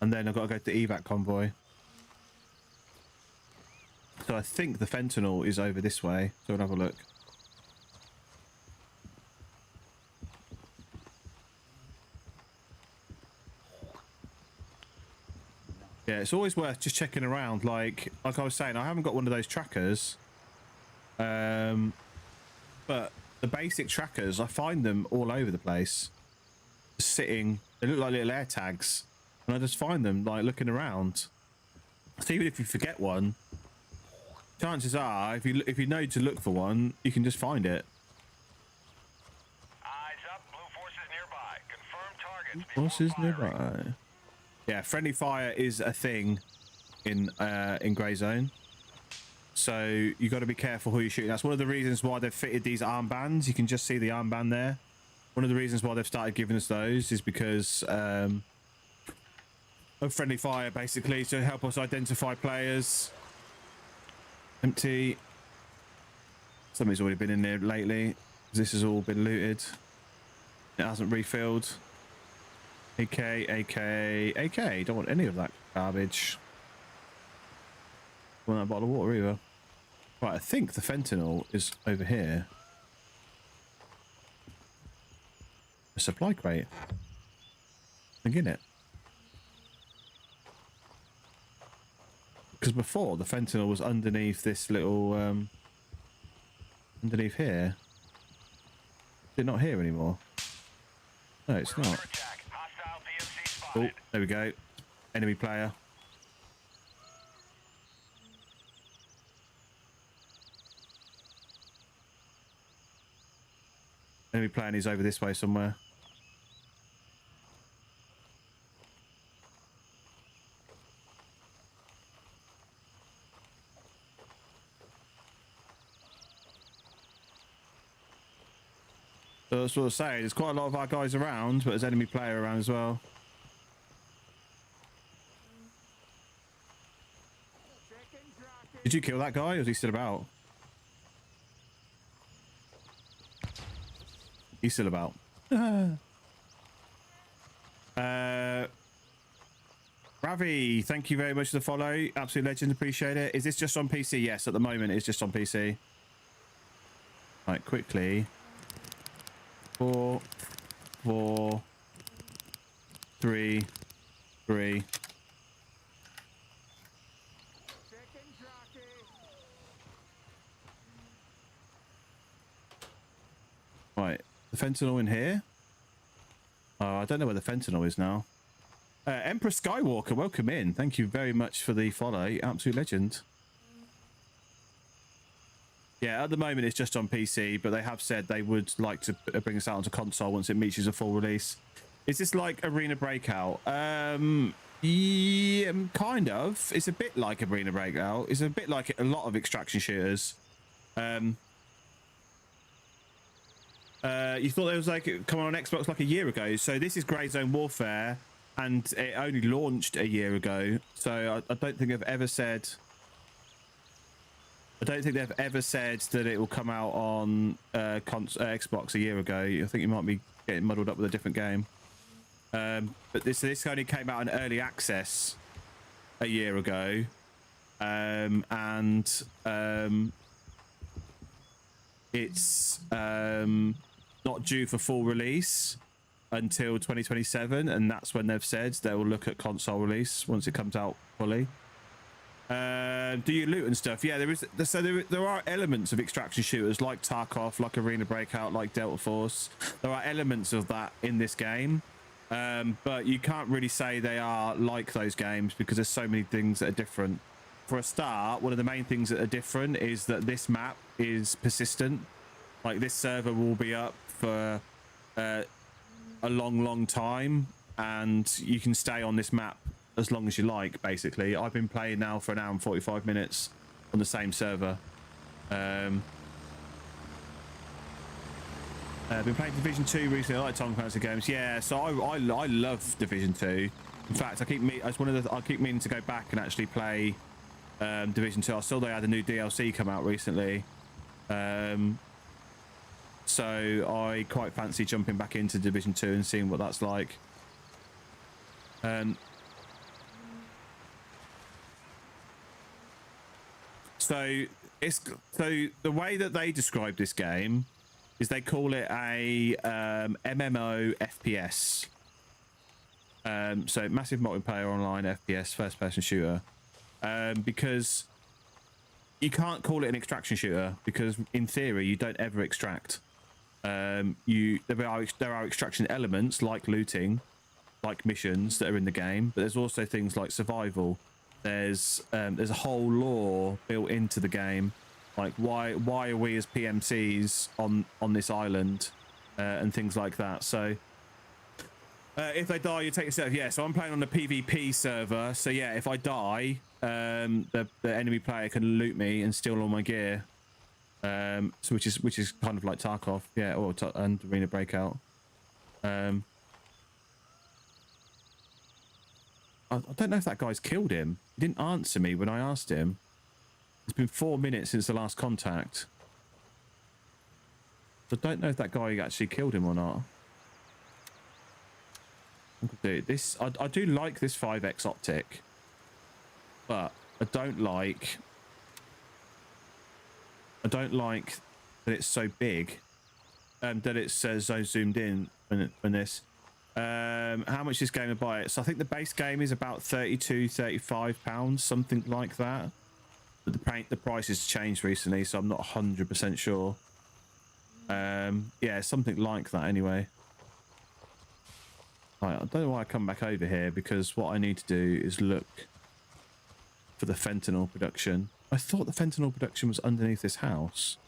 And then I've got to go to the evac convoy. So I think the fentanyl is over this way. So we'll have a look. Yeah, it's always worth just checking around. Like I was saying, I haven't got one of those trackers. But the basic trackers, I find them all over the place. Just sitting, they look like little air tags. And I just find them like looking around. So even if you forget one, chances are, if you know to look for one, you can just find it. Eyes up, blue forces nearby. Confirm targets. Forces nearby. Yeah, friendly fire is a thing in Grey Zone. So you got to be careful who you're shooting. That's one of the reasons why they've fitted these armbands. You can just see the armband there. One of the reasons why they've started giving us those is because of friendly fire, basically, to help us identify players. Empty. Somebody's already been in there lately. This has all been looted. It hasn't refilled. AK. Don't want any of that garbage. Don't want that bottle of water either. Right, I think the fentanyl is over here. A supply crate. I'm in it. Because before the fentanyl was underneath this little underneath here. Is it not here anymore? No, it's not. Oh, there we go. Enemy player. Enemy player is over this way somewhere. So that's what I was saying. There's quite a lot of our guys around, but there's enemy player around as well. Did you kill that guy, or is he still about? He's still about. Ravi, thank you very much for the follow. Absolute legend, appreciate it. Is this just on PC? Yes, at the moment it's just on PC. Right, quickly. 4, 4, 3, 3. Right, the fentanyl in here. I don't know where the fentanyl is now. Emperor Skywalker, welcome in. Thank you very much for the follow. Absolute legend. Yeah, at the moment it's just on PC, but they have said they would like to bring us out onto console once it reaches a full release. Is this like Arena Breakout? Yeah, kind of. It's a bit like Arena Breakout. It's a bit like a lot of extraction shooters. You thought it was like coming on Xbox like a year ago. So this is Grey Zone Warfare, and it only launched a year ago. So I don't think they've ever said. I don't think they've ever said that it will come out on Xbox a year ago. I think you might be getting muddled up with a different game. But this only came out in early access a year ago, and it's not due for full release until 2027, and that's when they've said they will look at console release once it comes out fully. Do you loot and stuff? Yeah, there are elements of extraction shooters like Tarkov, like Arena Breakout, like Delta Force. There are elements of that in this game, but you can't really say they are like those games because there's so many things that are different. For a start, one of the main things that are different is that this map is persistent. Like, this server will be up for a long time, and you can stay on this map as long as you like. Basically, I've been playing now for an hour and 45 minutes on the same server. I've been playing Division 2 recently. I like Tom Clancy games. Yeah, so I love Division 2. In fact, I keep meaning to go back and actually play Division 2. I saw they had a new DLC come out recently, so I quite fancy jumping back into Division 2 and seeing what that's like. So the way that they describe this game is they call it a MMO FPS. So massive multiplayer online FPS, first person shooter. Because you can't call it an extraction shooter, because in theory you don't ever extract. There are extraction elements like looting, like missions that are in the game, but there's also things like survival. There's a whole lore built into the game, like why are we as PMCs on this island, and things like that. So if they die, you take yourself. Yeah, so I'm playing on the PvP server. So yeah, if I die, the enemy player can loot me and steal all my gear. So which is kind of like Tarkov, yeah, and Arena Breakout. I don't know if that guy's killed him. He didn't answer me when I asked him. It's been 4 minutes since the last contact. So I don't know if that guy actually killed him or not. I do like this 5x optic, but I don't like that it's so big, that it's so zoomed in when this. How much this game to buy it? So I think the base game is about £32-35, something like that. But the price has changed recently, so I'm not 100% sure. Yeah, something like that anyway. Right, I don't know why I come back over here, because what I need to do is look for the fentanyl production. I thought the fentanyl production was underneath this house.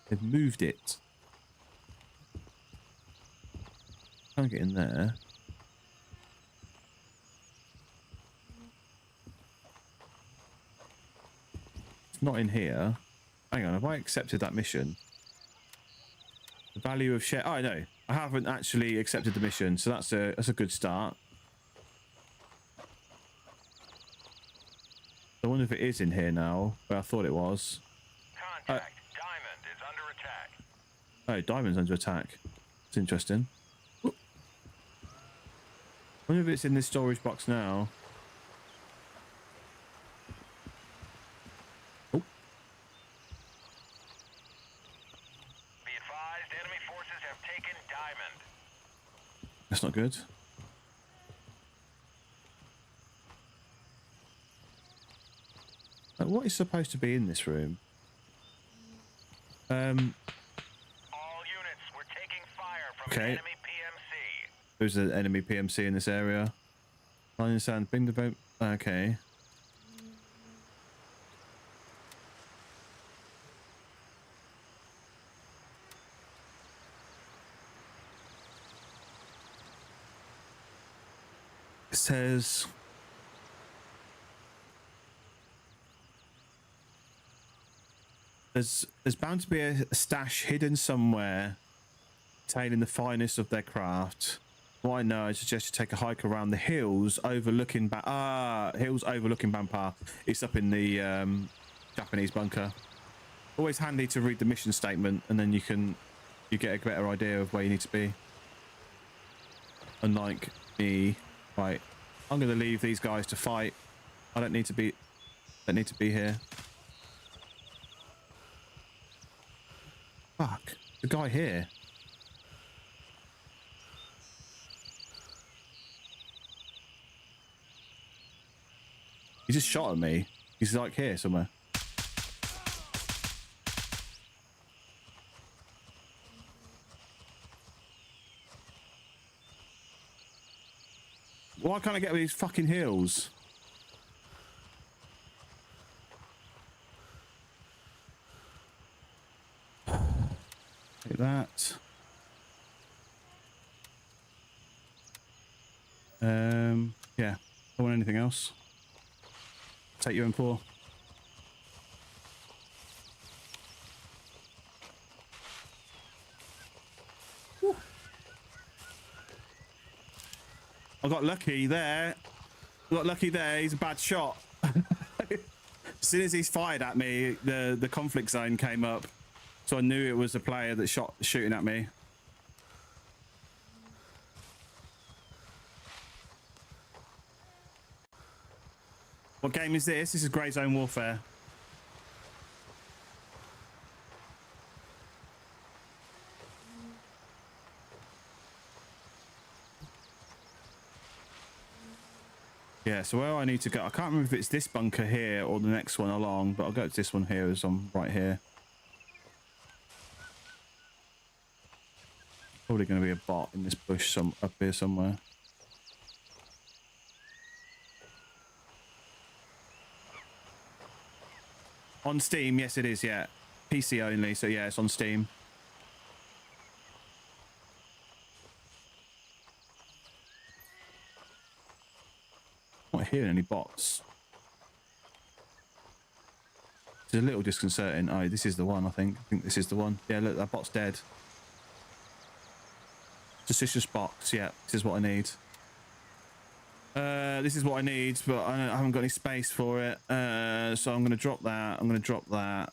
They've moved it. Can't get in there. It's not in here. Hang on, have I accepted that mission? The value of share. Oh no, I haven't actually accepted the mission, so that's a good start. I wonder if it is in here now, where I thought it was. Contact. Diamond is under attack. Oh, Diamond's under attack. It's interesting. I wonder if it's in this storage box now. Oh. Be advised, enemy forces have taken Diamond. That's not good. What is supposed to be in this room? All units, we're taking fire from an enemy PMC. There's an enemy PMC in this area. I understand. Bring the boat. Okay. says there's bound to be a stash hidden somewhere containing the finest of their craft. What I know, I suggest you take a hike around the hills overlooking hills overlooking Bampar. It's up in the Japanese bunker. Always handy to read the mission statement, and then you get a better idea of where you need to be. Unlike me, right? I'm going to leave these guys to fight. I don't need to be here. Fuck, the guy here. He just shot at me. He's like here somewhere. Why can't I get with these fucking heels? Take that. Yeah. Don't want anything else. Take you in for. I got lucky there. He's a bad shot. As soon as he's fired at me, the conflict zone came up, so I knew it was a player that shooting at me. What game is this? This is Grey Zone Warfare. Yeah, so where I need to go, I can't remember if it's this bunker here or the next one along, but I'll go to this one here as I'm right here. Probably going to be a bot in this bush up here somewhere. On Steam, yes it is, yeah. PC only, so yeah, it's on Steam. I'm not hearing any bots. It's a little disconcerting. Oh, this is the one, I think. I think this is the one. Yeah, look, that bot's dead. Suspicious box, yeah, this is what I need. This is what I need, but I haven't got any space for it. So I'm going to drop that. I'm going to drop that.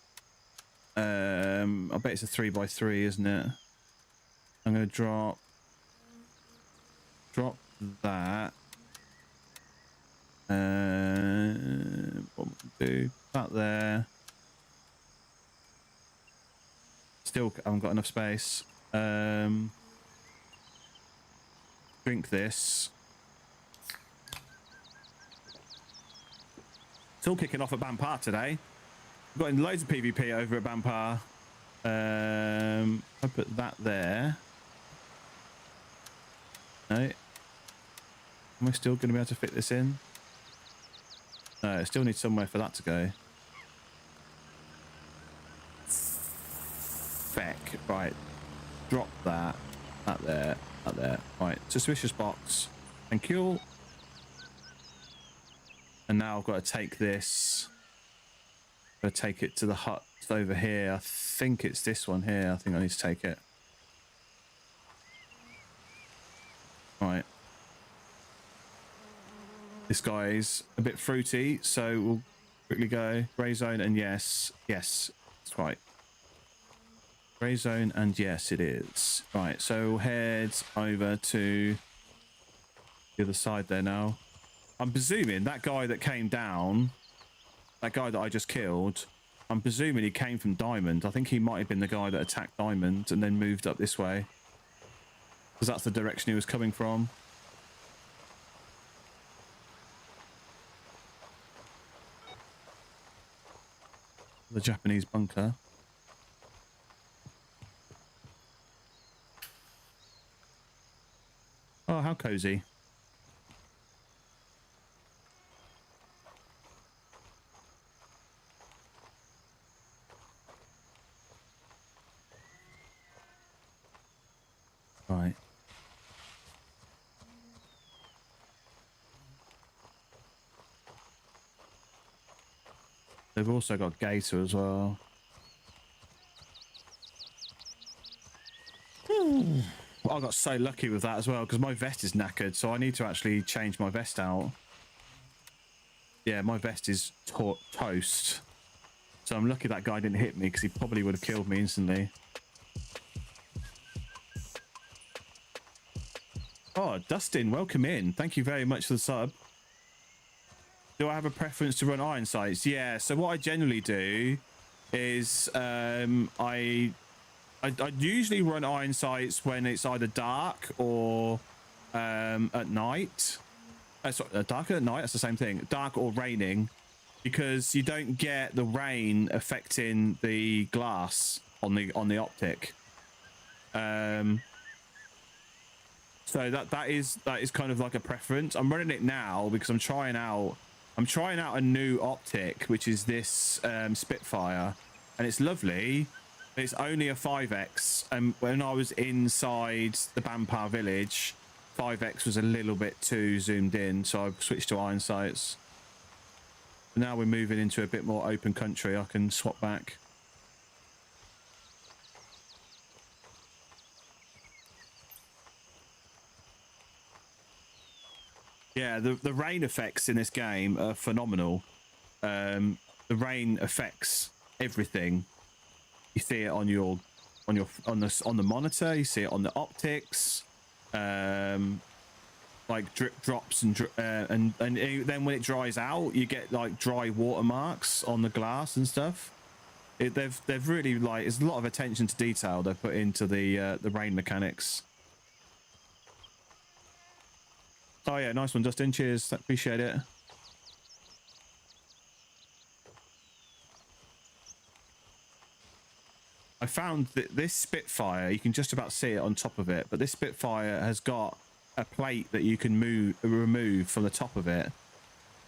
I bet it's a 3x3, isn't it? I'm going to drop that. What we'll do? That there. Still haven't got enough space. Drink this. It's all kicking off at Bampar today. We've got loads of PvP over at Bampar. I put that there. No. Am I still going to be able to fit this in? No, I still need somewhere for that to go. Feck. Right. Drop that. That there. That there. Right. Suspicious box. Thank you. And now I've got to take this. I've got to take it to the hut over here. I think it's this one here. I think I need to take it. Right. This guy's a bit fruity, so we'll quickly go. Grey zone and yes. Yes, that's right. Grey zone and yes, it is. Right, so we'll head over to the other side there now. I'm presuming that guy that came down, that guy that I just killed, I'm presuming he came from Diamond. I think he might have been the guy that attacked Diamond and then moved up this way. Because that's the direction he was coming from. The Japanese bunker. Oh, how cozy. Right. They've also got Gator as well. I got so lucky with that as well because my vest is knackered, so I need to actually change my vest out. Yeah, my vest is toast. So I'm lucky that guy didn't hit me because he probably would have killed me instantly. Oh, Dustin, welcome in. Thank you very much for the sub. Do I have a preference to run iron sights? Yeah, so what I generally do is I usually run iron sights when it's either dark or at night. Sorry, dark at night, that's the same thing. Dark or raining, because you don't get the rain affecting the glass on the optic. So that is kind of like a preference. I'm running it now because I'm trying out a new optic, which is this Spitfire, and it's lovely. It's only a 5x, and when I was inside the Bampar village, 5x was a little bit too zoomed in, so I've switched to iron sights. Now we're moving into a bit more open country. I can swap back. Yeah, the rain effects in this game are phenomenal. The rain affects everything. You see it on the monitor. You see it on the optics. Like drip drops and then when it dries out, you get like dry watermarks on the glass and stuff. They've really, like, there's a lot of attention to detail they've put into the rain mechanics. Oh yeah, nice one, Justin. Cheers, appreciate it. I found that this Spitfire, you can just about see it on top of it, but this Spitfire has got a plate that you can remove from the top of it,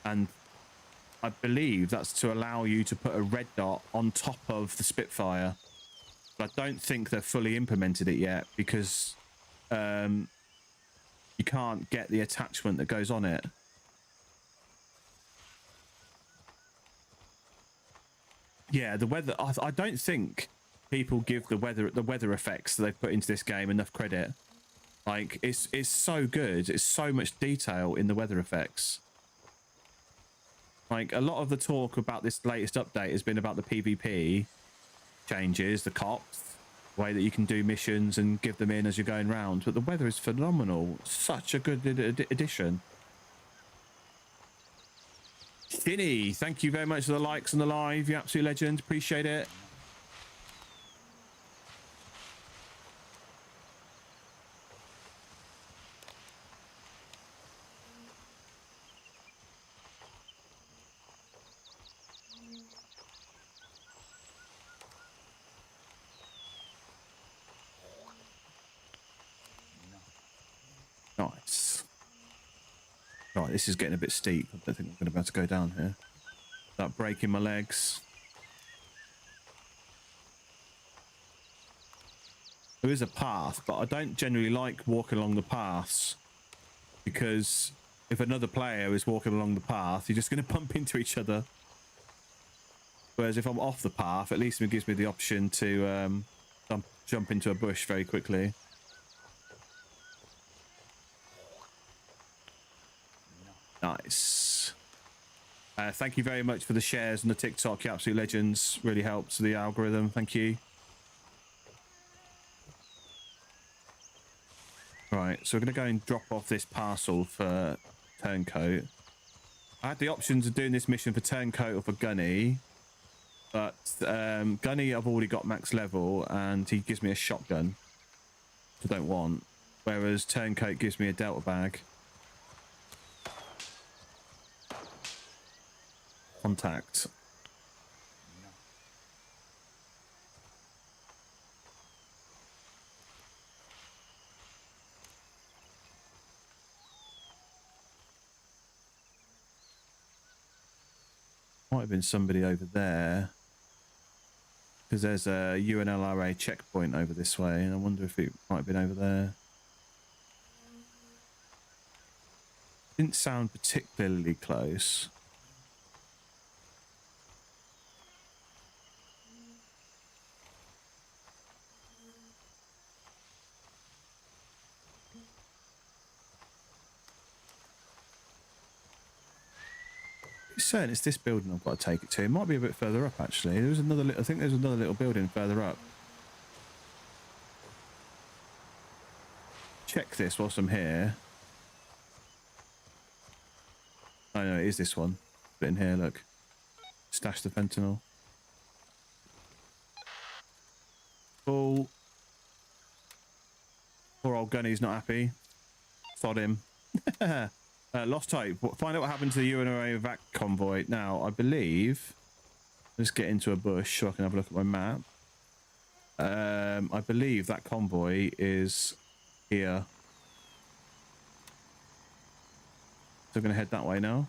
and I believe that's to allow you to put a red dot on top of the Spitfire. But I don't think they've fully implemented it yet because you can't get the attachment that goes on it. Yeah, the weather. I don't think people give the weather effects that they've put into this game enough credit. Like, it's so good. It's so much detail in the weather effects. Like, a lot of the talk about this latest update has been about the PvP changes, the cops, the way that you can do missions and give them in as you're going around. But the weather is phenomenal. Such a good addition. Shinny, thank you very much for the likes on the live. You absolute legend. Appreciate it. Nice. Right, this is getting a bit steep. I don't think I'm going to be able to go down here without breaking my legs. There is a path, but I don't generally like walking along the paths because if another player is walking along the path, you're just going to bump into each other. Whereas if I'm off the path, at least it gives me the option to jump into a bush very quickly. Nice. Thank you very much for the shares and the TikTok. You absolute legends. Really helps the algorithm. Thank you. Right, so we're going to go and drop off this parcel for Turncoat. I had the options of doing this mission for Turncoat or for Gunny, but Gunny I've already got max level and he gives me a shotgun, which I don't want, whereas Turncoat gives me a Delta bag. Contact. Might have been somebody over there because there's a UNLRA checkpoint over this way, and I wonder if it might have been over there. Didn't sound particularly close. It's certain it's this building I've got to take it to. It might be a bit further up, actually. There was another. I think there's another little building further up. Check this whilst I'm here. Oh no, it is this one. Put it in here. Look, stash the fentanyl. Cool. Poor old Gunny's not happy. Sod him. Lost hope. Find out what happened to the UNRA vac convoy. Now, I believe... Let's get into a bush so I can have a look at my map. I believe that convoy is here. So I'm going to head that way now.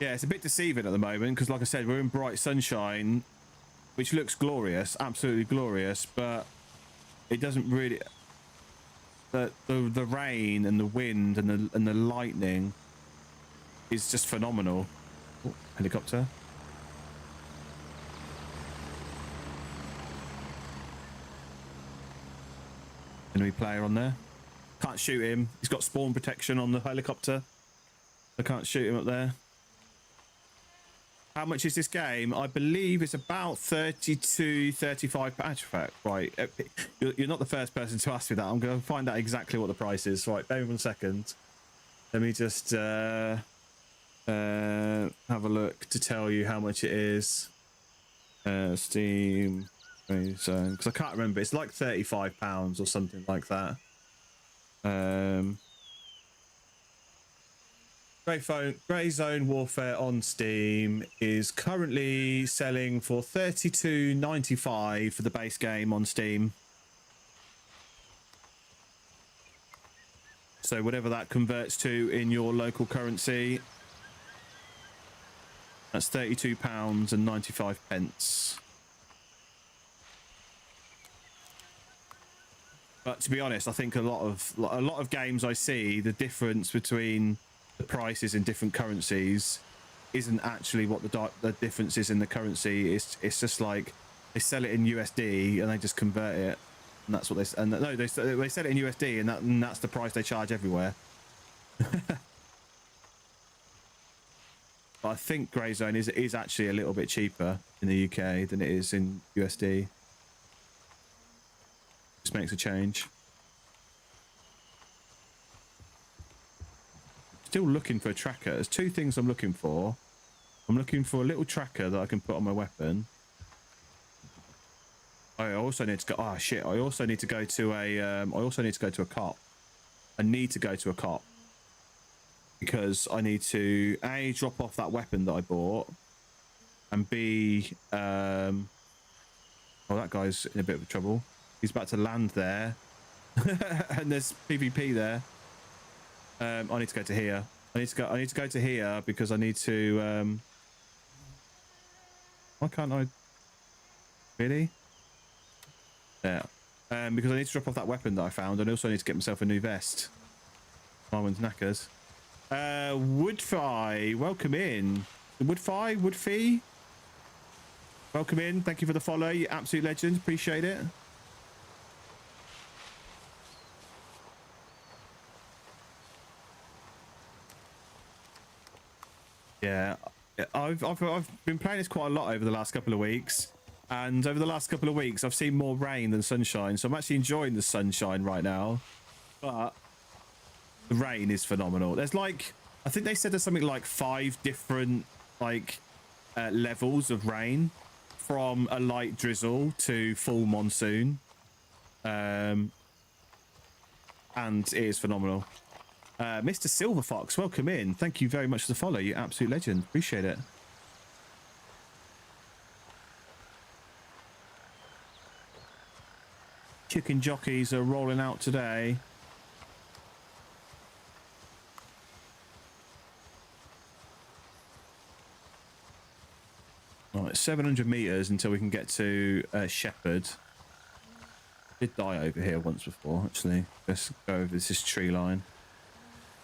Yeah, it's a bit deceiving at the moment because, like I said, we're in bright sunshine, which looks glorious, absolutely glorious, but it doesn't really... The rain and the wind and the lightning is just phenomenal. Oh, helicopter. Enemy player on there. Can't shoot him. He's got spawn protection on the helicopter. I can't shoot him up there. How much is this game? I believe it's about 32, 35 pounds. Right, you're not the first person to ask me that. I'm going to find out exactly what the price is. Right, bear with me 1 second. Let me just have a look to tell you how much it is. Steam, because I can't remember. It's like £35 or something like that. Grey Zone Warfare on Steam is currently selling for $32.95 for the base game on Steam. So whatever that converts to in your local currency, that's £32.95. But to be honest, I think a lot of games I see, the difference between the prices in different currencies isn't actually what the difference is in the currency. It's just like they sell it in USD and they just convert it, and that's what they sell it in USD, and that's the price they charge everywhere. But I think Grey Zone is actually a little bit cheaper in the UK than it is in USD. Just makes a change. Still looking for a tracker. There's two things I'm looking for. I'm looking for a little tracker that I can put on my weapon. I also need to go. Oh shit! I also need to go to a. I also need to go to a cop. I need to go to a cop because I need to A, drop off that weapon that I bought, and B, oh, that guy's in a bit of trouble. He's about to land there, and there's PvP there. I need to go to here. I need to go to here because I need to. Why can't I? Really? Yeah. Because I need to drop off that weapon that I found, and also need to get myself a new vest. My one's knackers. Woodfie, welcome in. Woodfie, welcome in. Thank you for the follow, you absolute legend. Appreciate it. Yeah, I've been playing this quite a lot over the last couple of weeks, and over the last couple of weeks I've seen more rain than sunshine, so I'm actually enjoying the sunshine right now, but the rain is phenomenal. There's like, I think they said there's something like 5 different like levels of rain, from a light drizzle to full monsoon, and it is phenomenal. Mr. Silver Fox, welcome in. Thank you very much for the follow, you absolute legend. Appreciate it. Chicken jockeys are rolling out today. All right, 700 meters until we can get to Shepherd. Did die over here once before, actually. Let's go over this tree line.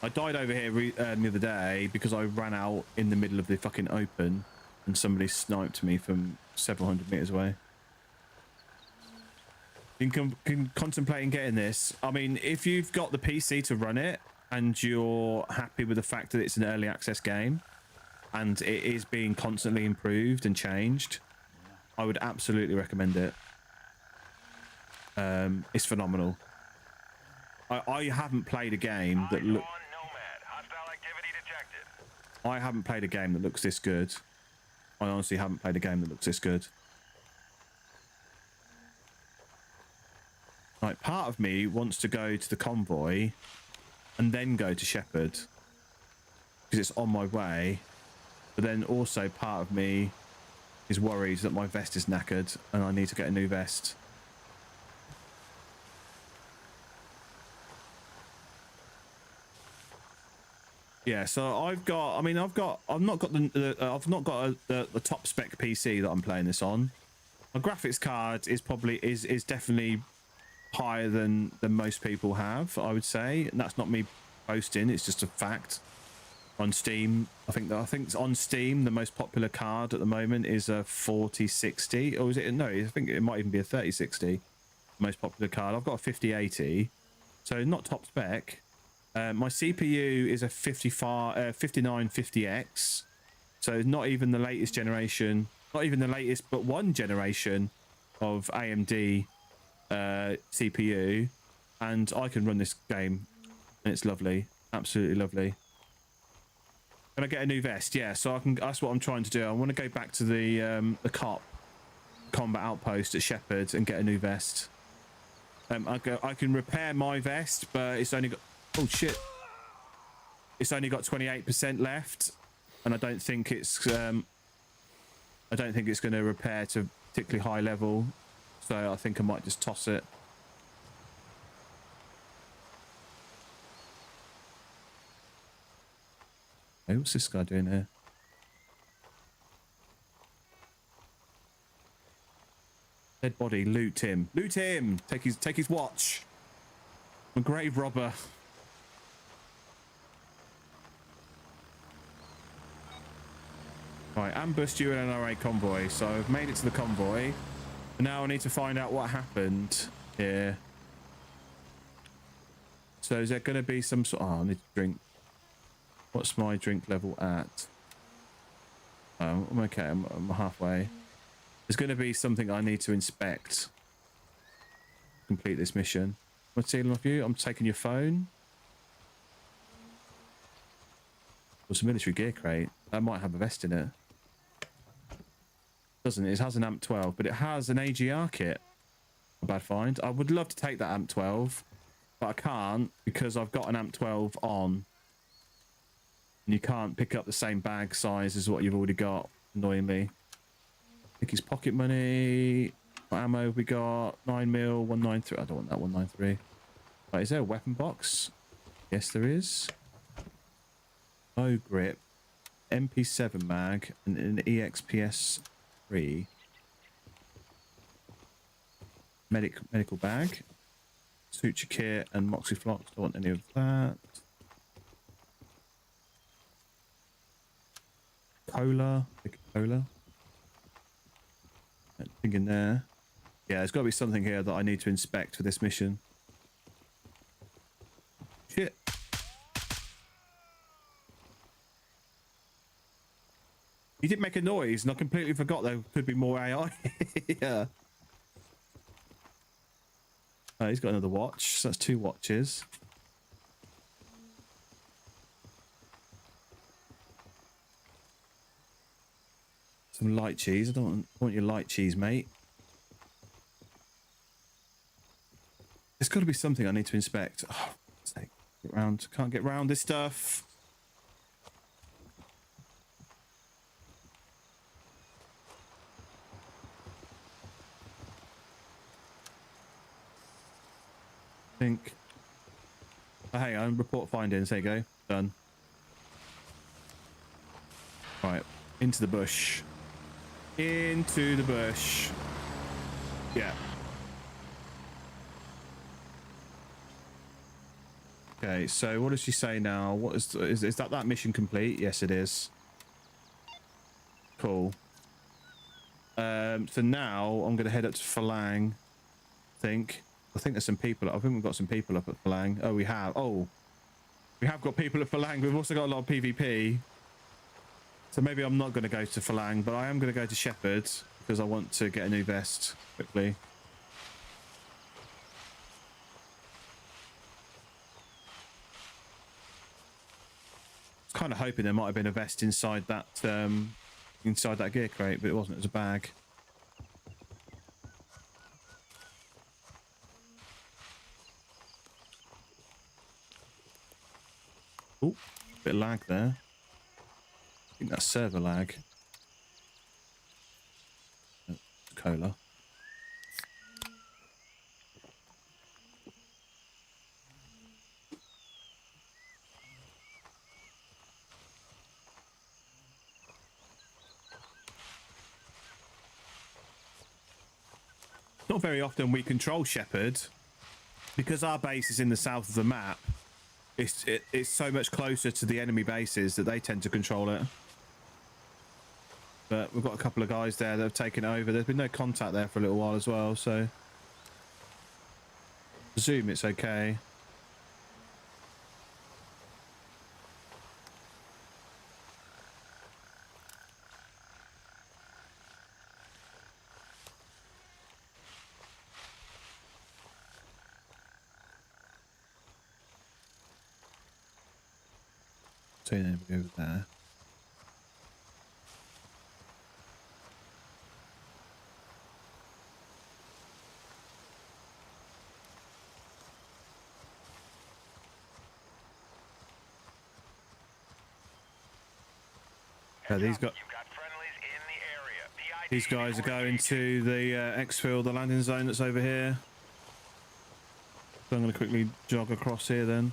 I died over here the other day because I ran out in the middle of the fucking open and somebody sniped me from several hundred meters away. Contemplating getting this. I mean, if you've got the PC to run it and you're happy with the fact that it's an early access game and it is being constantly improved and changed, I would absolutely recommend it. It's phenomenal. I haven't played a game that look. Nomad. Hostile activity detected. I haven't played a game that looks this good. I honestly haven't played a game that looks this good. Like, part of me wants to go to the convoy and then go to Shepherd because it's on my way. But then also part of me is worried that my vest is knackered and I need to get a new vest. Yeah, so I've not got the top spec PC that I'm playing this on. My graphics card is definitely higher than most people have, I would say, and that's not me boasting, it's just a fact. On Steam, I think it's on Steam the most popular card at the moment is a 4060, or is it? No, I think it might even be a 3060 most popular card. I've got a 5080, so not top spec. My CPU is a 5950X, so not even the latest generation, not even the latest but one generation of AMD CPU, and I can run this game and it's lovely, absolutely lovely. Can I get a new vest? Yeah, so I can. That's what I'm trying to do. I want to go back to the combat outpost at Shepherd and get a new vest. I can repair my vest, but it's only got, oh shit, it's only got 28% left, and I don't think it's going to repair to particularly high level, so I think I might just toss it. Hey, what's this guy doing here? Dead body, loot him. Loot him! Take his watch. I'm a grave robber. Right, ambushed you in an NRA convoy. So I've made it to the convoy. And now I need to find out what happened here. So is there going to be some sort... Oh, I need to drink. What's my drink level at? Oh, I'm okay. I'm halfway. There's going to be something I need to inspect. Complete this mission. What's stealing off you? I'm taking your phone. There's a military gear crate. That might have a vest in it. Doesn't it? It has an AMP 12, but it has an AGR kit. A bad find. I would love to take that AMP 12, but I can't because I've got an AMP 12 on. And you can't pick up the same bag size as what you've already got, annoyingly. Pick his pocket money. What ammo have we got? 9mm, 193. I don't want that 193. Right, is there a weapon box? Yes, there is. Bow grip, MP7 mag, and an EXPS 3. Medical bag. Suture kit and Moxie flocks. Don't want any of that. Cola. Big cola. Nothing in there. Yeah, there's got to be something here that I need to inspect for this mission. Shit. He did make a noise and I completely forgot there could be more AI. Yeah. Oh, he's got another watch. So that's 2 watches. Some light cheese. I don't want your light cheese, mate. There's got to be something I need to inspect. Oh, sake. Get round. Can't get round this stuff. Think. Oh, hang on. Report findings. There you go. Done. Right. Into the bush. Into the bush. Yeah. Okay, so what does she say now? What is that mission complete? Yes, it is. Cool. So now I'm going to head up to Falang. I think there's some people. I think we've got some people up at Falang. Oh, we have. Oh, We have got people at Falang. We've also got a lot of PvP. So maybe I'm not going to go to Falang, but I am going to go to Shepherd because I want to get a new vest quickly. I was kind of hoping there might have been a vest inside that gear crate, but it wasn't. It was a bag. Oh, bit of lag there. I think that's server lag. Oh, cola. Not very often we control Shepherd because our base is in the south of the map. It's so much closer to the enemy bases that they tend to control it. But we've got a couple of guys there that have taken it over. There's been no contact there for a little while as well, so presume it's okay. So then we go there. These guys are going to the exfil, the landing zone that's over here. So I'm going to quickly jog across here then.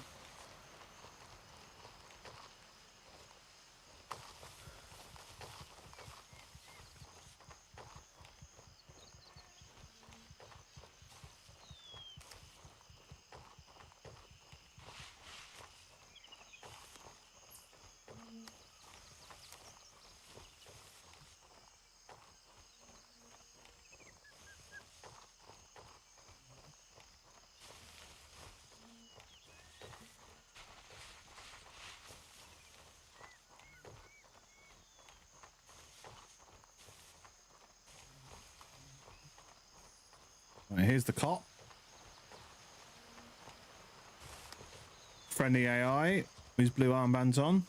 Right, here's the cop. Friendly AI. Whose blue armbands on.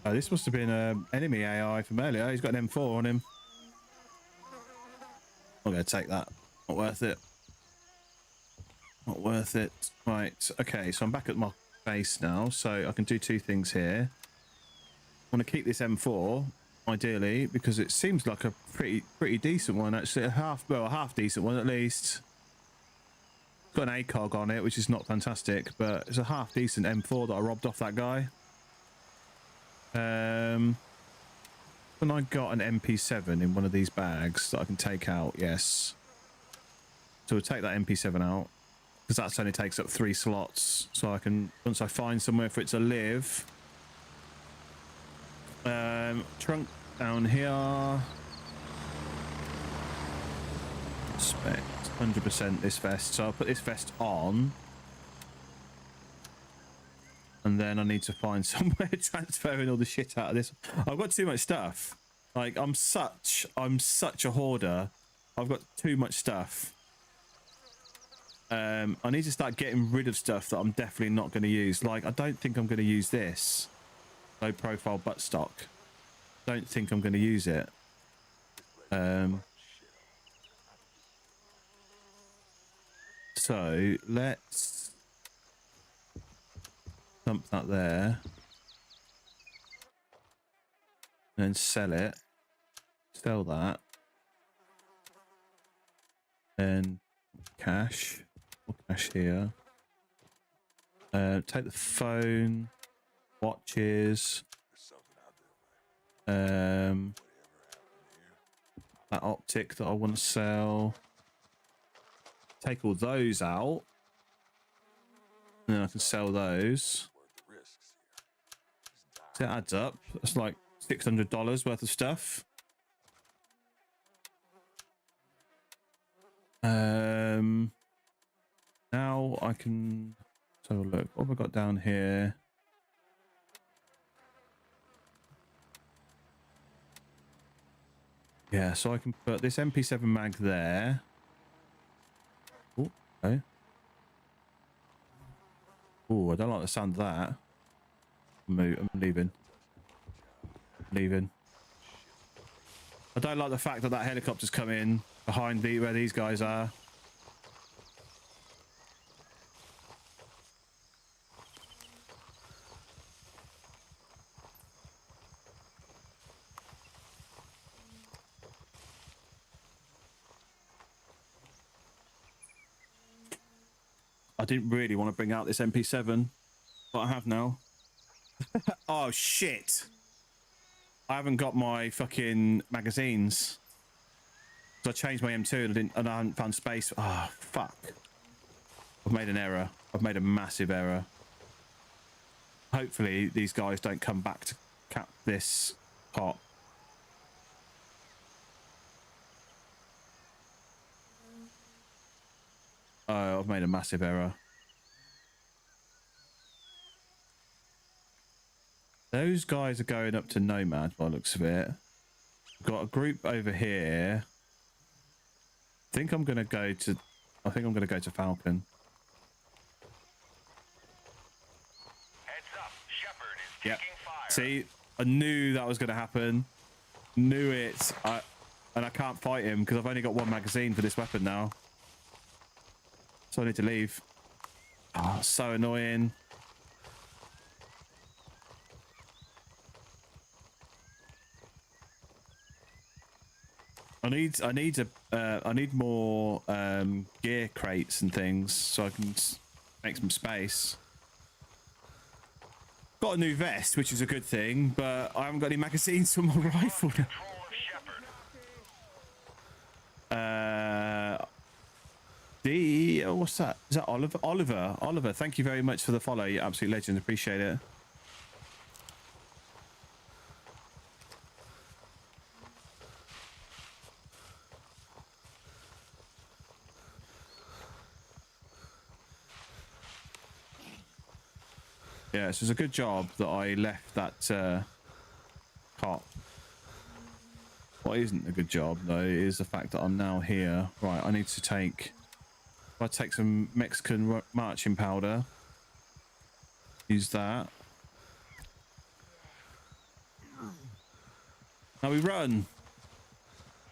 Oh, this must have been an enemy AI from earlier. He's got an M4 on him. I'm going to take that. Not worth it. Not worth it. Right. Okay, so I'm back at my base now, so I can do two things here. I want to keep this M4, ideally, because it seems like a pretty decent one, actually. A half decent one at least. Got an ACOG on it, which is not fantastic, but it's a half decent M4 that I robbed off that guy. And I got an MP7 in one of these bags that I can take out. Yes. So we'll take that MP7 out because that only takes up 3 slots. So I can, once I find somewhere for it to live. Trunk down here. Expect 100% this vest. So I'll put this vest on. And then I need to find somewhere transferring all the shit out of this. I've got too much stuff. Like I'm such a hoarder. I've got too much stuff. I need to start getting rid of stuff that I'm definitely not going to use. Like I don't think I'm going to use this low profile buttstock. Don't think I'm going to use it. So let's dump that there and then sell it. Sell that. And cash. More cash here. Take the phone, watches. That optic that I want to sell. Take all those out. And then I can sell those. So it adds up. That's like $600 worth of stuff. Now I can. So look, what have I got down here? Yeah, so I can put this MP7 mag there. Oh, okay. Oh, I don't like the sound of that. I'm leaving. Leaving. I don't like the fact that that helicopter's come in behind where these guys are. I didn't really want to bring out this MP7, but I have now. Oh, shit. I haven't got my fucking magazines. So I changed my M2 and I haven't found space. Oh, fuck. I've made an error. I've made a massive error. Hopefully these guys don't come back to cap this pot. Oh, I've made a massive error. Those guys are going up to Nomad by the looks of it. We've got a group over here. I think I'm going to go to Falcon. Heads up, Shepard is Yep. taking fire. See, I knew that was going to happen. Knew it. And I can't fight him because I've only got one magazine for this weapon now. So I need to leave. Oh, so annoying. I need more gear crates and things so I can make some space. Got a new vest, which is a good thing, but I haven't got any magazines for my rifle. Control of Shepard. What's that? Is that Oliver? Oliver, thank you very much for the follow. You're absolute legend. Appreciate it. Yeah, so it's a good job that I left that cot. What isn't a good job, though, is the fact that I'm now here. Right, I need to take... If I take some Mexican marching powder, use that. Now we run.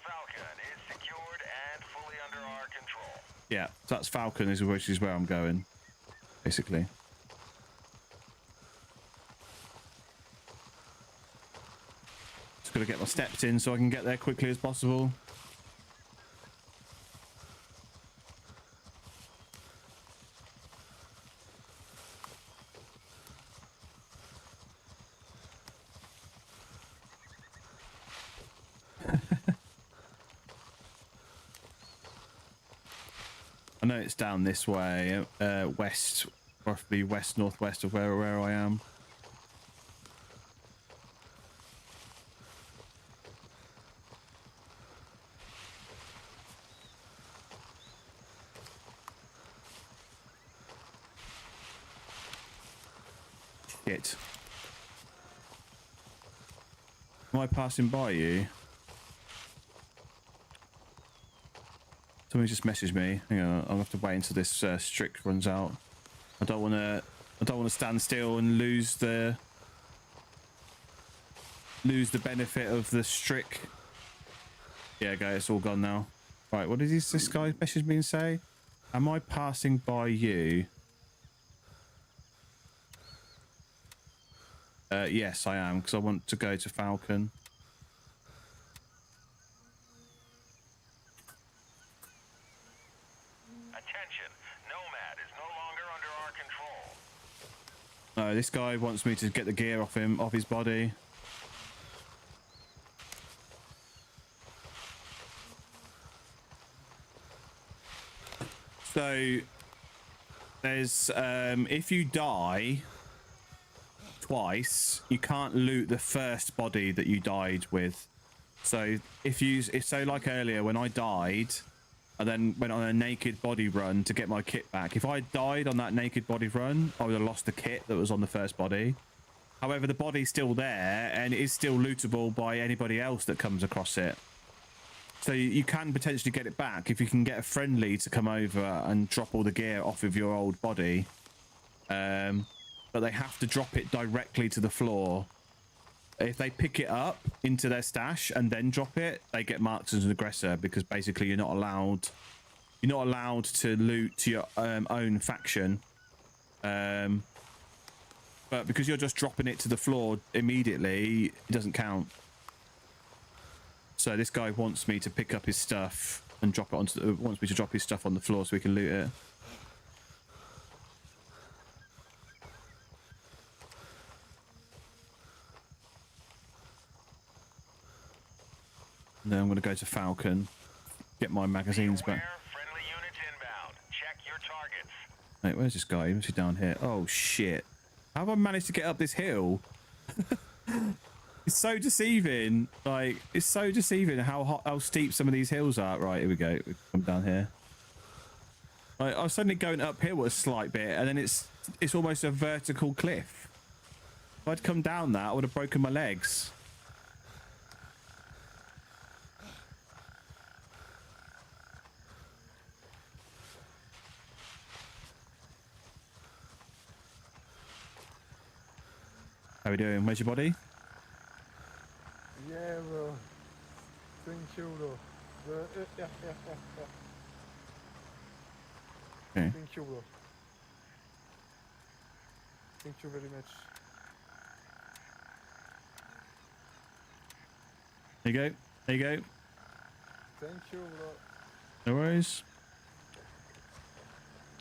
Falcon is secured and fully under our control. Yeah, so that's Falcon, which is where I'm going, basically. Just got to get my steps in so I can get there quickly as possible. I know it's down this way, west, roughly west-northwest of where I am. Shit. Am I passing by you? Somebody just messaged me. Hang on, I'll have to wait until this strict runs out. I don't want to stand still and lose the benefit of the strict. Yeah, go. It's all gone now. Right, what did this guy message me and say? Am I passing by you? Yes, I am, because I want to go to Falcon. Attention, Nomad is no longer under our control. No, this guy wants me to get the gear off him, off his body. So there's if you die twice, you can't loot the first body that you died with. So if so like earlier when I died, and then went on a naked body run to get my kit back. If I died on that naked body run, I would have lost the kit that was on the first body. However, the body's still there and it is still lootable by anybody else that comes across it. So you can potentially get it back if you can get a friendly to come over and drop all the gear off of your old body. But they have to drop it directly to the floor. If they pick it up into their stash and then drop it, they get marked as an aggressor, because basically you're not allowed to loot your own faction. But because you're just dropping it to the floor immediately, it doesn't count. So this guy wants me to pick up his stuff and drop it onto wants me to drop his stuff on the floor so we can loot it. And then I'm going to go to Falcon, get my magazines back. Friendly units inbound. Check your targets. Wait, where's this guy? He must be down here. Oh shit! How have I managed to get up this hill? It's so deceiving. Like, it's so deceiving how steep some of these hills are. Right, here we go. We come down here. Like, I was suddenly going uphill a slight bit, and then it's almost a vertical cliff. If I'd come down that, I would have broken my legs. How we doing? Where's your body? Yeah, bro. Thank you, bro. Yeah. Okay. Thank you, bro. Thank you very much. There you go. There you go. Thank you, bro. No worries.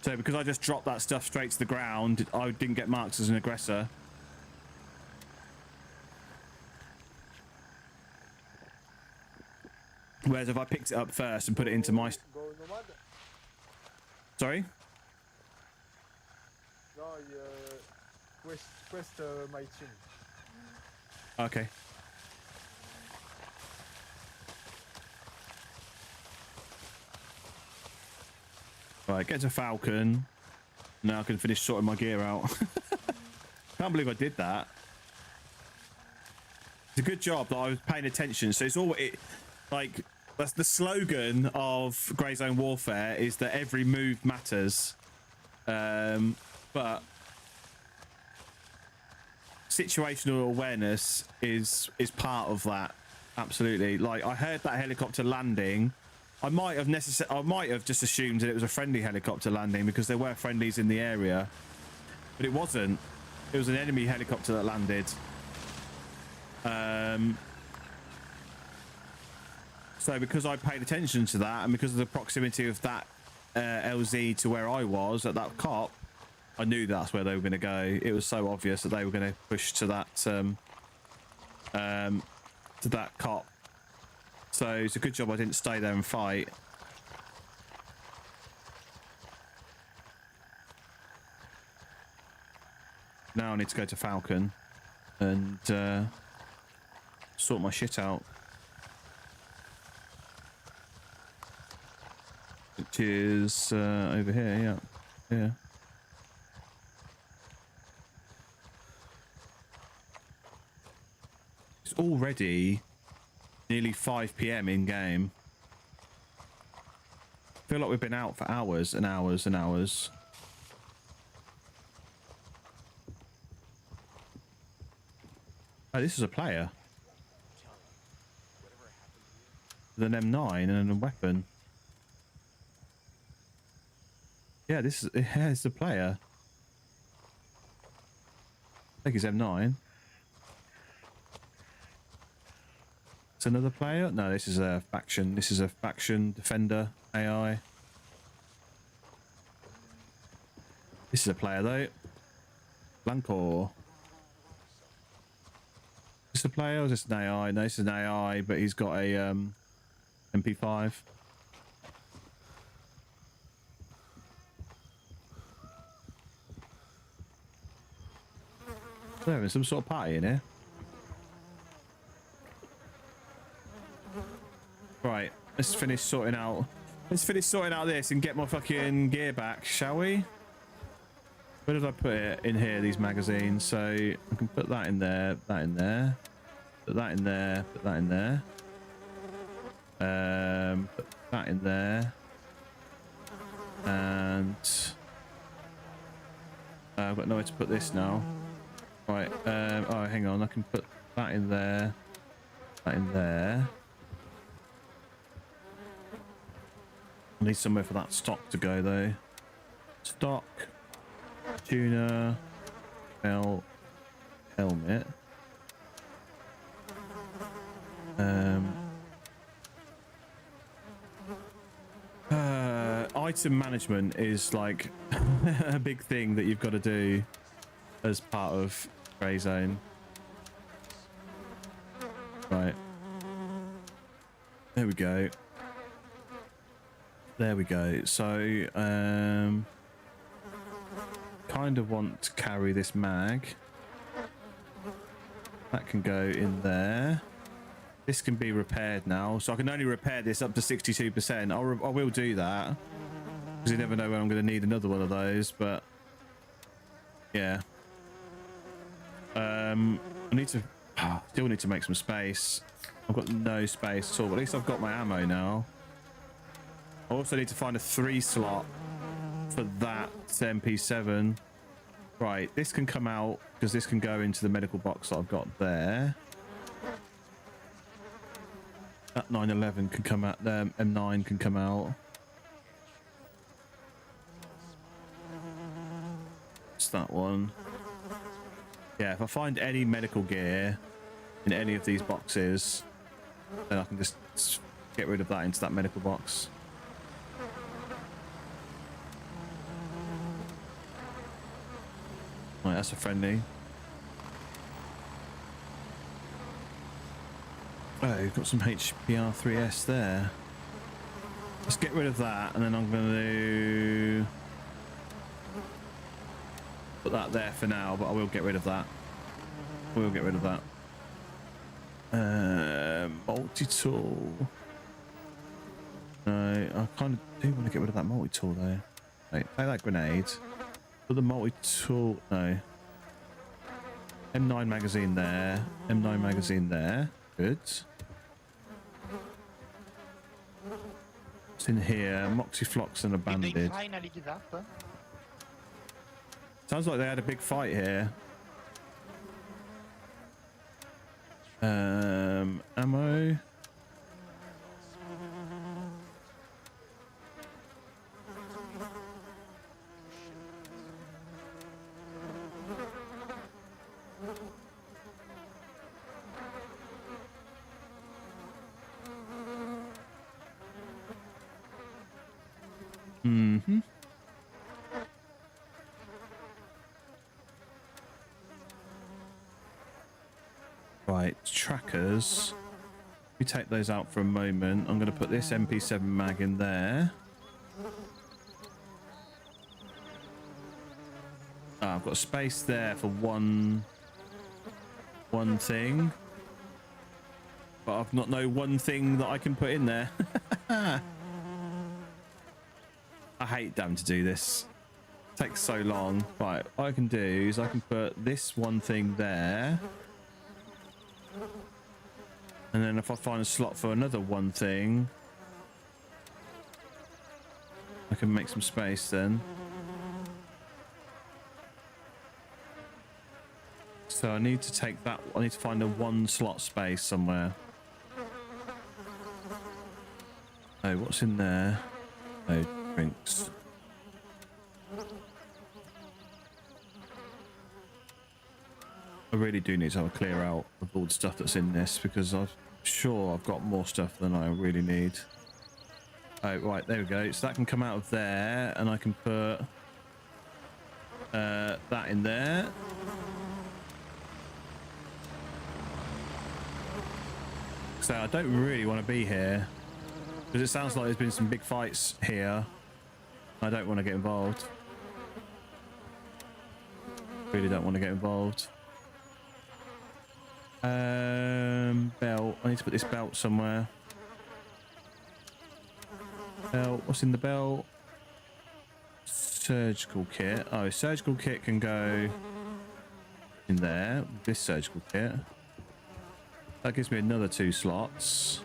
So because I just dropped that stuff straight to the ground, I didn't get marked as an aggressor. Whereas if I picked it up first and put it into my... Go nomad? Sorry? No, quest my team. Okay. Right, get to Falcon. Now I can finish sorting my gear out. Can't believe I did that. It's a good job that I was paying attention. So it's all... Like, that's the slogan of Grey Zone Warfare, is that every move matters. But situational awareness is part of that. Absolutely. Like, I heard that helicopter landing. I might have just assumed that it was a friendly helicopter landing because there were friendlies in the area, but it wasn't. It was an enemy helicopter that landed. So because I paid attention to that, and because of the proximity of that LZ to where I was at that cop, I knew that's where they were going to go. It was so obvious that they were going to push to that cop. So it's a good job I didn't stay there and fight. Now I need to go to Falcon and sort my shit out. Which is over here, yeah. It's already nearly 5 PM in game. I feel like we've been out for hours and hours and hours. Oh, this is a player. With an M9 and a weapon. Yeah, it's a player. I think it's M9. It's another player? No, this is a faction. This is a faction defender AI. This is a player though. Blancor. Is this a player or is this an AI? No, this is an AI, but he's got a MP5. They're having some sort of party in here. Right, let's finish sorting out Let's finish sorting out this and get my fucking gear back, shall we? Where did I put it? In here, these magazines. So I can put that in there, that in there, put that in there, put that in there. Put that in there. And I've got nowhere to put this now. Right, oh, hang on. I can put that in there, that in there. I need somewhere for that stock to go though. Stock, tuner, belt, helmet. Item management is like a big thing that you've got to do as part of Grey Zone. Right. There we go. There we go. So, kind of want to carry this mag. That can go in there. This can be repaired now, so I can only repair this up to 62%. I will do that, because you never know when I'm going to need another one of those, but yeah. I need to, still need to make some space. I've got no space at all, but at least I've got my ammo now. I also need to find a 3 slot for that MP7. Right, this can come out, because this can go into the medical box that I've got there. That 911 can come out, the M9 can come out. It's that one. Yeah, if I find any medical gear in any of these boxes, then I can just get rid of that into that medical box. Right, that's a friendly. Oh, you've got some HPR3S there. Let's get rid of that, and then I'm going to put that there for now, but I will get rid of that. We'll get rid of that. Multi-tool. No, I kind of do want to get rid of that multi-tool though. Wait, take that grenade. Put the multi-tool, no. M9 magazine there. M9 magazine there. Good. What's in here? Moxiflox and a Did they bandage. finally give up? Sounds like they had a big fight here. Ammo. Mm-hmm. Right, trackers. We take those out for a moment. I'm going to put this MP7 mag in there. Ah, I've got space there for one thing, but I've not know one thing that I can put in there. I hate damn to do this. It takes so long. Right, what I can do is I can put this one thing there. And then if I find a slot for another one thing, I can make some space then. So I need to take that, I need to find a 1 slot space somewhere. Oh, what's in there? Oh, drinks. I really do need to have a clear out of all the stuff that's in this, because I'm sure I've got more stuff than I really need. Oh, right, there we go. So that can come out of there, and I can put that in there. So I don't really want to be here, because it sounds like there's been some big fights here. I don't want to get involved. Really don't want to get involved. Belt. I need to put this belt somewhere. Belt. What's in the belt? Surgical kit. Oh, surgical kit can go in there. This surgical kit. That gives me another 2 slots.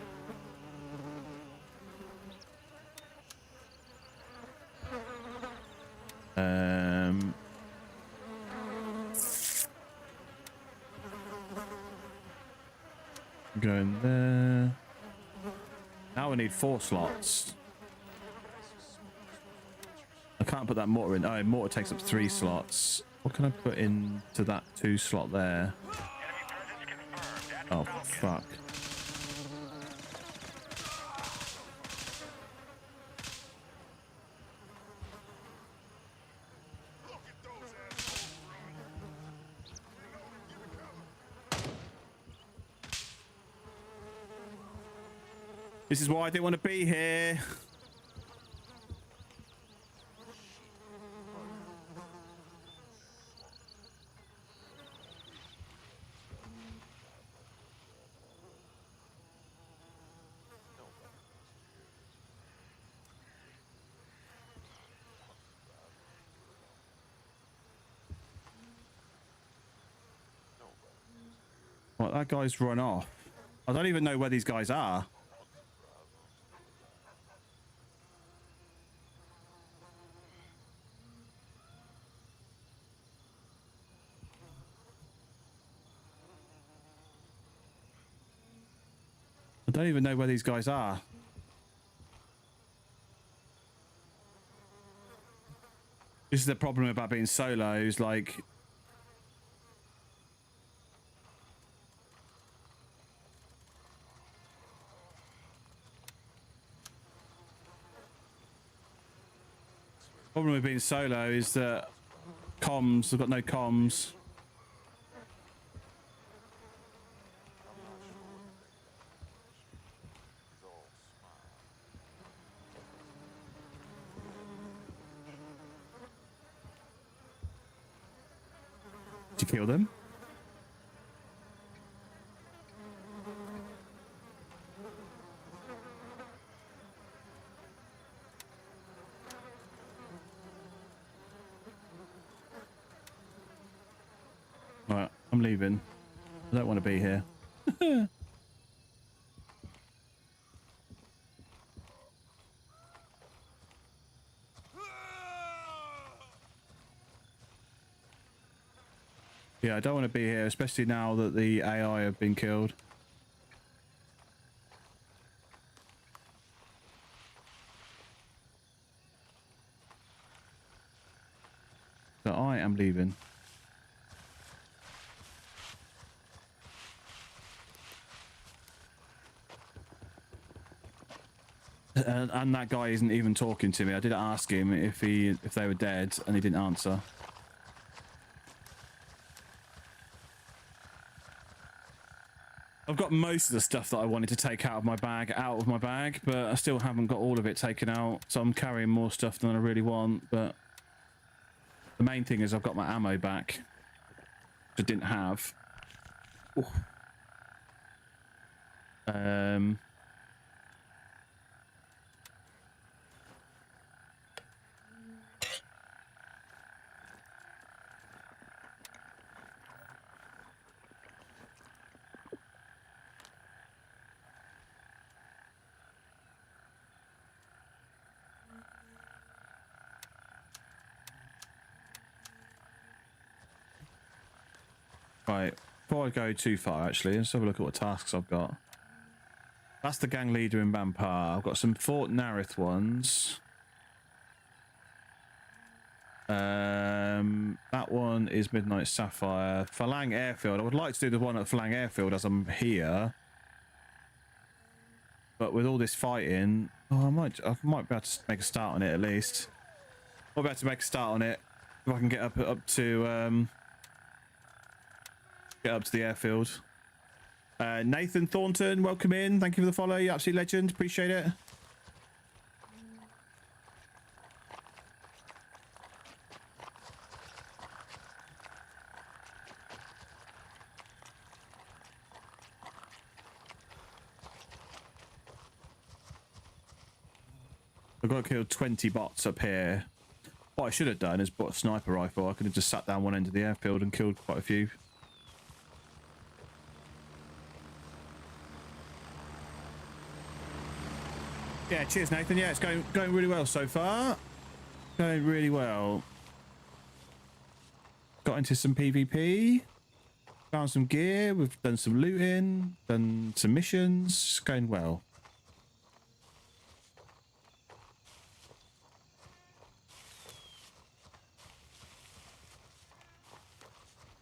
Go in there. Now we need 4 slots. I can't put that mortar in. Oh, mortar takes up 3 slots. What can I put into that 2 slot there? Oh, fuck. This is why I didn't want to be here. Well, that guy's run off. I don't even know where these guys are. I don't even know where these guys are. This is the problem about being solos, like... problem with being solo is that comms, I've got no comms. Did you kill them? Right, I'm leaving. I don't want to be here. Yeah, I don't want to be here, especially now that the AI have been killed. So I am leaving. And that guy isn't even talking to me. I did ask him if they were dead, and he didn't answer. I've got most of the stuff that I wanted to take out of my bag, but I still haven't got all of it taken out. So I'm carrying more stuff than I really want. But the main thing is I've got my ammo back, which I didn't have. Ooh. Right, before I go too far, actually, let's have a look at what tasks I've got. That's the gang leader in Bampar. I've got some Fort Narith ones. That one is Midnight Sapphire. Falang Airfield. I would like to do the one at Falang Airfield as I'm here. But with all this fighting, oh, I might be able to make a start on it at least. Might be able to make a start on it if I can get up to the airfield. Nathan Thornton, welcome in. Thank you for the follow. You absolute legend. Appreciate it. I got killed 20 bots up here. What I should have done is bought a sniper rifle. I could have just sat down one end of the airfield and killed quite a few. Yeah, cheers, Nathan. Yeah, it's going really well so far. Going really well. Got into some PvP. Found some gear. We've done some looting. Done some missions. It's going well.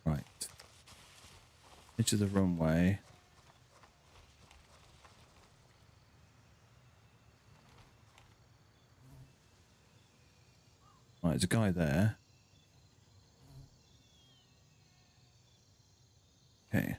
Right. Edge of the runway. Right, there's a guy there. Okay.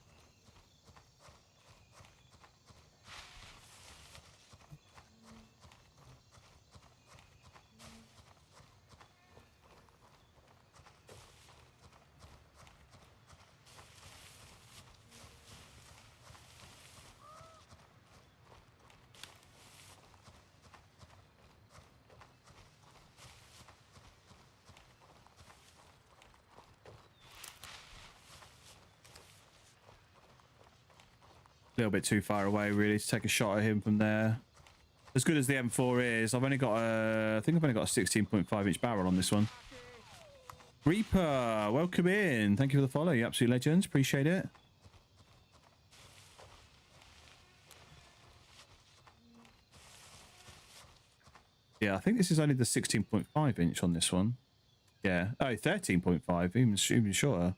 A little bit too far away, really, to take a shot at him from there. As good as the M4 is, I've only got a, I think I've only got a 16.5-inch barrel on this one. Reaper, welcome in. Thank you for the follow, you absolute legends. Appreciate it. Yeah, I think this is only the 16.5-inch on this one. Yeah. Oh, 13.5, even shorter.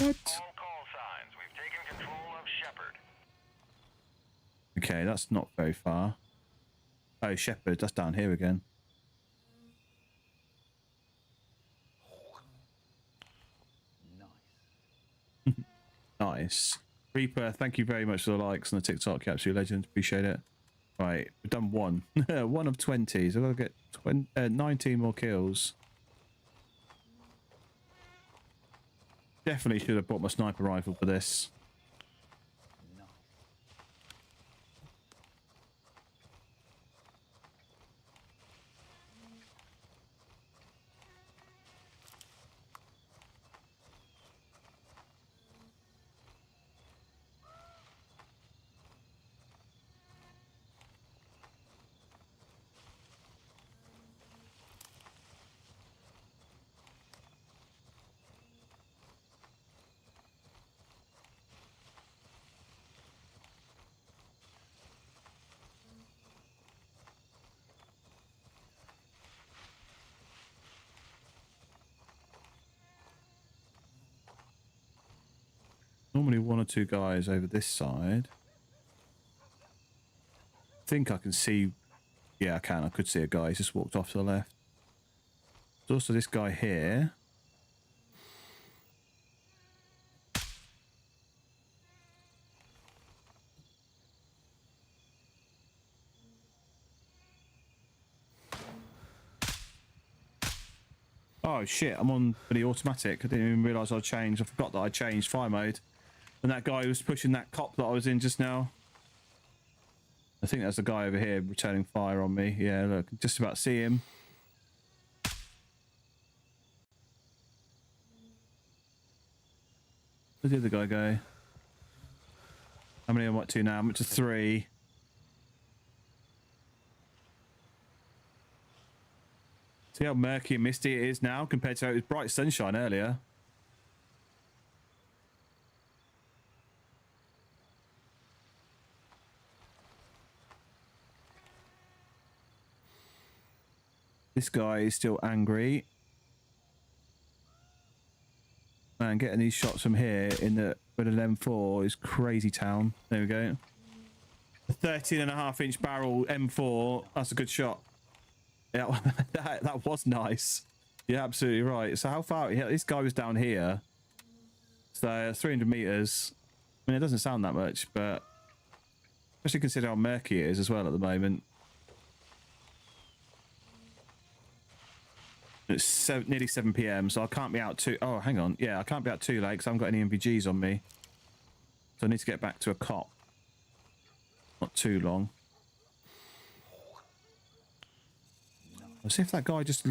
What? All call signs. We've taken control of Shepherd. Okay, that's not very far. Oh, Shepherd, that's down here again. Nice. Nice. Reaper, thank you very much for the likes on the TikTok, you absolute legend. Appreciate it. Right, we've done one. One of 20, so I've got to get 19 more kills. Definitely should have bought my sniper rifle for this. Normally one or two guys over this side. I think I can see... Yeah, I can. I could see a guy. He's just walked off to the left. There's also this guy here. Oh shit, I'm on the automatic. I didn't even realise I changed. I forgot that I changed fire mode. And that guy was pushing that cop that I was in just now. I think that's the guy over here returning fire on me. Yeah, look, just about see him. Where's the other guy go? How many am I up to now? I'm up to 3. See how murky and misty it is now compared to how it was bright sunshine earlier. This guy is still angry. Man, getting these shots from here in the with an M4 is crazy town. There we go. A 13.5-inch barrel M4. That's a good shot. Yeah, that was nice. You're absolutely right. So how far? Yeah, this guy was down here. So 300 meters. I mean, it doesn't sound that much, but especially consider how murky it is as well at the moment. It's nearly 7 PM, so I can't be out too... Oh, hang on. Yeah, I can't be out too late because I haven't got any MVGs on me. So I need to get back to a cop. Not too long. Let's see if that guy just...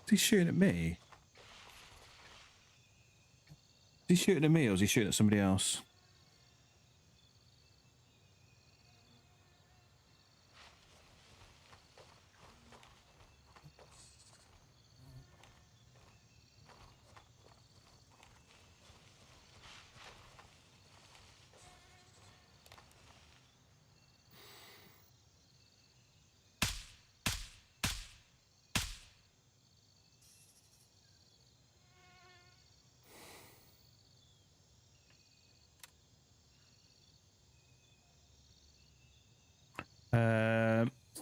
Is he shooting at me? Is he shooting at me or is he shooting at somebody else?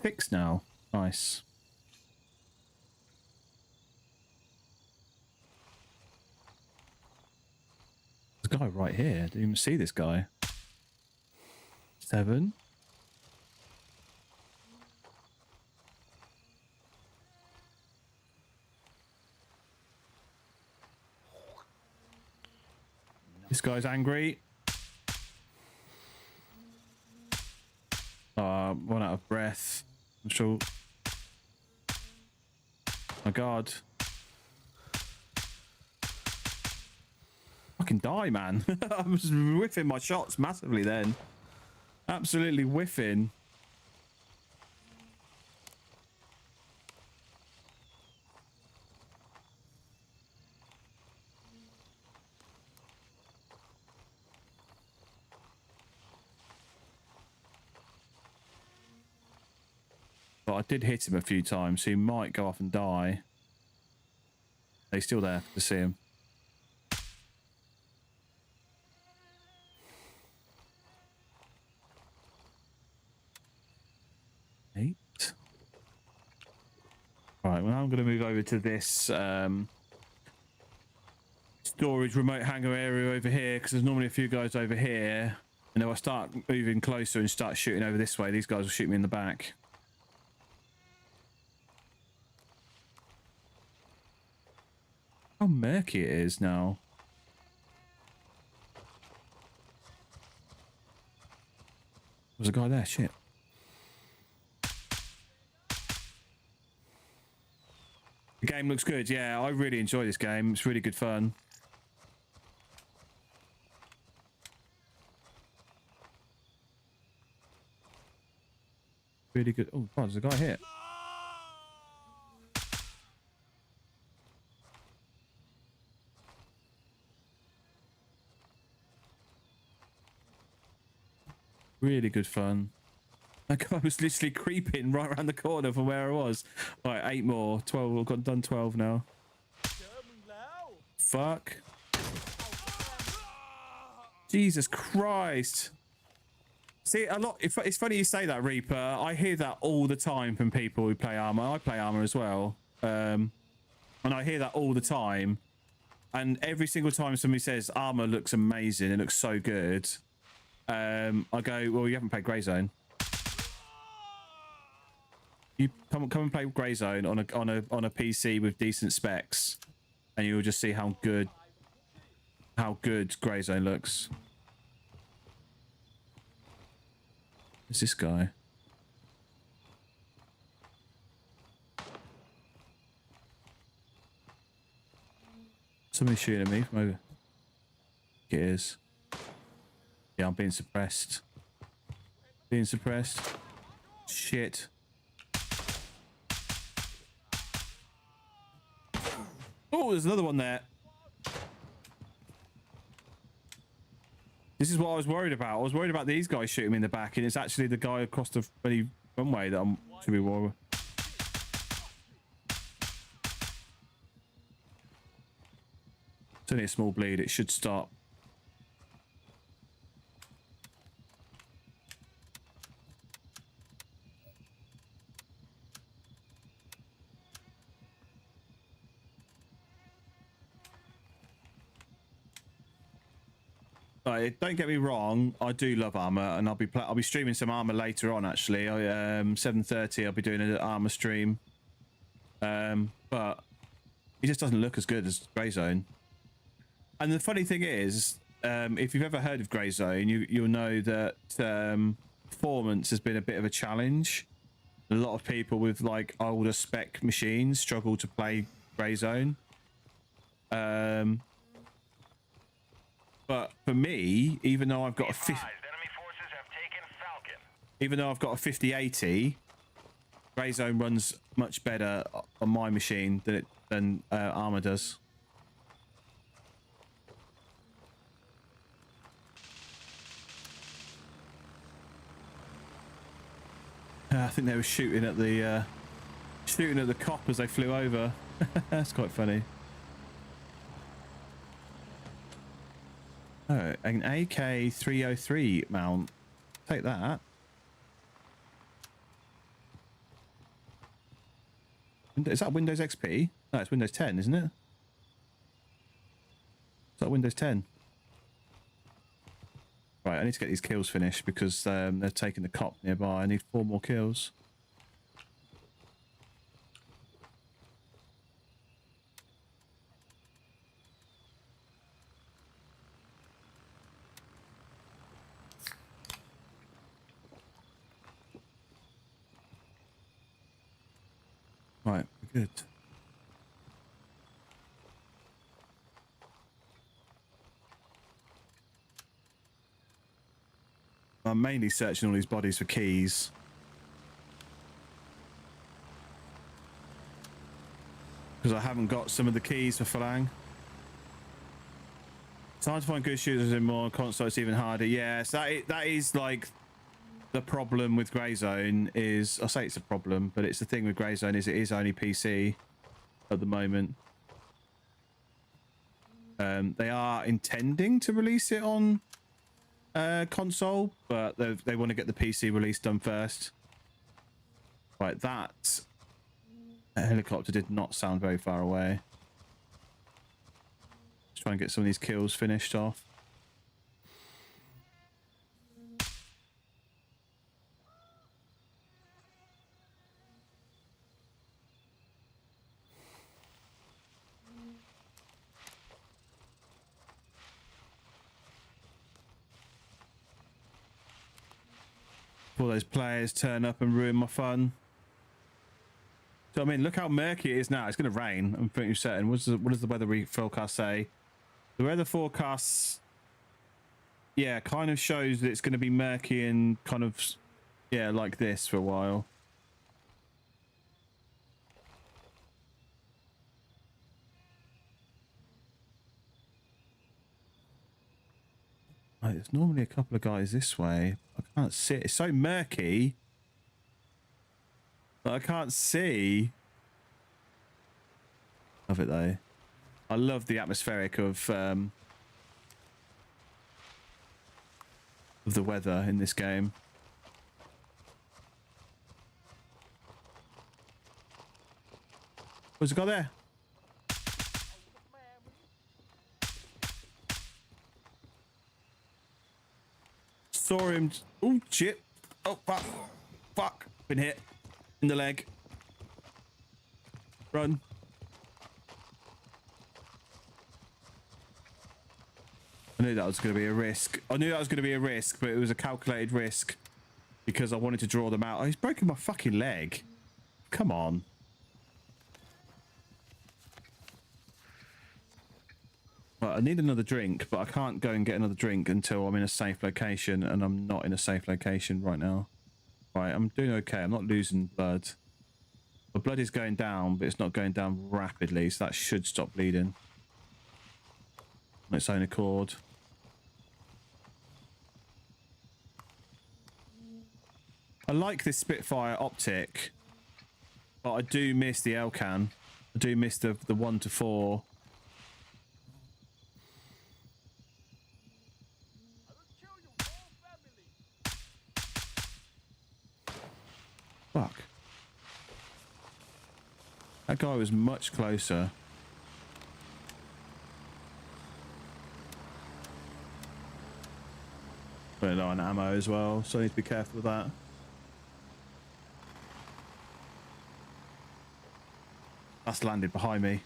Fixed now. Nice. There's a guy right here. Didn't even see this guy. 7. This guy's angry. Run out of breath. I'm sure. My God. Fucking die, man. I was whiffing my shots massively then. Absolutely whiffing. But I did hit him a few times, so he might go off and die. He's still there to see him. Eight. Right, well, I'm going to move over to this storage remote hangar area over here, because there's normally a few guys over here. And if I start moving closer and start shooting over this way, these guys will shoot me in the back. How murky it is now. There's a guy there, shit. The game looks good, yeah, I really enjoy this game. It's really good fun. Really good. Oh, God, there's a guy here. Really good fun. That guy was literally creeping right around the corner from where I was. Right, 8 more. 12. I've got done 12 now. Fuck. Jesus Christ. See, a lot. It's funny you say that, Reaper. I hear that all the time from people who play armor. I play armor as well. And I hear that all the time. And every single time somebody says armor looks amazing, it looks so good. I go, well, you haven't played Grey Zone. You come and play Grey Zone on a PC with decent specs, and you'll just see how good Grey Zone looks. Who's this guy? Somebody's shooting at me from over. It is. Yeah, I'm being suppressed. Being suppressed. Shit. Oh, there's another one there. This is what I was worried about. I was worried about these guys shooting me in the back, and it's actually the guy across the runway that I'm should be worried. It's only a small bleed. It should stop. Don't get me wrong, I do love armor, and I'll be streaming some armor later on. Actually, 7:30 I'll be doing an armor stream. But it just doesn't look as good as Grey Zone. And the funny thing is, if you've ever heard of Grey Zone, you'll know that performance has been a bit of a challenge. A lot of people with like older spec machines struggle to play Grey Zone. But for me, even though I've got a 5080, Grey Zone runs much better on my machine than Armor does. I think they were shooting at the cop as they flew over. That's quite funny. Oh, an AK-303 mount. Take that. Is that Windows XP? No, it's Windows 10, isn't it? Is that Windows 10? Right, I need to get these kills finished because they're taking the cop nearby. I need 4 more kills. Right, good. I'm mainly searching all these bodies for keys. Because I haven't got some of the keys for Falang. It's hard to find good shooters in more console, it's even harder. Yes, that is like the problem with Grey Zone is, I say it's a problem, but it's the thing with Grey Zone is it is only PC at the moment. They are intending to release it on console, but they want to get the PC release done first. Right, that helicopter did not sound very far away. Let's try and get some of these kills finished off. Before those players turn up and ruin my fun. So I mean, look how murky it is now. It's going to rain. I'm pretty certain. What does the weather forecast say? The weather forecasts, yeah, kind of shows that it's going to be murky and kind of, yeah, like this for a while. Right, there's normally a couple of guys this way. I can't see it. It's so murky. I can't see. Love it though. I love the atmospheric of the weather in this game. What's it got there? Saw him. Oh shit. Oh fuck. Fuck. Been hit in the leg. Run. I knew that was going to be a risk. I knew that was going to be a risk, but it was a calculated risk because I wanted to draw them out. Oh, he's broken my fucking leg. Come on. Right, I need another drink, but I can't go and get another drink until I'm in a safe location, and I'm not in a safe location right now. Right, I'm doing okay. I'm not losing blood. My blood is going down, but it's not going down rapidly, so that should stop bleeding on its own accord. I like this Spitfire optic, but I do miss the Elcan. I do miss the 1 to 4. Fuck. That guy was much closer. Running low on ammo as well, so I need to be careful with that. That's landed behind me.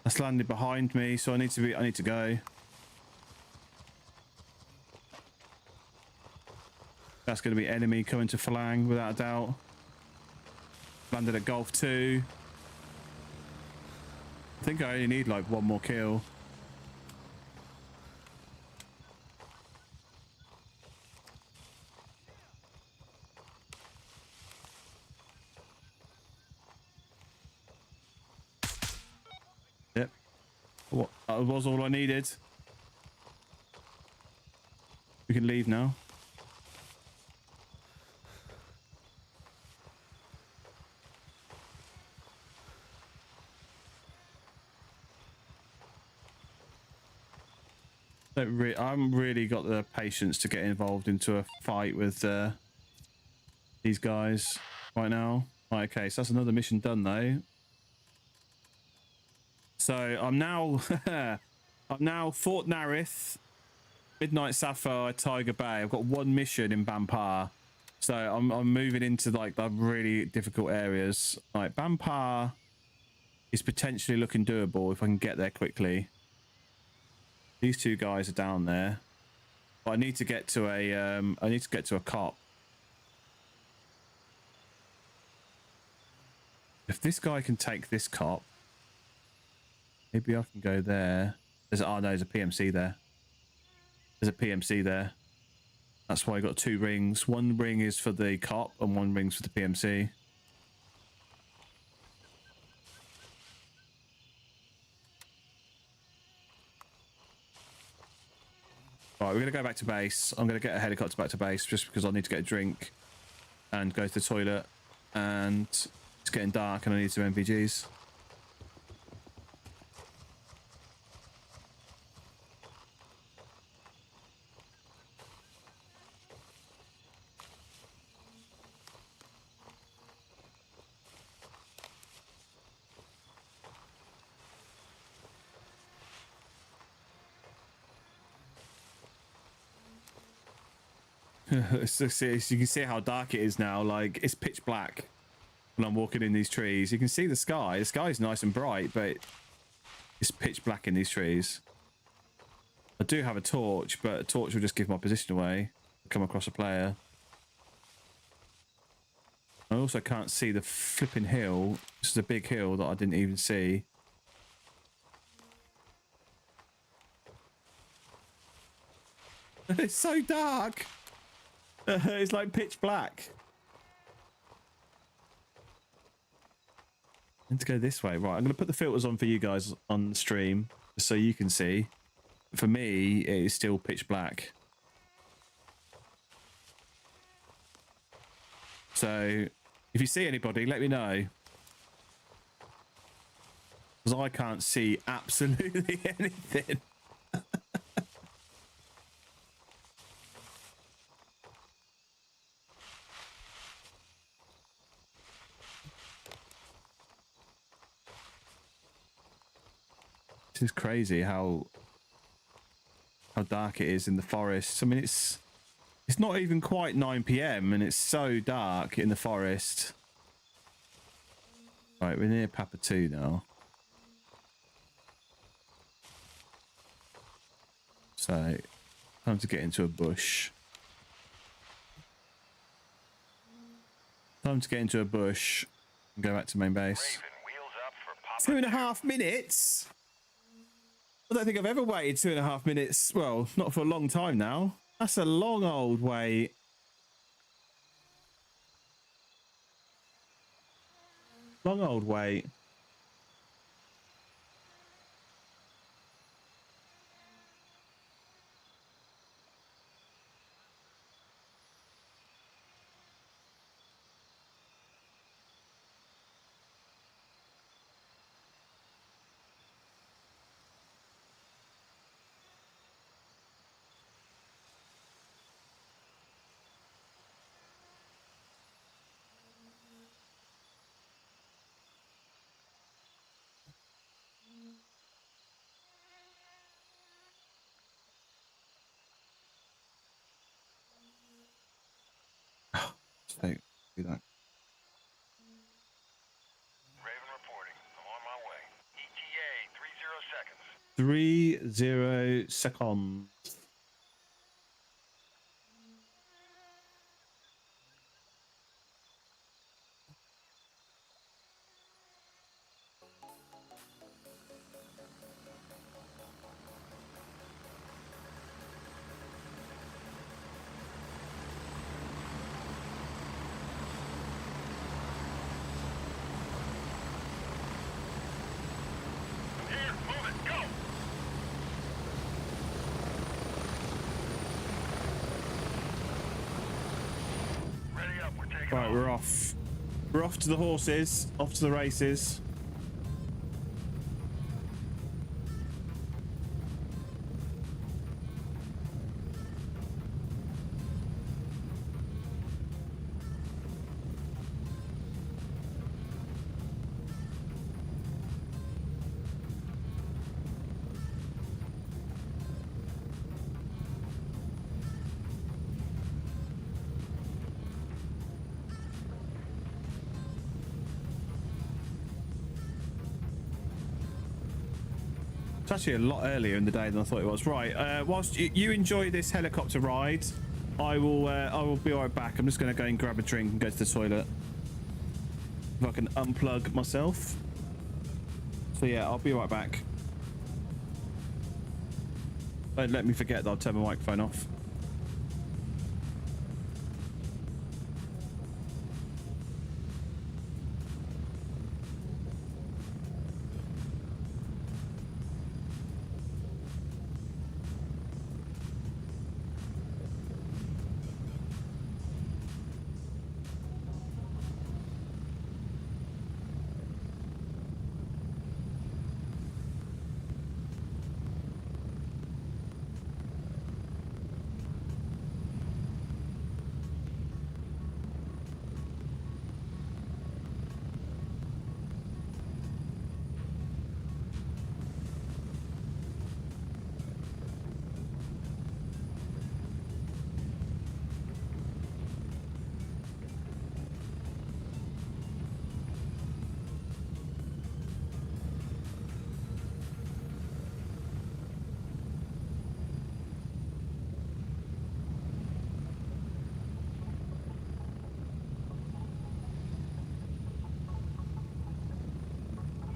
That's landed behind me, so I need to go. That's going to be enemy coming to Falang without a doubt. Landed at Golf 2. I think I only need like one more kill. Yep. What? That was all I needed. We can leave now. I haven't really got the patience to get involved into a fight with these guys right now. Right, okay, so that's another mission done though. So I'm now I'm now Fort Narith, Midnight Sapphire, Tiger Bay. I've got one mission in Bampar. So I'm moving into like the really difficult areas. Like Bampar is potentially looking doable if I can get there quickly. These two guys are down there. But I need to get to a cop. If this guy can take this cop, maybe I can go there. Oh no, there's a PMC there. There's a PMC there. That's why I got 2 rings. One ring is for the cop and one ring's for the PMC. Right, we're going to go back to base. I'm going to get a helicopter back to base just because I need to get a drink and go to the toilet. And it's getting dark and I need some MPGs. So you can see how dark it is now. Like, it's pitch black when I'm walking in these trees. You can see the sky. The sky's nice and bright, but it's pitch black in these trees. I do have a torch, but a torch will just give my position away. Come across a player. I also can't see the flipping hill. This is a big hill that I didn't even see. It's so dark. It's like pitch black. I need to go this way. Right, I'm going to put the filters on for you guys on the stream so you can see. For me, it is still pitch black. So, if you see anybody, let me know. Because I can't see absolutely anything. This is crazy how dark it is in the forest. I mean, it's not even quite 9 PM and it's so dark in the forest. Right, we're near Papa 2 now. So, time to get into a bush. Time to get into a bush and go back to main base. Raven, wheels up for Papa 2.5 minutes? I don't think I've ever waited 2.5 minutes. Well, not for a long time now. That's a long old wait. Long old wait. do that. Raven reporting. I'm on my way. ETA 30 seconds. 30 seconds. Here, move it, go! Ready up, we're taking Right, off. we're off. We're off to the horses, off to the races. It's actually a lot earlier in the day than I thought it was. Right, whilst you enjoy this helicopter ride, I will be right back. I'm just going to go and grab a drink and go to the toilet. If I can unplug myself. So yeah, I'll be right back. Don't let me forget that I'll turn my microphone off.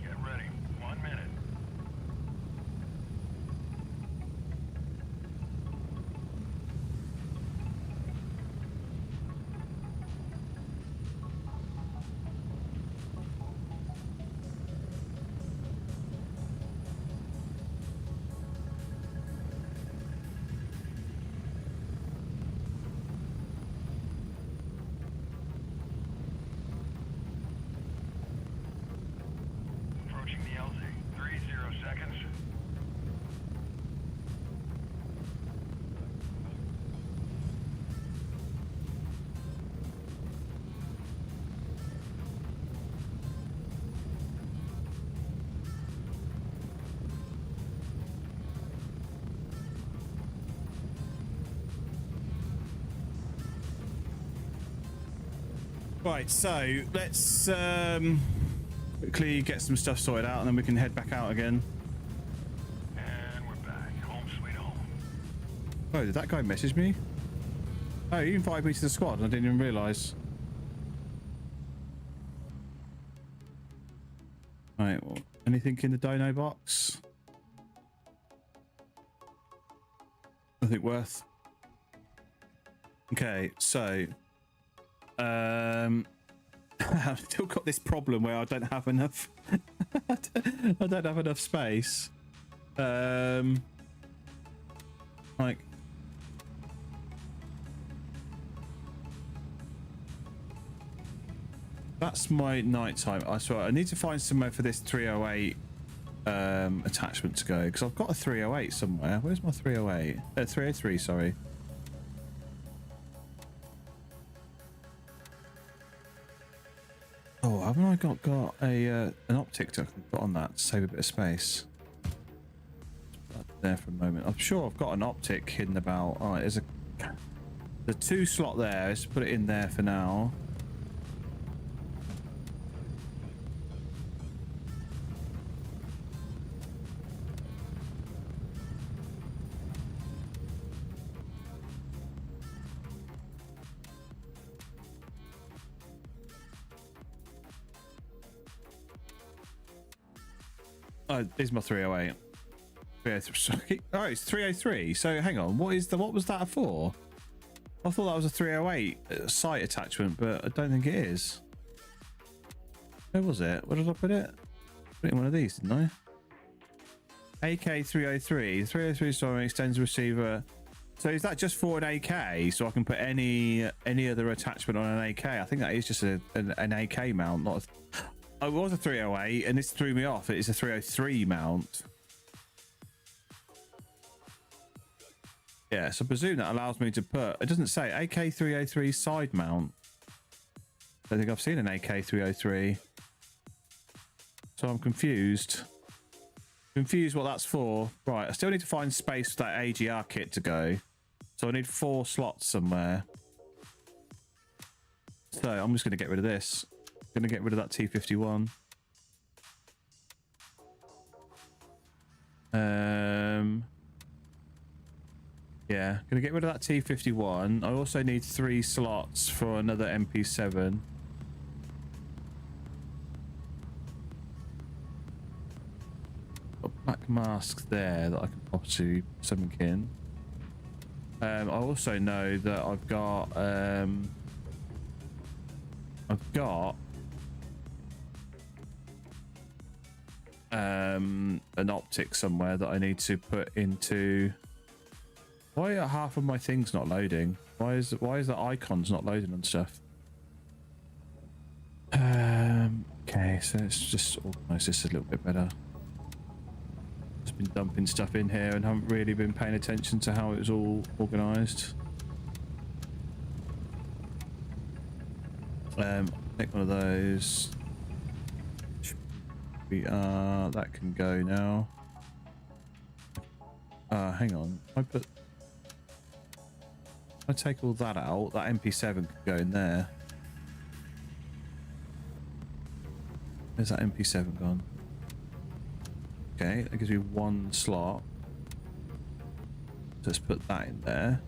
Get ready. 1 minute. Approaching the LZ. 30 seconds. Right, so let's quickly get some stuff sorted out and then we can head back out again. And we're back. Home sweet home. Oh, did that guy message me? Oh, he invited me to the squad and I didn't even realise. Right, well, anything in the dono box? Nothing worth. Okay, so I've still got this problem where I don't have enough I don't have enough space. Like that's my nighttime. I swear I need to find somewhere for this 308 attachment to go because I've got a 308 somewhere. Where's my 308? 303, sorry. Oh, haven't I got a an optic to put on that to save a bit of space? Put that there for a moment. I'm sure I've got an optic hidden about. Oh, there's a The 2 slot there. Let's put it in there for now. Oh, here's my 308. 303. Oh, it's 303. So hang on. What was that for? I thought that was a 308 site attachment, but I don't think it is. Where was it? Where did I put it? Put it in one of these, didn't I? AK 303. 303 sorry extends the receiver. So is that just for an AK? So I can put any other attachment on an AK? I think that is just an AK mount, not a... Oh, it was a 308, and this threw me off. It is a 303 mount. Yeah, so I presume that allows me to put... It doesn't say AK 303 side mount. I don't think I've seen an AK 303. So I'm confused. Confused what that's for. Right, I still need to find space for that AGR kit to go. So I need 4 slots somewhere. So I'm just going to get rid of this. Going to get rid of that T51. Yeah, going to get rid of that T51. I also need 3 slots for another MP7. Got black mask there that I can possibly put something in. I also know that I've got an optic somewhere that I need to put into. Why are half of my things not loading? Why is the icons not loading and stuff? Okay, so let's just organize this a little bit better. Just been dumping stuff in here and haven't really been paying attention to how it was all organized. Take one of those. That can go now. Hang on. I take all that out. That MP7 could go in there. Where's that MP7 gone? Okay, that gives me 1 slot. Let's put that in there.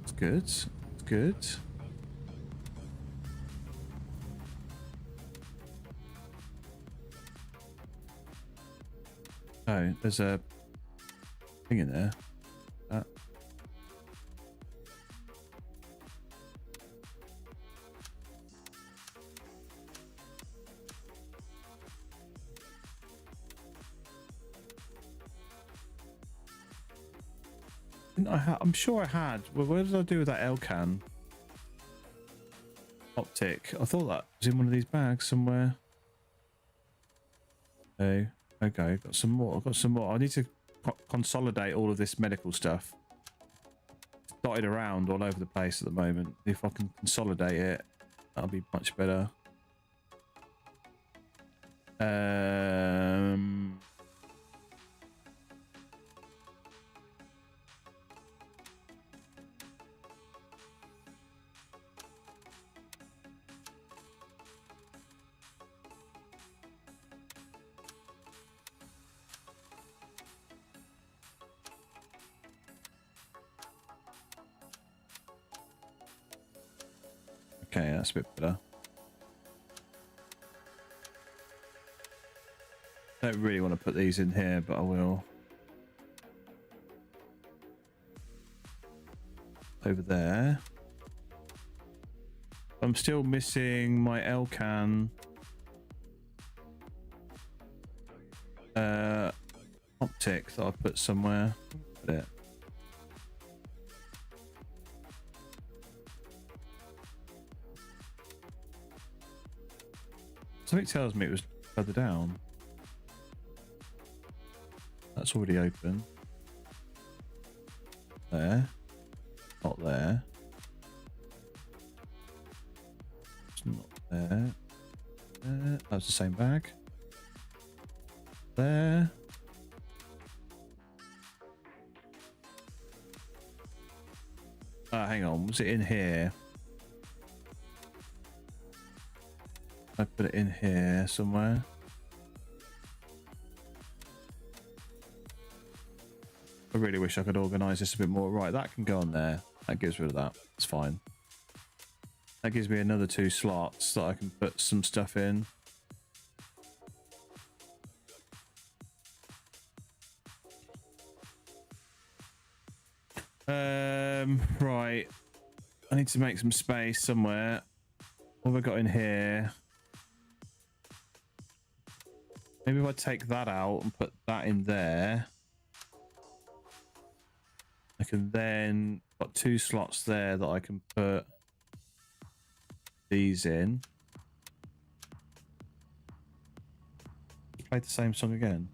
It's good. It's good. Oh, there's a thing in there. I'm sure I had. Well, what did I do with that Elcan optic? I thought that was in one of these bags somewhere. Oh, okay. Got some more. I've got some more. I need to consolidate all of this medical stuff. It's dotted around all over the place at the moment. If I can consolidate it, that'll be much better. Okay, that's a bit better. I don't really want to put these in here, but I will. Over there. I'm still missing my Elcan optic that I put somewhere. Put it. Something tells me it was further down. That's already open. There. Not there. It's not there. There. That's the same bag. There. hang on. Was it in here? I put it in here somewhere. I really wish I could organise this a bit more. Right, that can go on there. That gives rid of that. It's fine. That gives me another 2 slots that I can put some stuff in. Right. I need to make some space somewhere. What have I got in here? Maybe if I take that out and put that in there, I can then got 2 slots there that I can put these in. Play the same song again.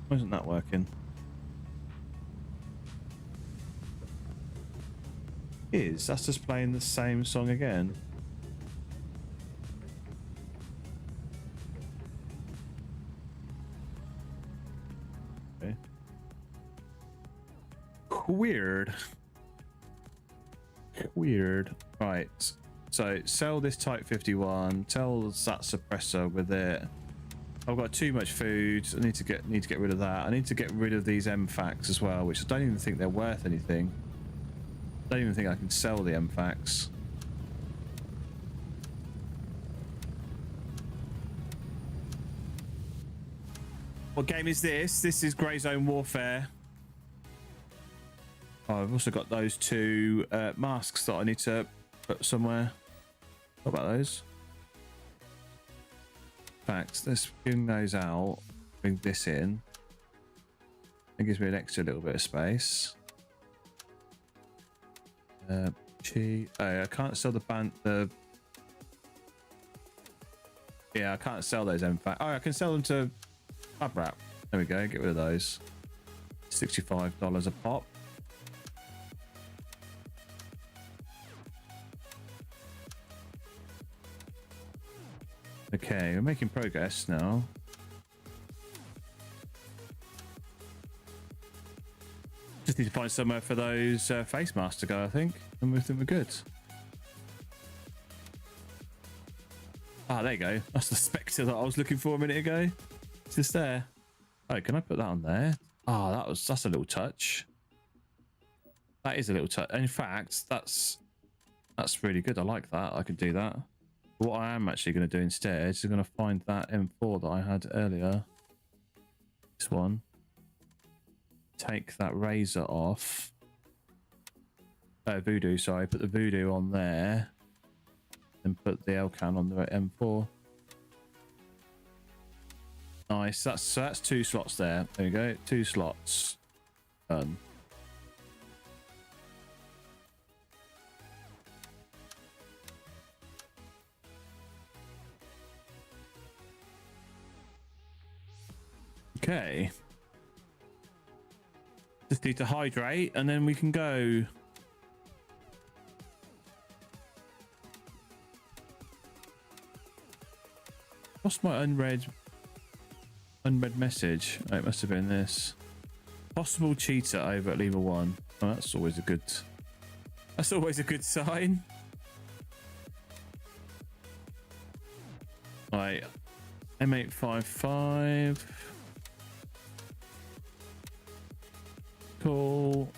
Why isn't that working? That's just playing the same song again. Okay. Weird. Weird. Right. So sell this Type 51. Sell that suppressor with it. I've got too much food. I need to get rid of that. I need to get rid of these MFACs as well, which I don't even think they're worth anything. I don't even think I can sell the MFACs. What game is this? This is Grey Zone Warfare. Oh, I've also got those 2 masks that I need to put somewhere. What about those? Facts. Let's bring those out. Bring this in. It gives me an extra little bit of space. Oh, I can't sell the band. Yeah, I can't sell those. In fact, oh, I can sell them to Fab Wrap. There we go. Get rid of those. $65 a pop. Okay, we're making progress now. Just need to find somewhere for those face masks to go, I think. And we think we're good. Ah, there you go. That's the Spectre that I was looking for a minute ago. It's just there. Oh, can I put that on there? Ah, that's a little touch. That is a little touch. In fact, that's really good. I like that. I could do that. What I am actually going to do instead is going to find that M4 that I had earlier. This one. Take that razor off. Voodoo, sorry. Put the Voodoo on there. And put the Elcan on the M4. Nice. That's 2 slots there. There we go. 2 slots. Done. Okay. Just need to hydrate and then we can go. What's my unread message? Oh, it must have been this. Possible cheater over at Lima 1. Oh, that's always a good sign. Right. M855. Cool.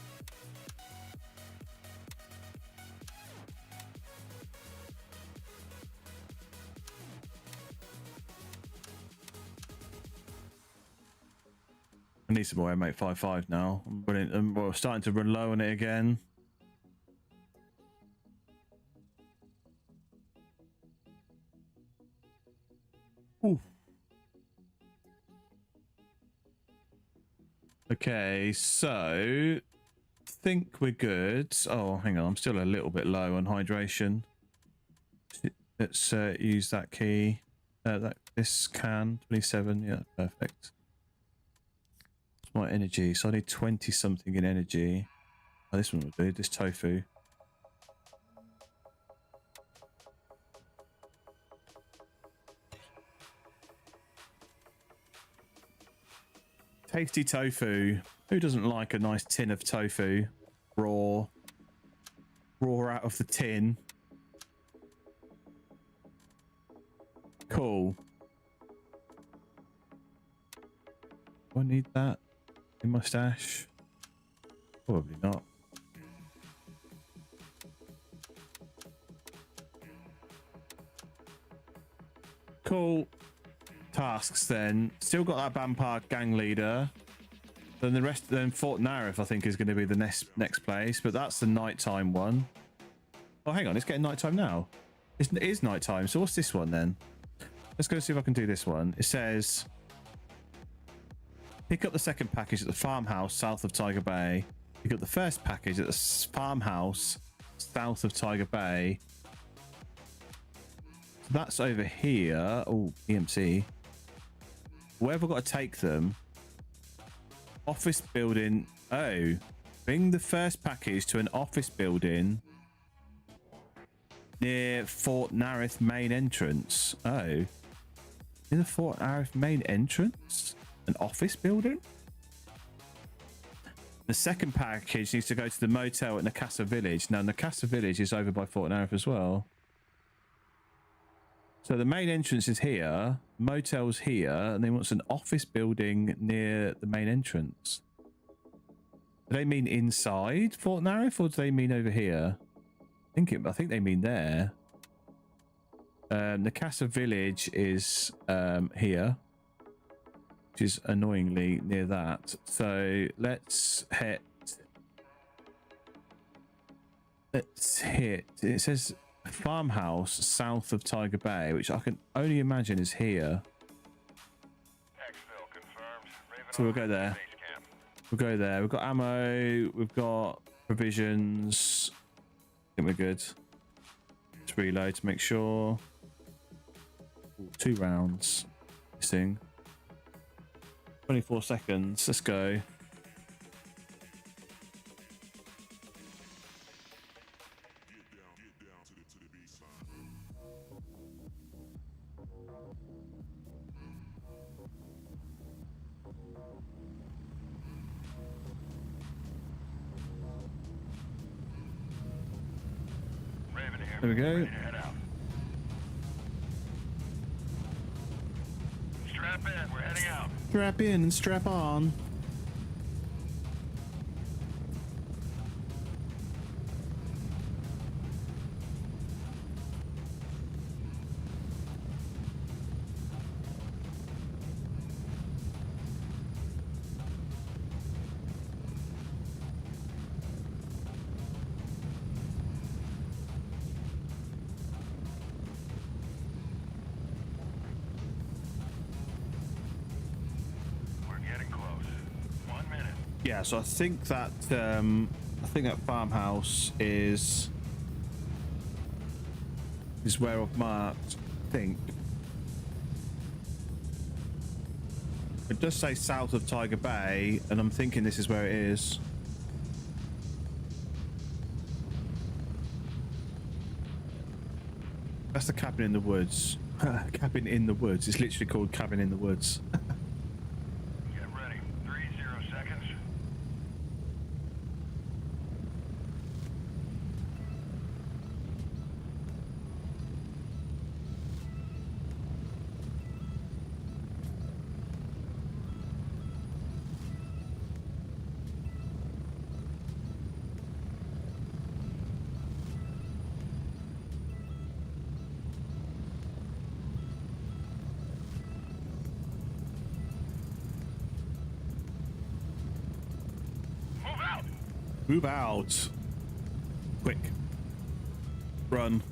I need some more M855 now. We're starting to run low on it again. Ooh. Okay, so think we're good. Oh, hang on, I'm still a little bit low on hydration. Let's use that key. This can 27. Yeah, perfect. What's my energy? So I need 20 something in energy. Oh, this one will do. This tofu. Tasty tofu. Who doesn't like a nice tin of tofu? Raw out of the tin. Cool. Do I need that in my stash? Probably not. Cool. Tasks then. Still got that vampire gang leader. Then the rest, then Fort Narif, I think, is going to be the next place, but that's the nighttime one. Oh, hang on, it's getting nighttime now. It is nighttime, so what's this one then? Let's go see if I can do this one. It says, pick up the second package at the farmhouse south of Tiger Bay. Pick up the first package at the farmhouse south of Tiger Bay. So that's over here. Oh, EMC. Where have I got to take them? Office building. Oh, bring the first package to an office building near Fort Narif main entrance. Oh, in the Fort Narif main entrance, an office building. The second package needs to go to the motel at Nakasa Village. Now, Nakasa Village is over by Fort Narif as well. So the main entrance is here, motel's here, and they want an office building near the main entrance. Do they mean inside Fort Narif, or do they mean over here? I think they mean there. The Casa Village is here, which is annoyingly near that. So let's hit. It says farmhouse south of Tiger Bay, which I can only imagine is here. Exfil confirmed. Raven So we'll go there. base camp. We'll go there. We've got ammo. We've got provisions. I think we're good. Let's reload to make sure. Ooh, 2 rounds. Missing. 24 seconds. Let's go. Raven here. There we go. Ready to head out. Strap in. We're heading out. Strap in and strap on. We're getting close. 1 minute. Yeah, so I think that farmhouse is where I've marked. I think it does say south of Tiger Bay, and I'm thinking this is where it is. That's the cabin in the woods. Cabin in the woods. It's literally called Cabin in the Woods. Get ready. 30 seconds. Move out. Move out. Quick. Run.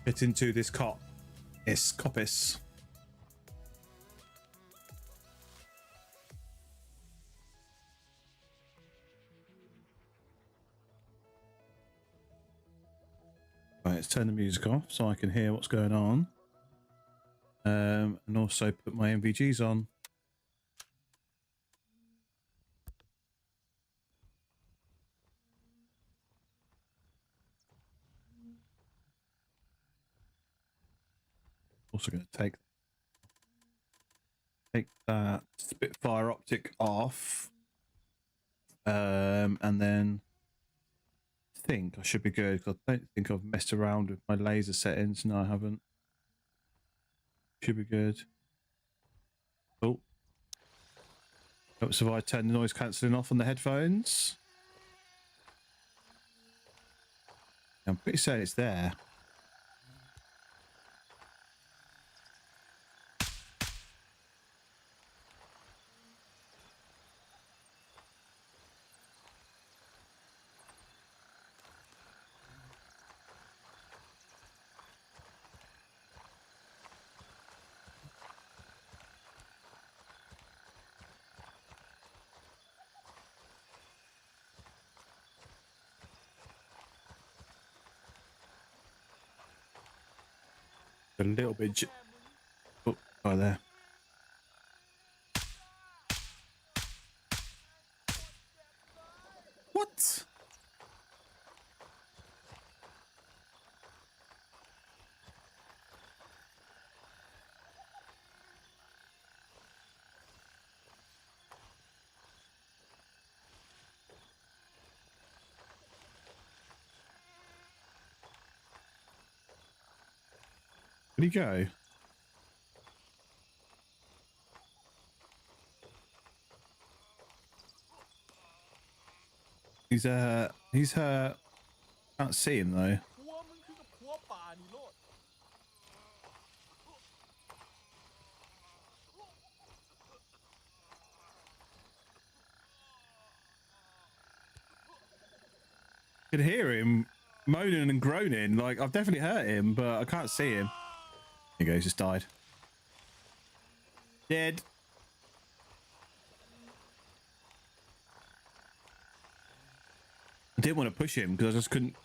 Get into this coppice. Right, let's turn the music off so I can hear what's going on. And also put my MVGs on. Also going to take that Spitfire optic off, and then I think I should be good because I don't think I've messed around with my laser settings. No, I haven't. Should be good. Oh, so if I turn the noise cancelling off on the headphones, I'm pretty certain it's there. A little bit. Oh, right there. What? Where'd he go? Can't see him though. ผัวมึงคือกับผัวป่านี่โลด Could hear him moaning and groaning. Like, I've definitely hurt him, but I can't see him. There he goes, just died. Dead. I didn't want to push him because I just couldn't.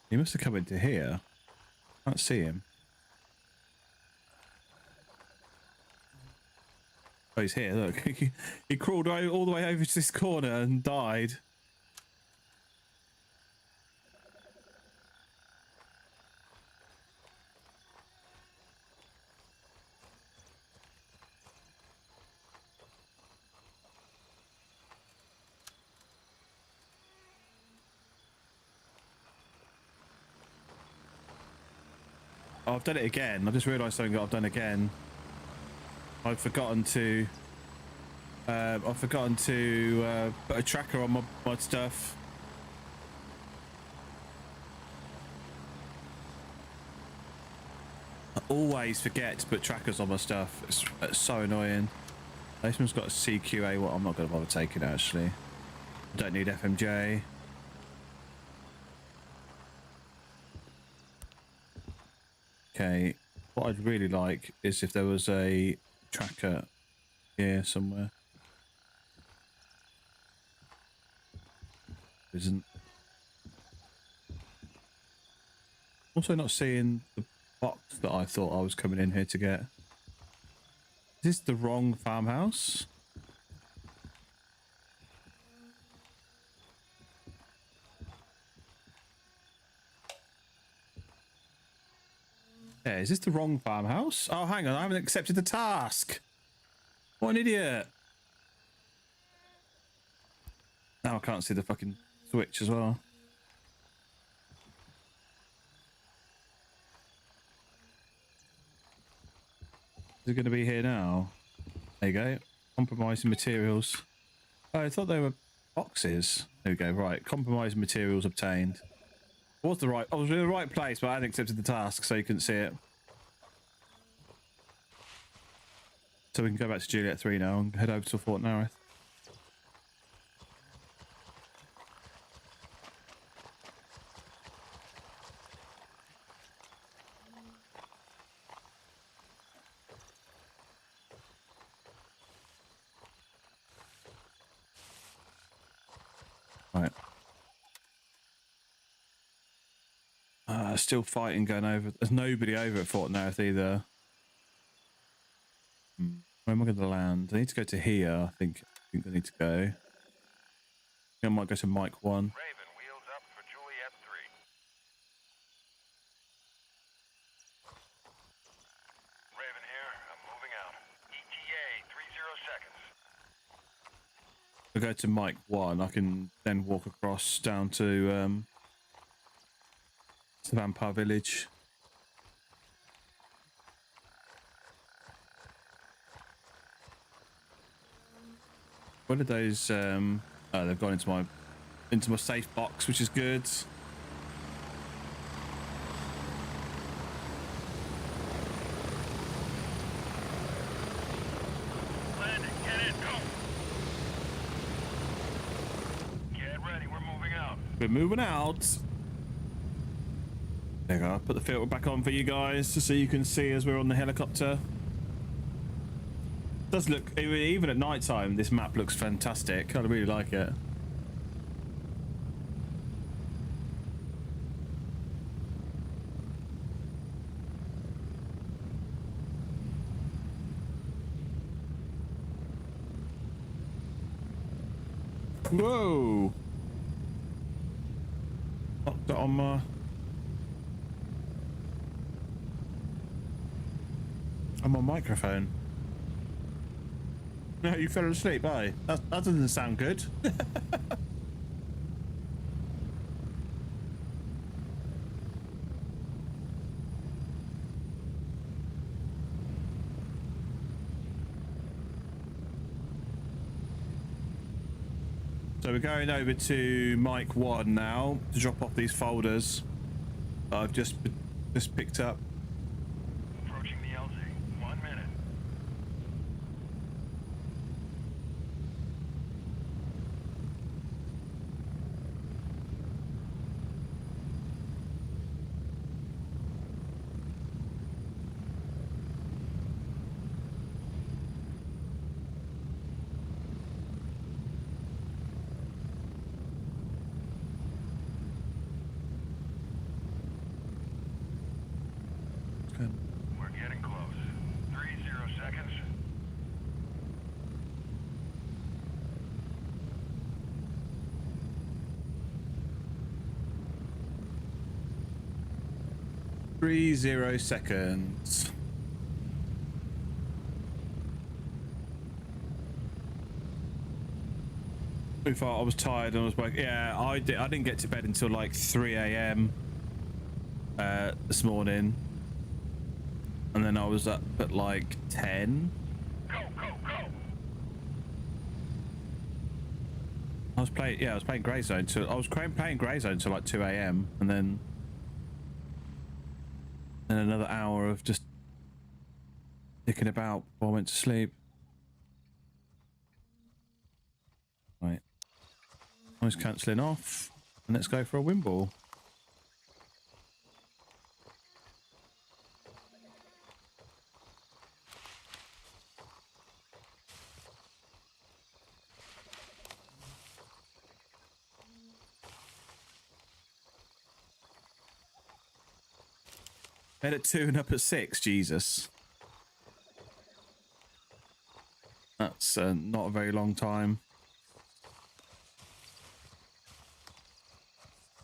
He must have come into here. Can't see him. Oh, he's here. Look, he crawled all the way over to this corner and died. Oh, I've done it again. I just realised something that I've done again. I've forgotten to put a tracker on my stuff. I always forget to put trackers on my stuff. It's so annoying. This one's got a CQA. What I'm not going to bother taking it, actually. I don't need FMJ. Okay, what I'd really like is if there was a tracker here somewhere. Isn't. Also not seeing the box that I thought I was coming in here to get. Is this the wrong farmhouse? Yeah, is this the wrong farmhouse? Oh, hang on, I haven't accepted the task. What an idiot. Now I can't see the fucking switch as well. Is it going to be here now? There you go. Compromising materials. Oh, I thought they were boxes. There we go. Right. Compromising materials obtained. I was in the right place, but I hadn't accepted the task, so you couldn't see it. So we can go back to Juliet 3 now and head over to Fort Nareth. Still fighting going over. There's nobody over at Fort Nerth either. Where am I going to land? I need to go to here. I think I need to go. I might go to Mike 1. Raven, wheels up for Juliet 3. Raven here, I'm moving out. ETA, 30 seconds. I'll go to Mike 1. I can then walk across down to Vampire Village. What are those? Oh, they've gone into my safe box, which is good. Landing, get in, go! Get ready, we're moving out. We're moving out. There you go. I'll put the filter back on for you guys so you can see as we're on the helicopter. It does look, even at night time, this map looks fantastic. I really like it. Whoa! Knocked it on my... microphone. No, you fell asleep, aye? That doesn't sound good. So we're going over to Mike 1 now to drop off these folders that I've just picked up. Approaching the LZ. 1 minute. We're getting close. 30 seconds. Three seconds. So far, I was tired and I was like, yeah, I didn't get to bed until like 3 a.m. This morning. And then I was up at like 10. Go, go, go! I was playing Grey Zone till playing Grey Zone till like 2 a.m. and then another hour of just dicking about before I went to sleep. Right. I was cancelling off and let's go for a win ball. Bed at 2 and up at 6, Jesus. That's not a very long time.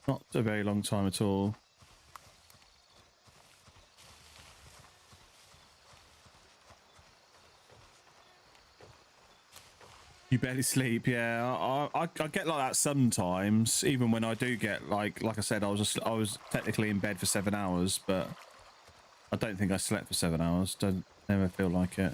Not a very long time at all. You barely sleep, yeah. I get like that sometimes. Even when I do get like I said, I was technically in bed for 7 hours, but I don't think I slept for 7 hours. Don't never feel like it.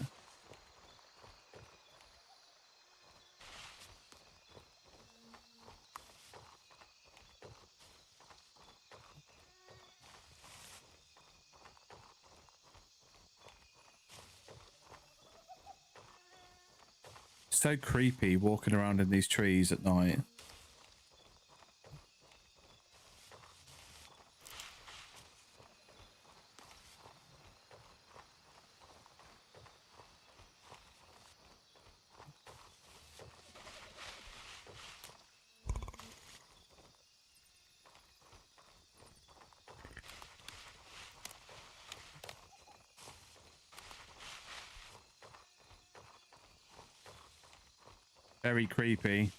So creepy walking around in these trees at night. Very creepy.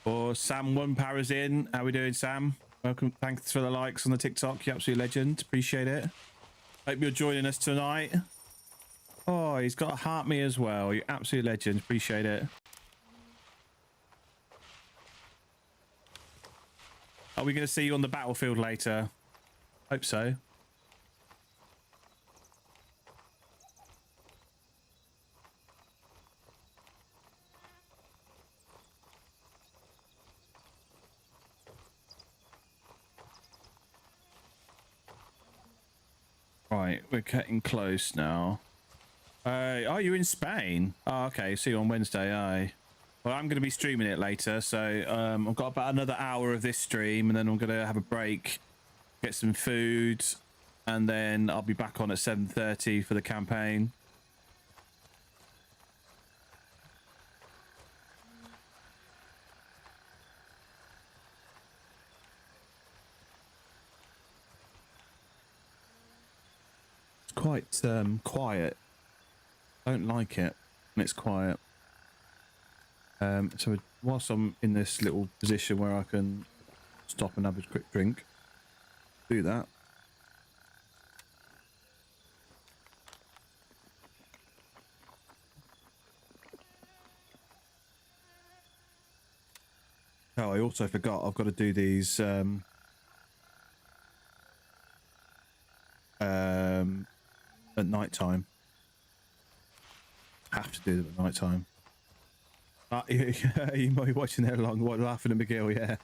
Or Sam One Power's in. How we doing, Sam? Welcome. Thanks for the likes on the TikTok. You absolute legend. Appreciate it. Hope you're joining us tonight. Oh, he's got a heart me as well. You absolute legend. Appreciate it. Are we going to see you on the battlefield later? Hope so. Right, we're getting close now. Oh, you're in Spain? Oh, okay. See you on Wednesday. Aye. Well, I'm going to be streaming it later, so I've got about another hour of this stream, and then I'm going to have a break, get some food, and then I'll be back on at 7:30 for the campaign. It's quite quiet. Don't like it when it's quiet. So whilst I'm in this little position where I can stop and have a quick drink, do that. Oh, I also forgot I've got to do these at night time. Have to do them at night time. You might be watching there along, laughing at McGill, yeah.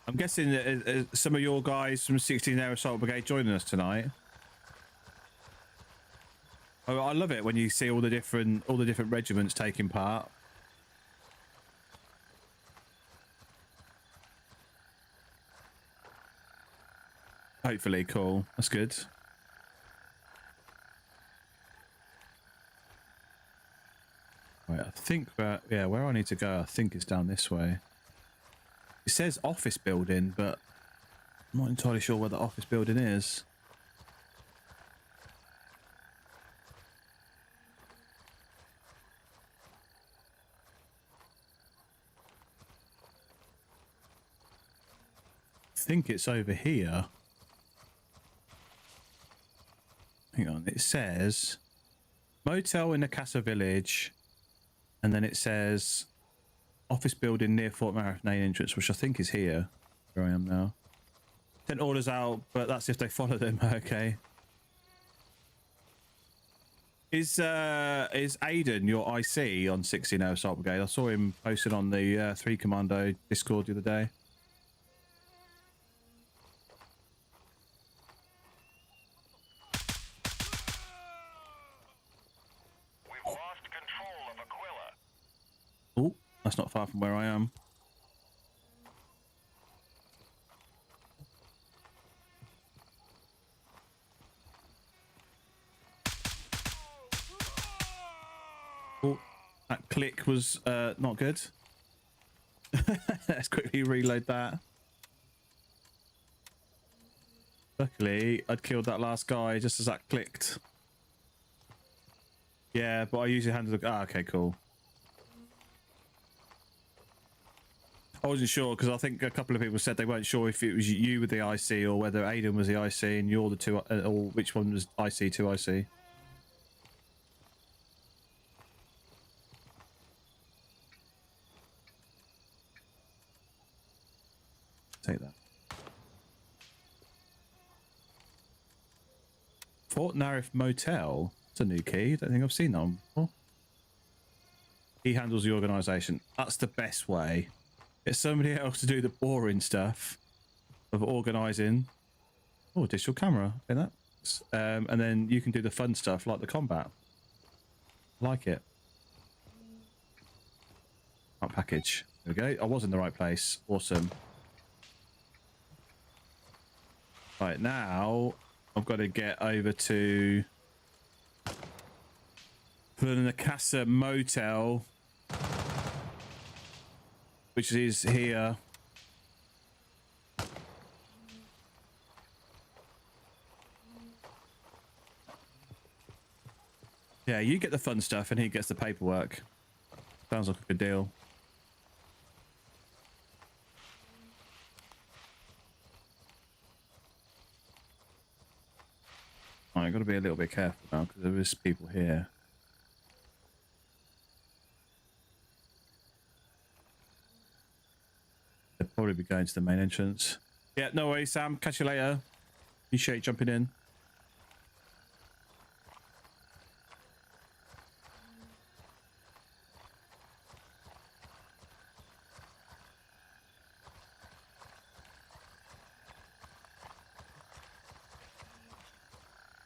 I'm guessing some of your guys from 16 Air Assault Brigade joining us tonight. Oh, I love it when you see all the different regiments taking part. Hopefully, cool. That's good. Right, I think that, yeah, where I need to go, I think it's down this way. It says office building, but I'm not entirely sure where the office building is. I think it's over here. Hang on, it says motel in the Casa Village, and then it says office building near Fort Marathon entrance, which I think is here, where I am now. Sent orders out, but that's if they follow them. Okay. Is Aiden your IC on 16 Air Assault Brigade? I saw him posted on the 3 Commando Discord the other day. Oh, that's not far from where I am. Oh, that click was not good. Let's quickly reload that. Luckily, I'd killed that last guy just as that clicked. Yeah, but I usually handle the... Ah, okay, cool. I wasn't sure because I think a couple of people said they weren't sure if it was you with the IC or whether Aiden was the IC and you're the two, or which one was IC to IC. Take that. Fort Narif Motel. It's a new key. I don't think I've seen that one before. He handles the organisation. That's the best way. Get somebody else to do the boring stuff of organising. Oh, digital camera. Okay, that. And then you can do the fun stuff like the combat. I like it. Right, package. There we go. I was in the right place. Awesome. Right, now I've got to get over to the Casa Motel, which is here. Yeah, you get the fun stuff and he gets the paperwork. Sounds like a good deal. I've got to be a little bit careful now because there is people here. They'll probably be going to the main entrance. Yeah, no worries, Sam. Catch you later. Appreciate jumping in.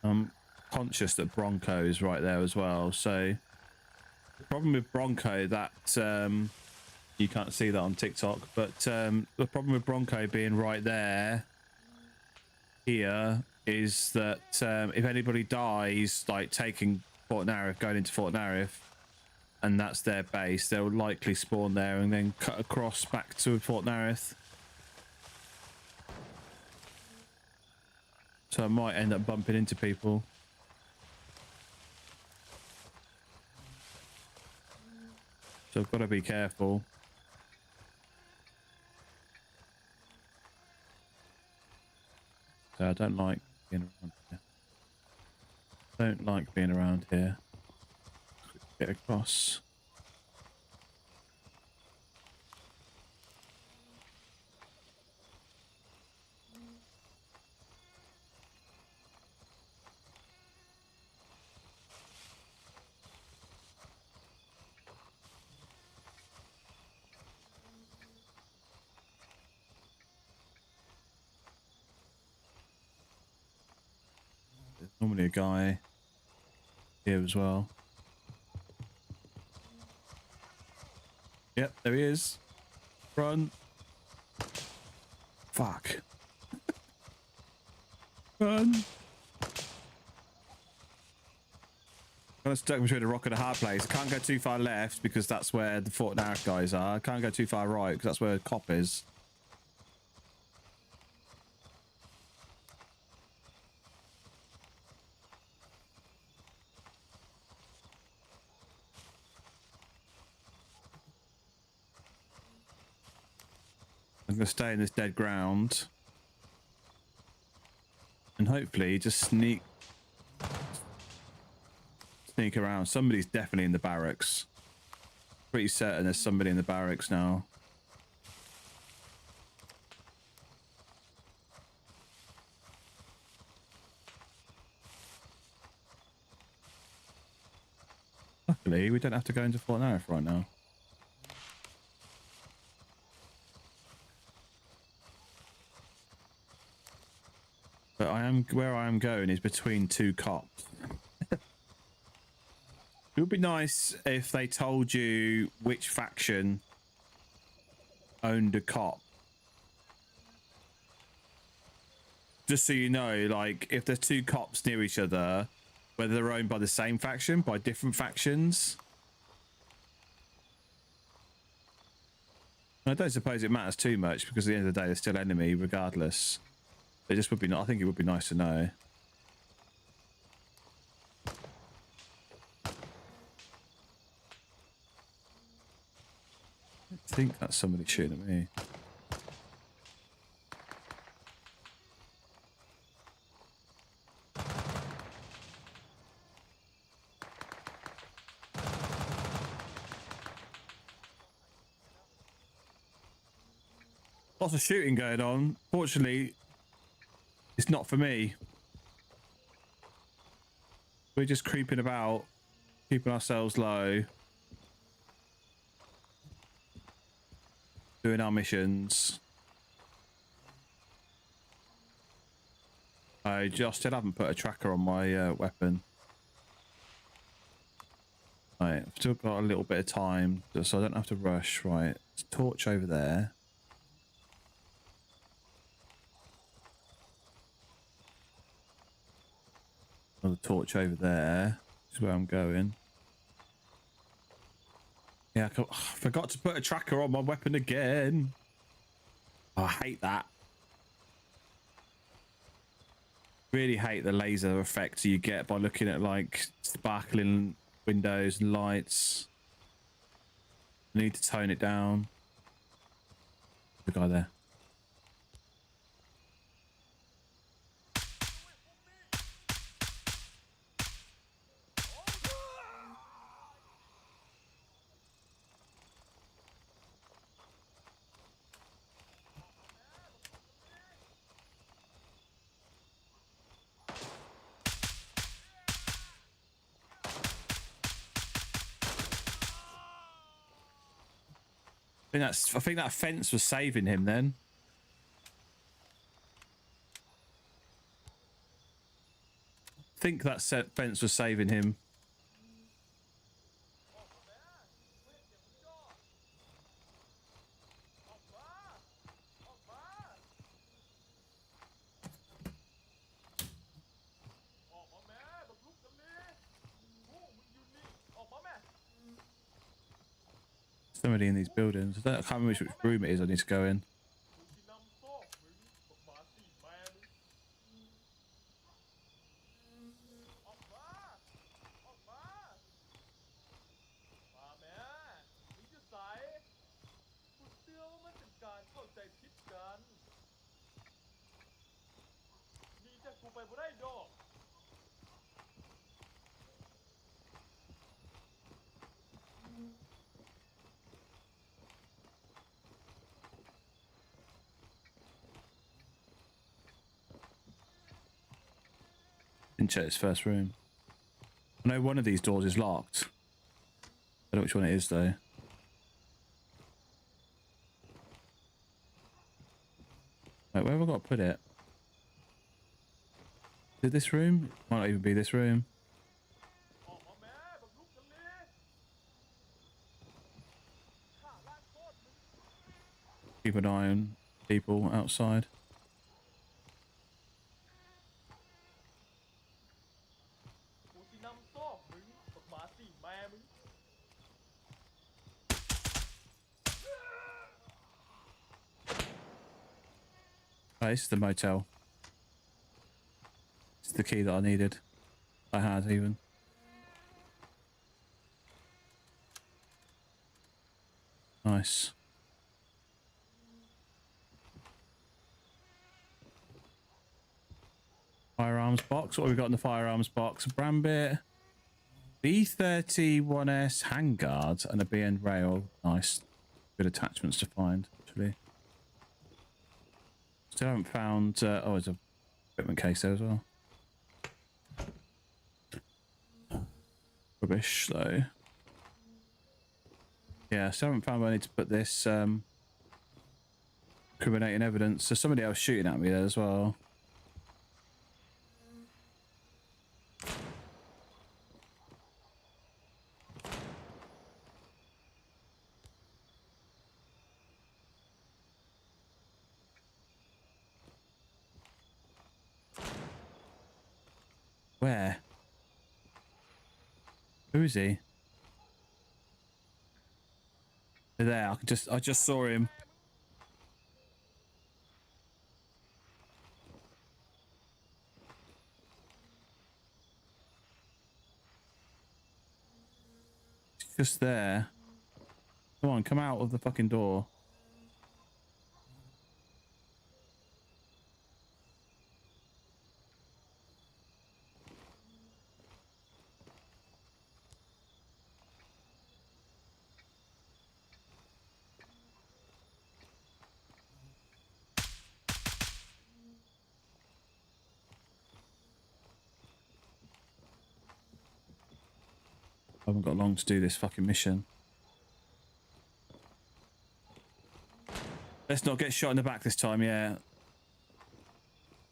I'm conscious that Bronco is right there as well. So the problem with Bronco that you can't see that on TikTok, but the problem with Bronco being right there here is that if anybody dies, like taking Fort Narif, going into Fort Narif, and that's their base, they'll likely spawn there and then cut across back to Fort Narif. So I might end up bumping into people. So I've got to be careful. So I don't like being around here. Don't like being around here. Get across. There's normally a guy here as well. Yep, there he is. Run. Fuck. Run. I'm stuck between a rock and a hard place. I can't go too far left because that's where the Fort Narif guys are. I can't go too far right because that's where the cop is. I'm going to stay in this dead ground and hopefully just sneak around. Somebody's definitely in the barracks. Pretty certain there's somebody in the barracks now. Luckily, we don't have to go into Fort Narif right now. But where I am going is between two cops. It would be nice if they told you which faction owned a cop. Just so you know, like, if there's two cops near each other, whether they're owned by the same faction, by different factions. I don't suppose it matters too much because at the end of the day, they're still enemy regardless. It just would be, I think it would be nice to know. I think that's somebody shooting at me. Lots of shooting going on. Fortunately, it's not for me. We're just creeping about, keeping ourselves low. doing our missions. I just still haven't put a tracker on my weapon. Right, I've still got a little bit of time, so I don't have to rush. Right, there's a torch over there. Another torch over there. This is where I'm going. Yeah, I forgot to put a tracker on my weapon again. Oh, I hate that. Really hate the laser effects you get by looking at like sparkling windows and lights. I need to tone it down. The guy there. I think that fence was saving him then. I think that fence was saving him. Somebody in these buildings. I can't remember which room it is I need to go in. Didn't check this first room. I know one of these doors is locked. I don't know which one it is though. Wait, where have I got to put it? Is it this room? Might not even be this room. Keep an eye on people outside. Oh, this is the motel. It's the key that I needed. I had even. Nice. Firearms box. What have we got in the firearms box? A Brambit, B31S handguards, and a BN rail. Nice. Good attachments to find, actually. Still haven't found. Oh, there's a equipment case there as well. Rubbish, though. Yeah, still haven't found where I need to put this incriminating evidence. There's somebody else shooting at me there as well. Where? Who is he? They're there. I just saw him. He's just there. Come on, come out of the fucking door. I haven't got long to do this fucking mission. Let's not get shot in the back this time. Yeah,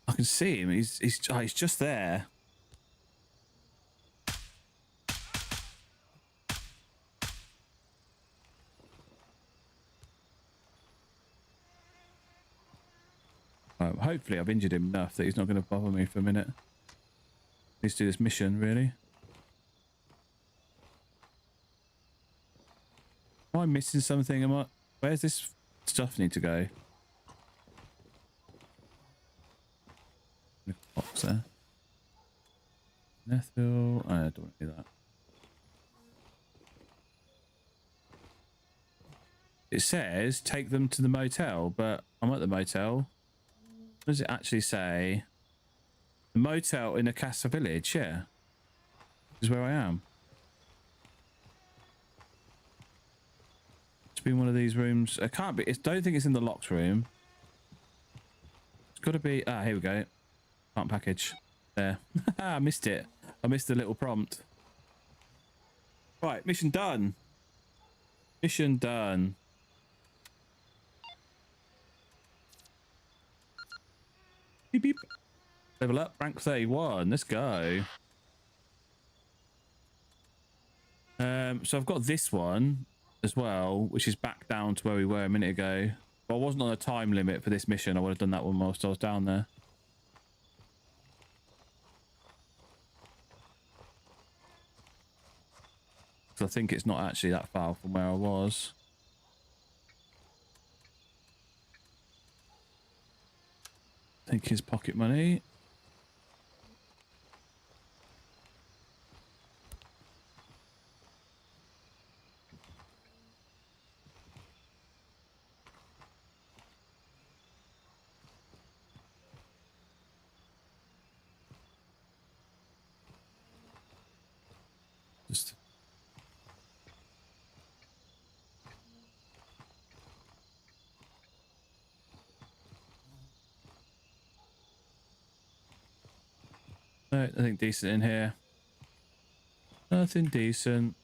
I can see him. He's just there. Hopefully I've injured him enough that he's not going to bother me for a minute. Let's do this mission, really. Am I missing something? Where's this stuff need to go? Box there. Methyl. I don't want to do that. It says take them to the motel, but I'm at the motel. What does it actually say? The motel in Akasa village, yeah. This is where I am. It's been one of these rooms. It can't be. Don't think it's in the locked room. It's got to be. Ah, here we go. Plant package. There. I missed it. I missed the little prompt. Right, mission done. Mission done. Beep, beep. Level up, rank 31. Let's go. So I've got this one as well, which is back down to where we were a minute ago. But I wasn't on a time limit for this mission. I would have done that one whilst I was down there. So I think it's not actually that far from where I was. Take his pocket money. Just no, nothing decent in here. Nothing decent.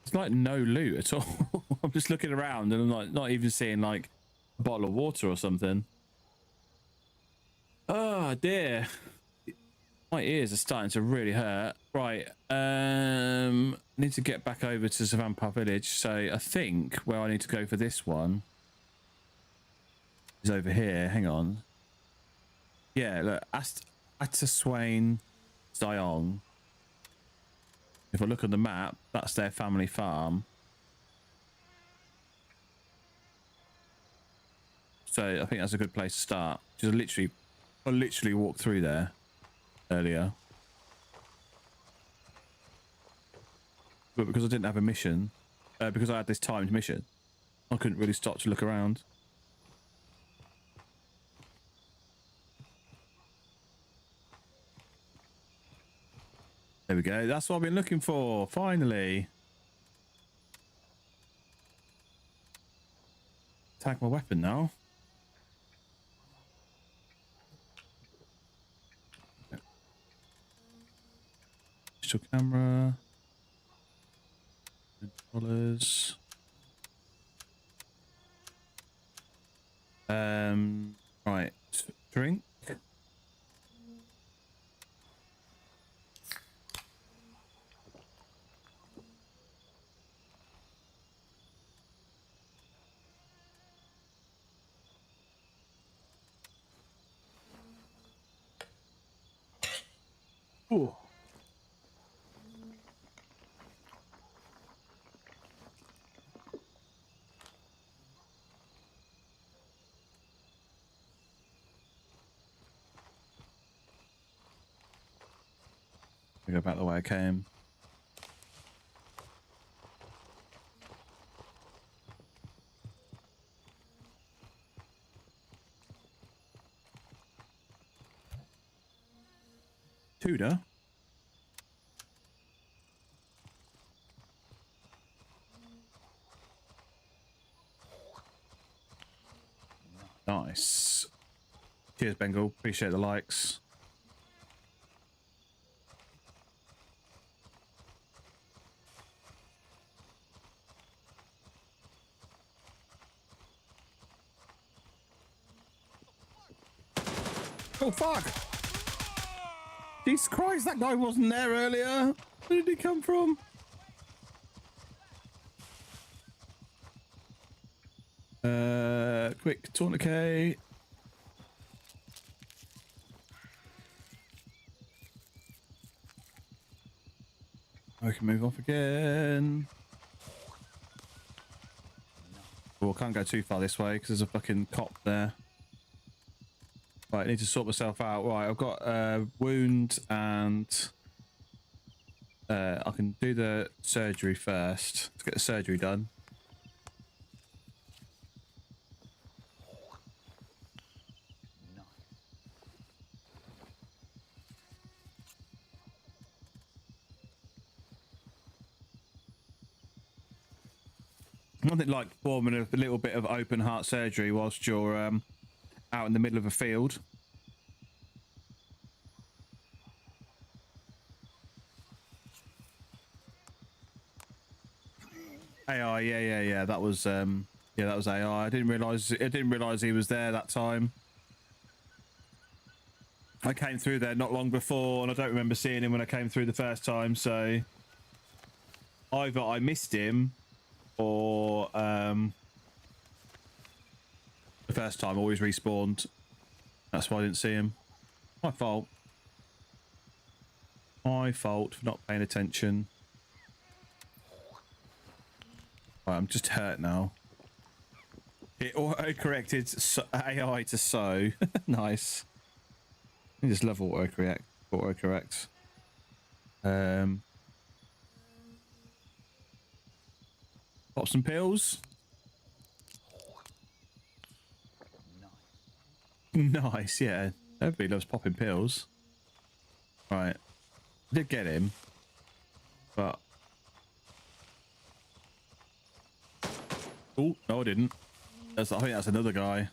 It's like no loot at all. I'm just looking around and I'm like not even seeing like a bottle of water or something. Oh dear. My ears are starting to really hurt. Right. I need to get back over to Savanpar village. So I think where I need to go for this one is over here. Hang on. Yeah, look. Ataswain Ziong. If I look on the map, that's their family farm. So I think that's a good place to start. Just I literally walked through there earlier. But because I didn't have a mission, because I had this timed mission, I couldn't really stop to look around. There we go. That's what I've been looking for. Finally. Tag my weapon now. Digital camera. $100. Right. Drink. Ooh. I go back the way I came. Tudor. Nice. Cheers, Bengal. Appreciate the likes. Oh, fuck! Jesus Christ, that guy wasn't there earlier. Where did he come from? Quick tourniquet. I can move off again. Well, I can't go too far this way because there's a fucking cop there. Right, I need to sort myself out. Right, I've got a wound and I can do the surgery first. Let's get the surgery done. Nothing like performing a little bit of open heart surgery whilst you're out in the middle of a field. AI, yeah. That was that was AI. I didn't realize he was there that time. I came through there not long before, and I don't remember seeing him when I came through the first time. So either I missed him, or the first time always respawned. That's why I didn't see him. My fault. My fault for not paying attention. Right, I'm just hurt now. It auto-corrected AI to so. Nice. I just love autocorrect. Pop some pills. Nice, yeah. Everybody loves popping pills. Right. I did get him. But... oh, no I didn't. I think that's another guy.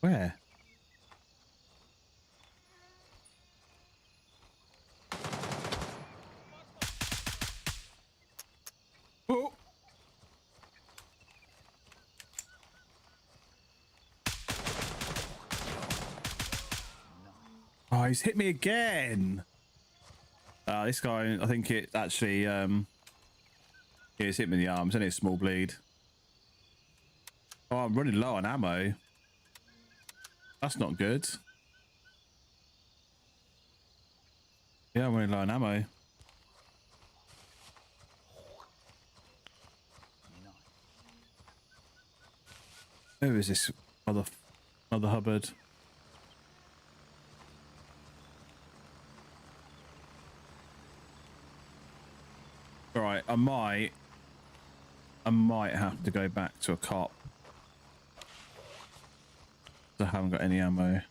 Where? Oh! Oh, he's hit me again. This guy, I think it actually, yeah, he's hit me in the arms. Only a small bleed. Oh, I'm running low on ammo. That's not good. Yeah, I'm running low on ammo. Who is this mother Hubbard? All right, I might have to go back to a cop. I haven't got any ammo.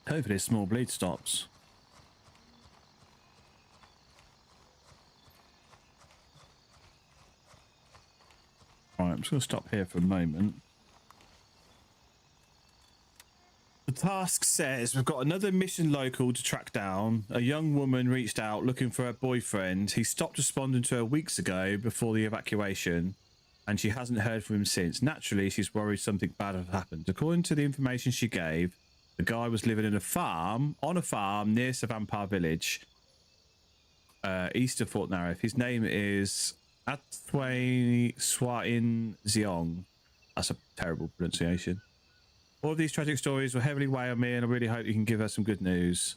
Hopefully a small bleed stops. Right, I'm just going to stop here for a moment. The task says we've got another mission local to track down. A young woman reached out looking for her boyfriend. He stopped responding to her weeks ago before the evacuation, and she hasn't heard from him since. Naturally, she's worried something bad had happened. According to the information she gave, the guy was living on a farm near Savampar village, east of Fort Narif. His name is Atway Swain Ziong. That's a terrible pronunciation. All of these tragic stories will heavily weigh on me, and I really hope you can give us some good news.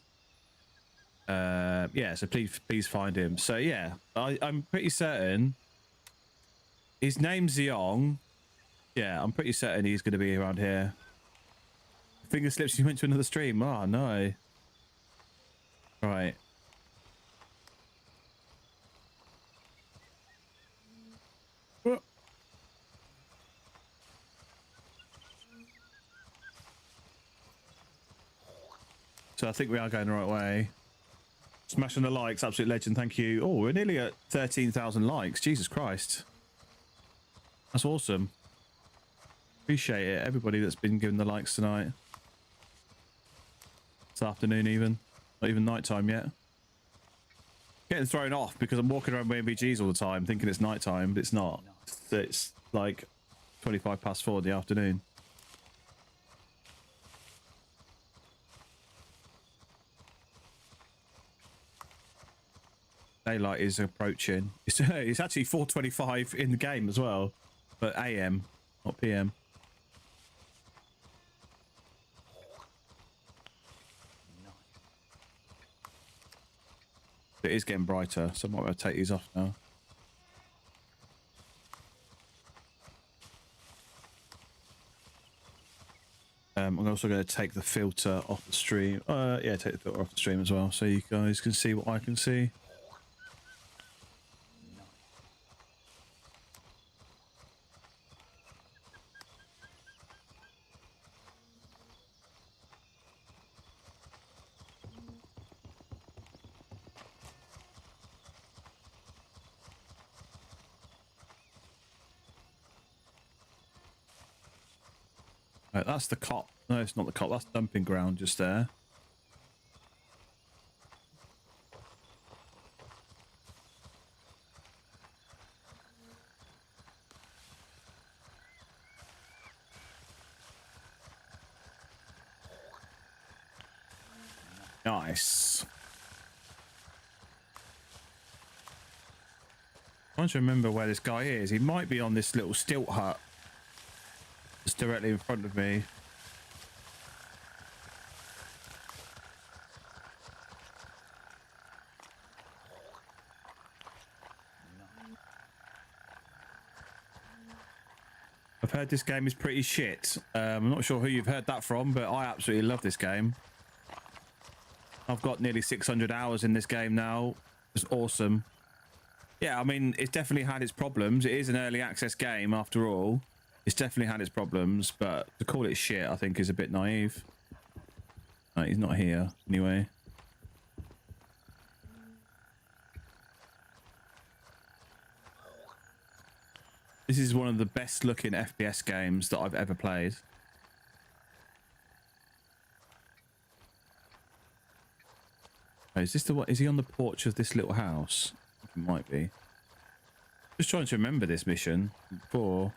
Yeah, so please find him. So yeah, I'm pretty certain his name's Zeong. Yeah, I'm pretty certain he's going to be around here. Finger slips, you went to another stream. Oh no. Right. So I think we are going the right way. Smashing the likes, absolute legend. Thank you. Oh, we're nearly at 13,000 likes. Jesus Christ. That's awesome. Appreciate it. Everybody that's been giving the likes tonight. This afternoon even. Not even nighttime yet. Getting thrown off because I'm walking around with MVGs all the time thinking it's nighttime, but it's not. It's like 4:25 in the afternoon. Daylight is approaching. It's actually 4:25 in the game as well, but AM, not PM. It is getting brighter, so I might have to take these off now. I'm also going to take the filter off the stream. Yeah, take the filter off the stream as well, so you guys can see what I can see. Right, that's the cop. No, it's not the cop. That's dumping ground just there. Nice. I'm trying to remember where this guy is. He might be on this little stilt hut. It's directly in front of me. I've heard this game is pretty shit. I'm not sure who you've heard that from, but I absolutely love this game. I've got nearly 600 hours in this game now. It's awesome. Yeah, I mean, it's definitely had its problems. It is an early access game after all. It's definitely had its problems, but to call it shit, I think, is a bit naive. Right, he's not here anyway. This is one of the best looking FPS games that I've ever played. Oh, is this the one? Is he on the porch of this little house? I think he might be. Just trying to remember this mission before.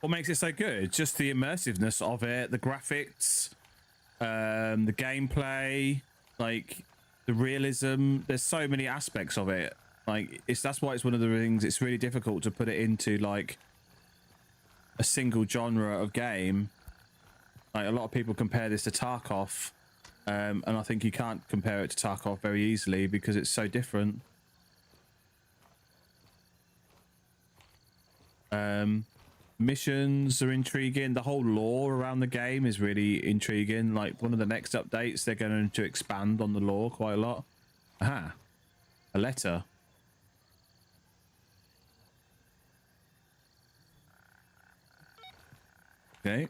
What makes it so good? Just the immersiveness of it, the graphics, the gameplay, like the realism. There's so many aspects of it. Like that's why it's one of the things. It's really difficult to put it into like a single genre of game. Like a lot of people compare this to Tarkov, and I think you can't compare it to Tarkov very easily because it's so different. Missions are intriguing. The whole lore around the game is really intriguing. Like one of the next updates, they're going to expand on the lore quite a lot. Aha, a letter. Okay, is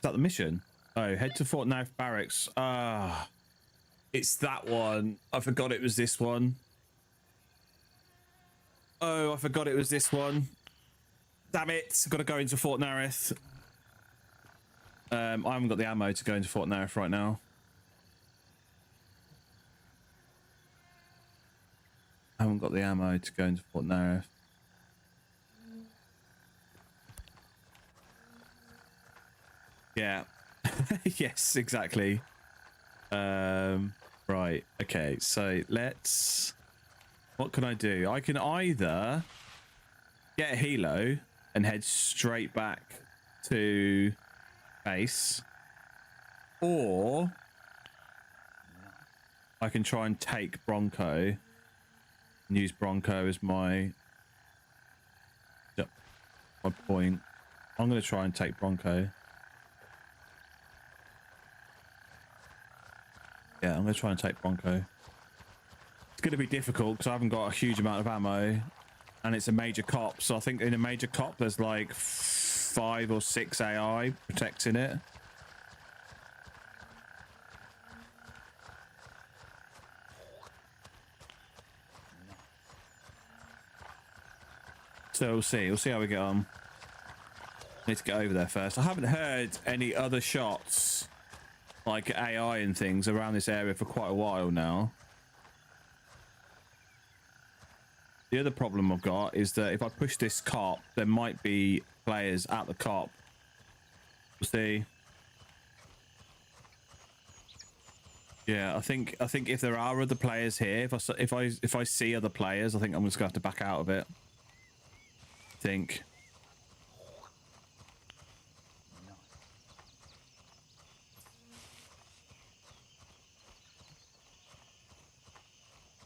that the mission? Oh, head to Fort Knife Barracks. Ah, it's that one. I forgot it was this one. Oh, I forgot it was this one. Damn it, got to go into Fort Nareth. I haven't got the ammo to go into Fort Nareth right now. I haven't got the ammo to go into Fort Nareth. Yeah. Yes, exactly. Right. Okay. So let's. What can I do? I can either get a helo and head straight back to base, or I can try and take Bronco and use Bronco as my point. I'm going to try and take Bronco. Yeah, I'm going to try and take Bronco. It's going to be difficult because I haven't got a huge amount of ammo, and it's a major cop. So I think in a major cop, there's like 5 or 6 AI protecting it. So we'll see. We'll see how we get on. Need to get over there first. I haven't heard any other shots like AI and things around this area for quite a while now. The other problem I've got is that if I push this cop, there might be players at the cop. We'll see. Yeah, I think if there are other players here, if I see other players, I think I'm just gonna have to back out of it. I think.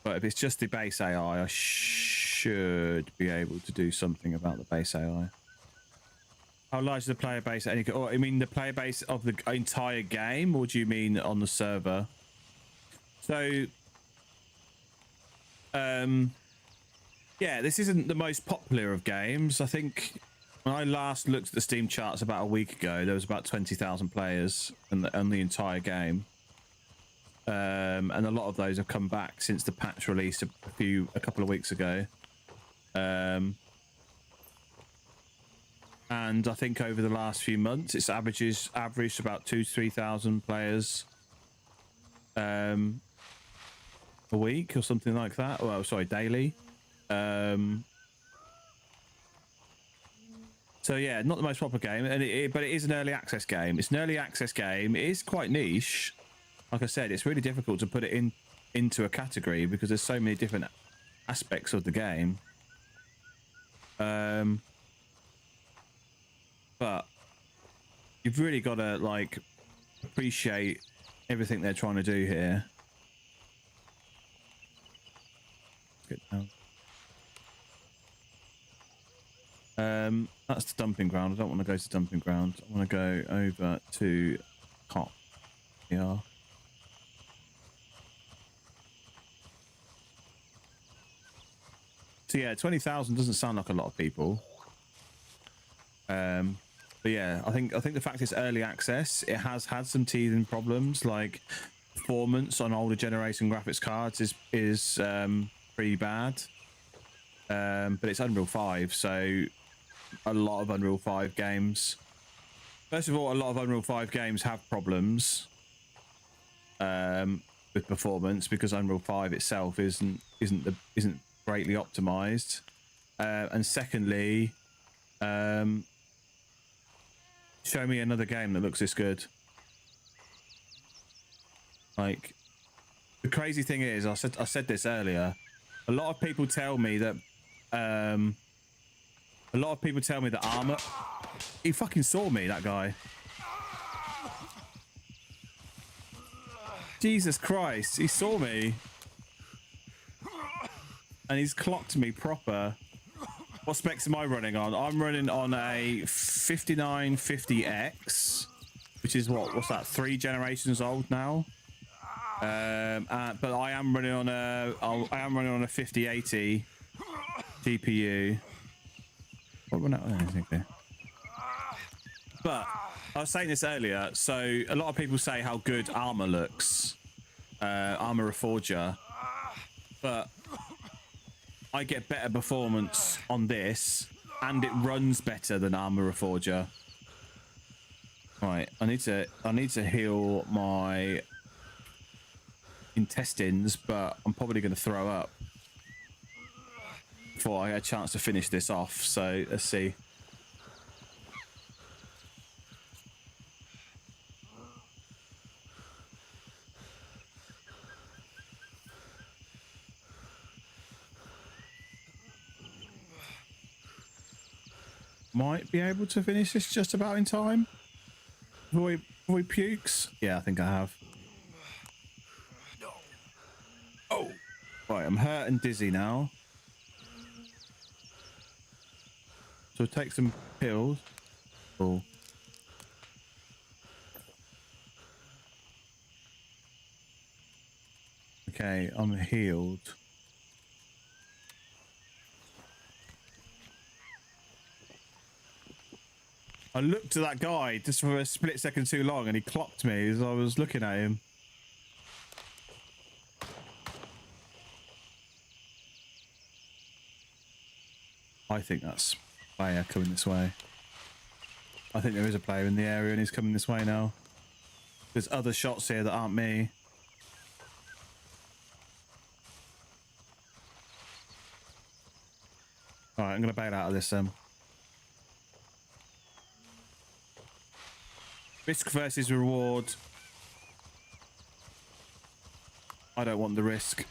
But if it's just the base AI, I should be able to do something about the base AI. How large is the player base at any? Or I mean, the player base of the entire game, or do you mean on the server? So, yeah, this isn't the most popular of games. I think when I last looked at the Steam charts about a week ago, there was about 20,000 players on the entire game. And a lot of those have come back since the patch released a couple of weeks ago. And I think over the last few months, it's averaged about 2,000 to 3,000 players a week or something like that. Well, sorry, daily. So yeah, not the most popular game, and but it is an early access game. It's an early access game. It is quite niche. Like I said, it's really difficult to put it into a category because there's so many different aspects of the game. But you've really got to like appreciate everything they're trying to do here. Good now. That's the dumping ground. I don't want to go to dumping ground. I want to go over to cop. Yeah. So yeah, 20,000 doesn't sound like a lot of people. But yeah, I think the fact it's early access, it has had some teething problems, like performance on older generation graphics cards is pretty bad. But it's Unreal 5, so a lot of Unreal 5 games. First of all, a lot of Unreal 5 games have problems with performance because Unreal 5 itself isn't greatly optimized. And secondly, show me another game that looks this good. Like, the crazy thing is, I said this earlier. A lot of people tell me that armor. He fucking saw me, that guy. Jesus Christ, he saw me. And he's clocked me proper. What specs am I running on? I'm running on a 5950X, which is what's that? 3 generations old now. But I am running on a 5080 GPU. What run out? Okay. But I was saying this earlier. So a lot of people say how good Armor looks, Armor Reforger, but I get better performance on this, and it runs better than Armor Reforger. Right, I need to heal my intestines, but I'm probably going to throw up before I get a chance to finish this off. So let's see. might be able to finish this just about in time. Before he pukes. Yeah, I think I have. Oh, right. I'm hurt and dizzy now. So take some pills. Oh. Okay, I'm healed. I looked at that guy just for a split second too long and he clocked me as I was looking at him. I think that's a player coming this way. I think there is a player in the area and he's coming this way now. There's other shots here that aren't me. Alright, I'm going to bail out of this then. Risk versus reward. I don't want the risk.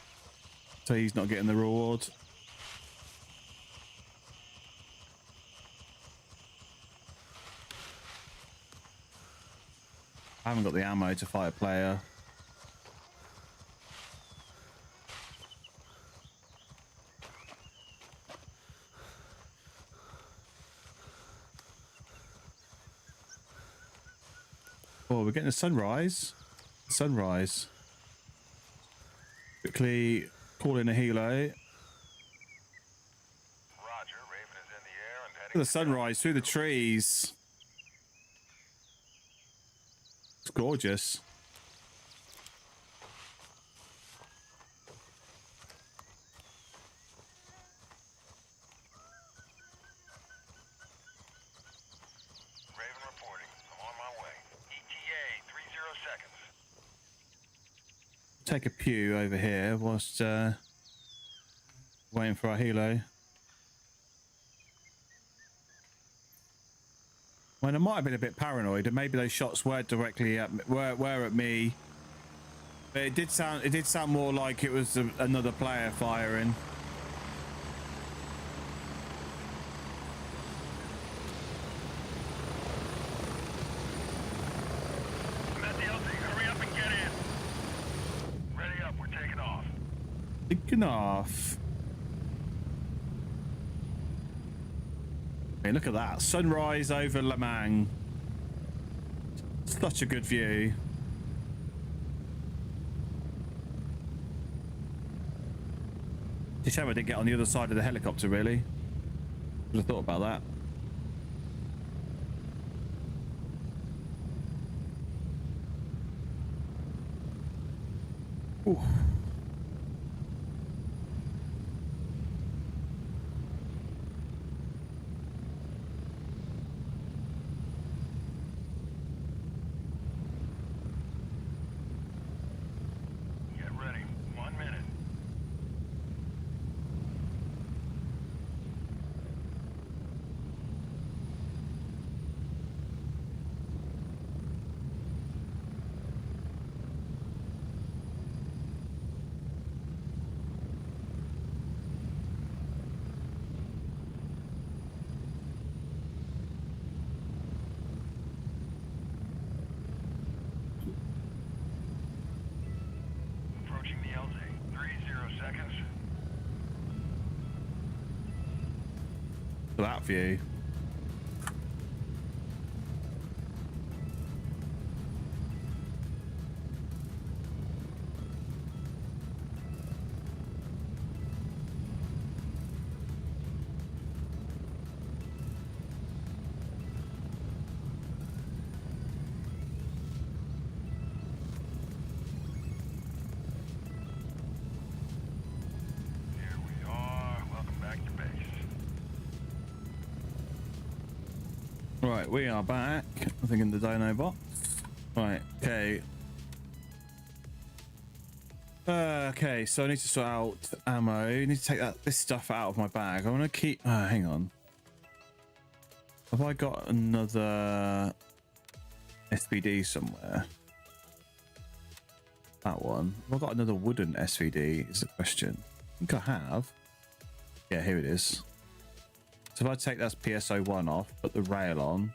So he's not getting the reward. I haven't got the ammo to fight a player. Oh, we're getting a sunrise. Sunrise. Quickly call in a helo. Roger, Raven is in the air and Look heading at the sunrise through the trees. It's gorgeous. Raven reporting. I'm on my way. ETA 30 seconds. Take a pew over here whilst waiting for our helo. Well, I might have been a bit paranoid, and maybe those shots were directly at me, were at me. But it did sound more like it was another player firing. I'm at the LZ. Hurry up and get in. Ready up. We're taking off. Taking off. I mean, look at that. Sunrise over Le Mans. Such a good view. Just how I didn't get on the other side of the helicopter, really. Would have thought about that. Ooh. Get ready. 1 minute. Approaching the LZ. 30 seconds. For that view. Here we are. Welcome back to base. Right, we are back. I think in the dino box. Right, okay. Okay, so I need to sort out ammo. I need to take this stuff out of my bag. I want to keep... hang on. Have I got another SVD somewhere? That one. Have I got another wooden SVD is the question. I think I have. Yeah, here it is. So if I take that PSO1 off, put the rail on,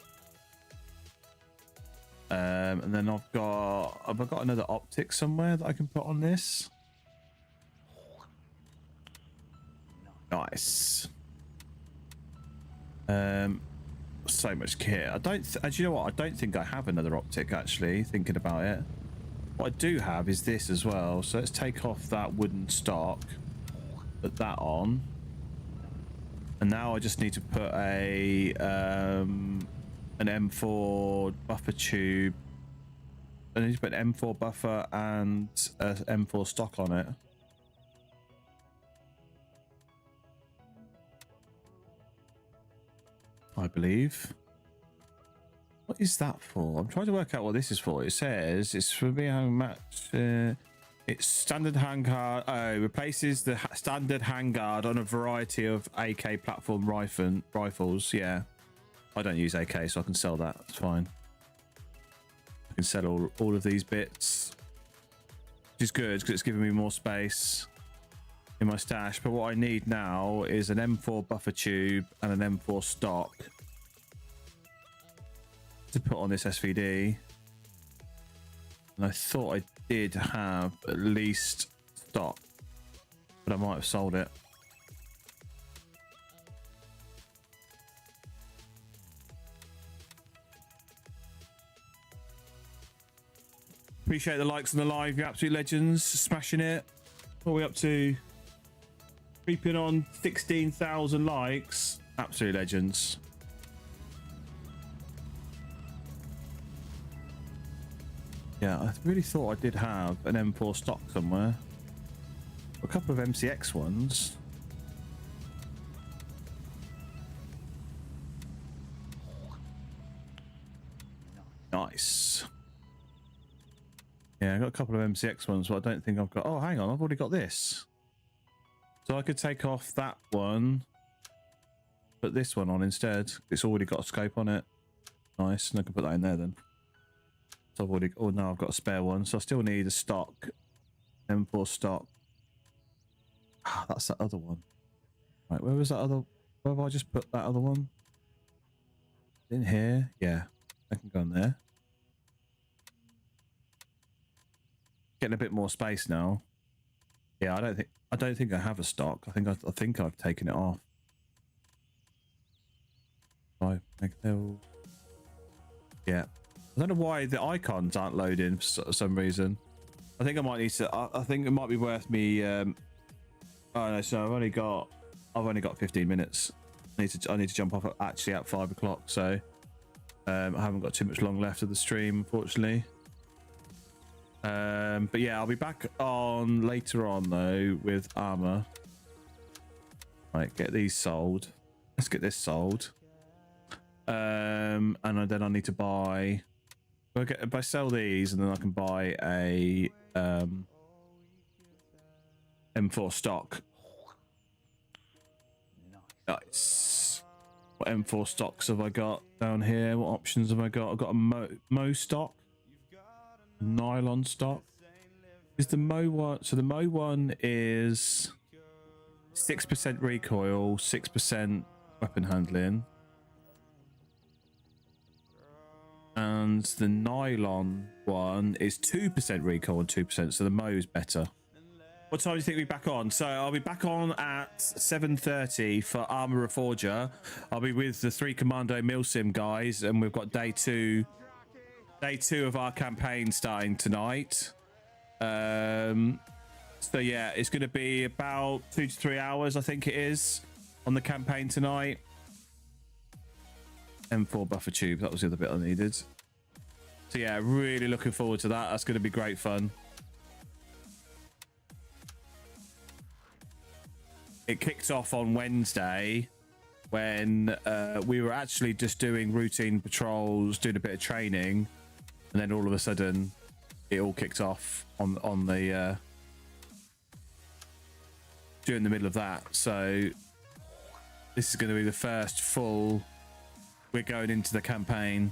and then have I got another optic somewhere that I can put on this? Nice. So much kit. Do you know what? I don't think I have another optic actually, thinking about it. What I do have is this as well. So let's take off that wooden stock, put that on. And now I just need to put a an M4 buffer tube. I need to put an M4 buffer and a M4 stock on it. I believe. What is that for? I'm trying to work out what this is for. It says it's for being match. It's standard handguard. Oh, replaces the standard handguard on a variety of AK platform rifles. Yeah, I don't use AK, so I can sell that. It's fine. I can sell all of these bits, which is good because it's giving me more space in my stash. But what I need now is an M4 buffer tube and an M4 stock to put on this SVD. And I thought I did have at least stock, but I might have sold it. Appreciate the likes on the live, you absolute legends, smashing it. What are we up to? Creeping on 16,000 likes. Absolute legends. Yeah, I really thought I did have an M4 stock somewhere. A couple of MCX ones. Nice. Yeah, I got a couple of MCX ones, but I don't think I've got... Oh, hang on, I've already got this. So I could take off that one, put this one on instead. It's already got a scope on it. Nice, and I can put that in there then. So I've already... Oh, no, I've got a spare one. So I still need a stock. M4 stock. Ah, that's that other one. Right, where was that other... Where have I just put that other one? In here? Yeah, I can go in there. Getting a bit more space now. Yeah, I don't think I have a stock. I think I've taken it off. Yeah. I don't know why the icons aren't loading for some reason. I think I might need to. I think it might be worth me. Oh no! So I've only got 15 minutes. I need to jump off actually at 5 o'clock. So I haven't got too much long left of the stream, unfortunately. But yeah, I'll be back on later on though with armor. Right, get these sold. Let's get this sold. And then I need to buy. If I sell these, and then I can buy a M4 stock. Nice. What M4 stocks have I got down here? What options have I got? I've got a Mo stock, nylon stock. Is the Mo one? So the Mo one is 6% recoil, 6% weapon handling. And the nylon one is 2% recoil and 2%, so the Mo is better. What time do you think we'll be back on? So I'll be back on at 7:30 for Armor Reforger. I'll be with the 3 Commando Milsim guys, and we've got day two of our campaign starting tonight. So yeah, it's going to be about 2 to 3 hours, I think it is, on the campaign tonight. M4 buffer tube, that was the other bit I needed. So yeah, really looking forward to that. That's going to be great fun. It kicked off on Wednesday when we were actually just doing routine patrols, doing a bit of training, and then all of a sudden it all kicked off on the during the middle of that. So this is going to be the first full. We're going into the campaign.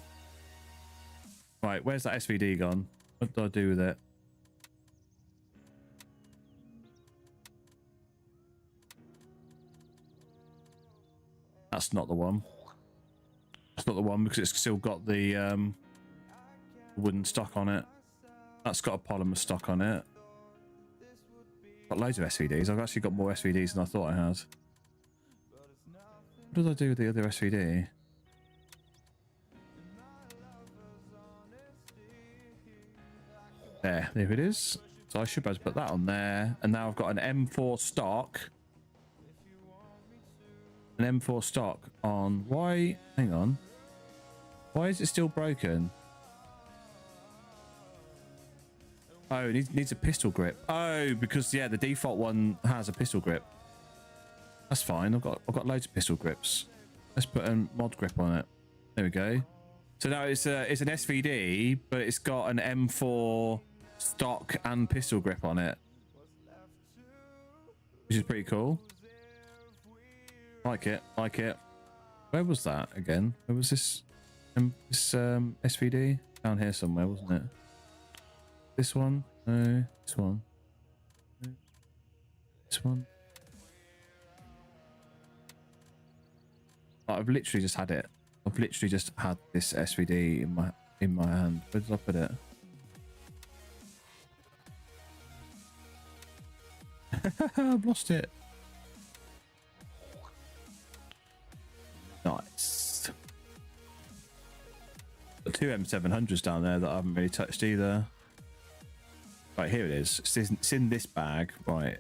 Right, where's that SVD gone? What do I do with it? That's not the one. That's not the one because it's still got the wooden stock on it. That's got a polymer stock on it. Got loads of SVDs. I've actually got more SVDs than I thought I had. What did I do with the other SVD? There it is. So I should be able to put that on there. And now I've got an M4 stock. An M4 stock on. Why? Hang on. Why is it still broken? Oh, it needs a pistol grip. Oh, because yeah, the default one has a pistol grip. That's fine. I've got loads of pistol grips. Let's put a mod grip on it. There we go. So now it's an SVD, but it's got an M4 stock and pistol grip on it, which is pretty cool. Like it. Where was that again? Where was this? This SVD down here somewhere, wasn't it? This one? No, this one. No. This one. I've literally just had it. I've literally just had this SVD in my hand. Where did I put it? I've lost it. Nice. Got two M700s down there that I haven't really touched either. Right, here it is. It's in this bag. Right.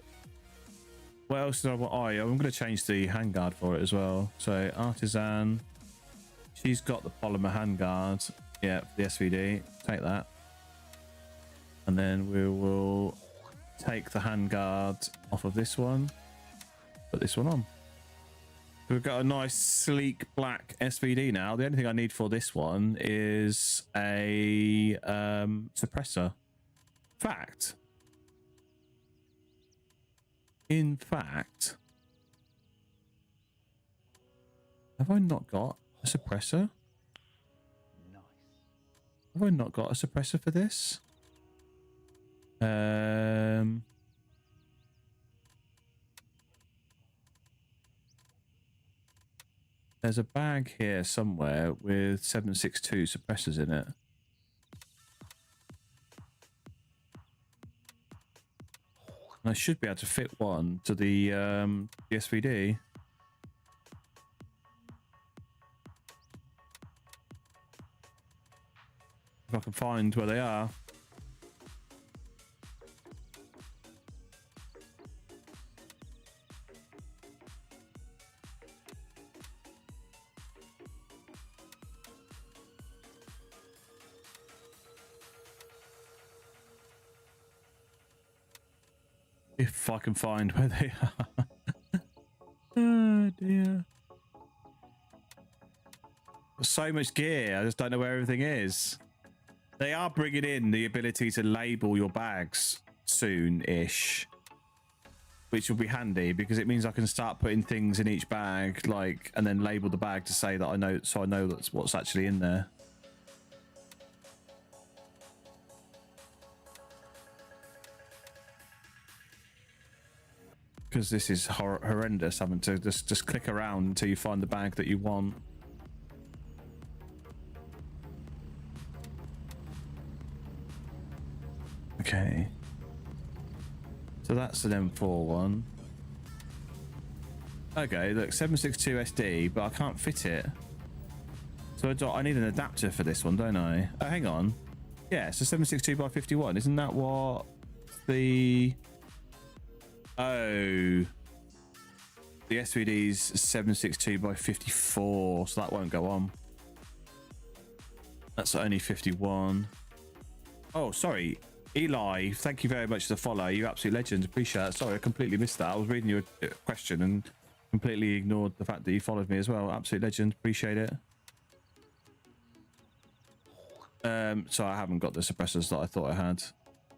What else did I want? Oh, yeah, I'm going to change the handguard for it as well. So, Artisan. She's got the polymer handguard. Yeah, for the SVD. Take that. And then we will take the handguard off of this one. Put this one on. We've got a nice, sleek, black SVD now. The only thing I need for this one is a suppressor. In fact, have I not got a suppressor? Nice. Have I not got a suppressor for this? There's a bag here somewhere with 7.62 suppressors in it. And I should be able to fit one to the SVD. If I can find where they are. If I can find where they are. Oh dear. There's so much gear, I just don't know where everything is. They are bringing in the ability to label your bags soon-ish, which will be handy because it means I can start putting things in each bag, like, and then label the bag to say that I know, so I know that's what's actually in there. Because this is horrendous, having to just click around until you find the bag that you want. Okay. So that's an M4 one. Okay, look, 762 SD, but I can't fit it. So I need an adapter for this one, don't I? Oh, hang on. Yeah, so 762 by 51. Isn't that what the... Oh, the SVD's 762 by 54, so that won't go on. That's only 51. Oh, sorry, Eli. Thank you very much for the follow. You absolute legend. Appreciate it. Sorry, I completely missed that. I was reading your question and completely ignored the fact that you followed me as well. Absolute legend. Appreciate it. So I haven't got the suppressors that I thought I had.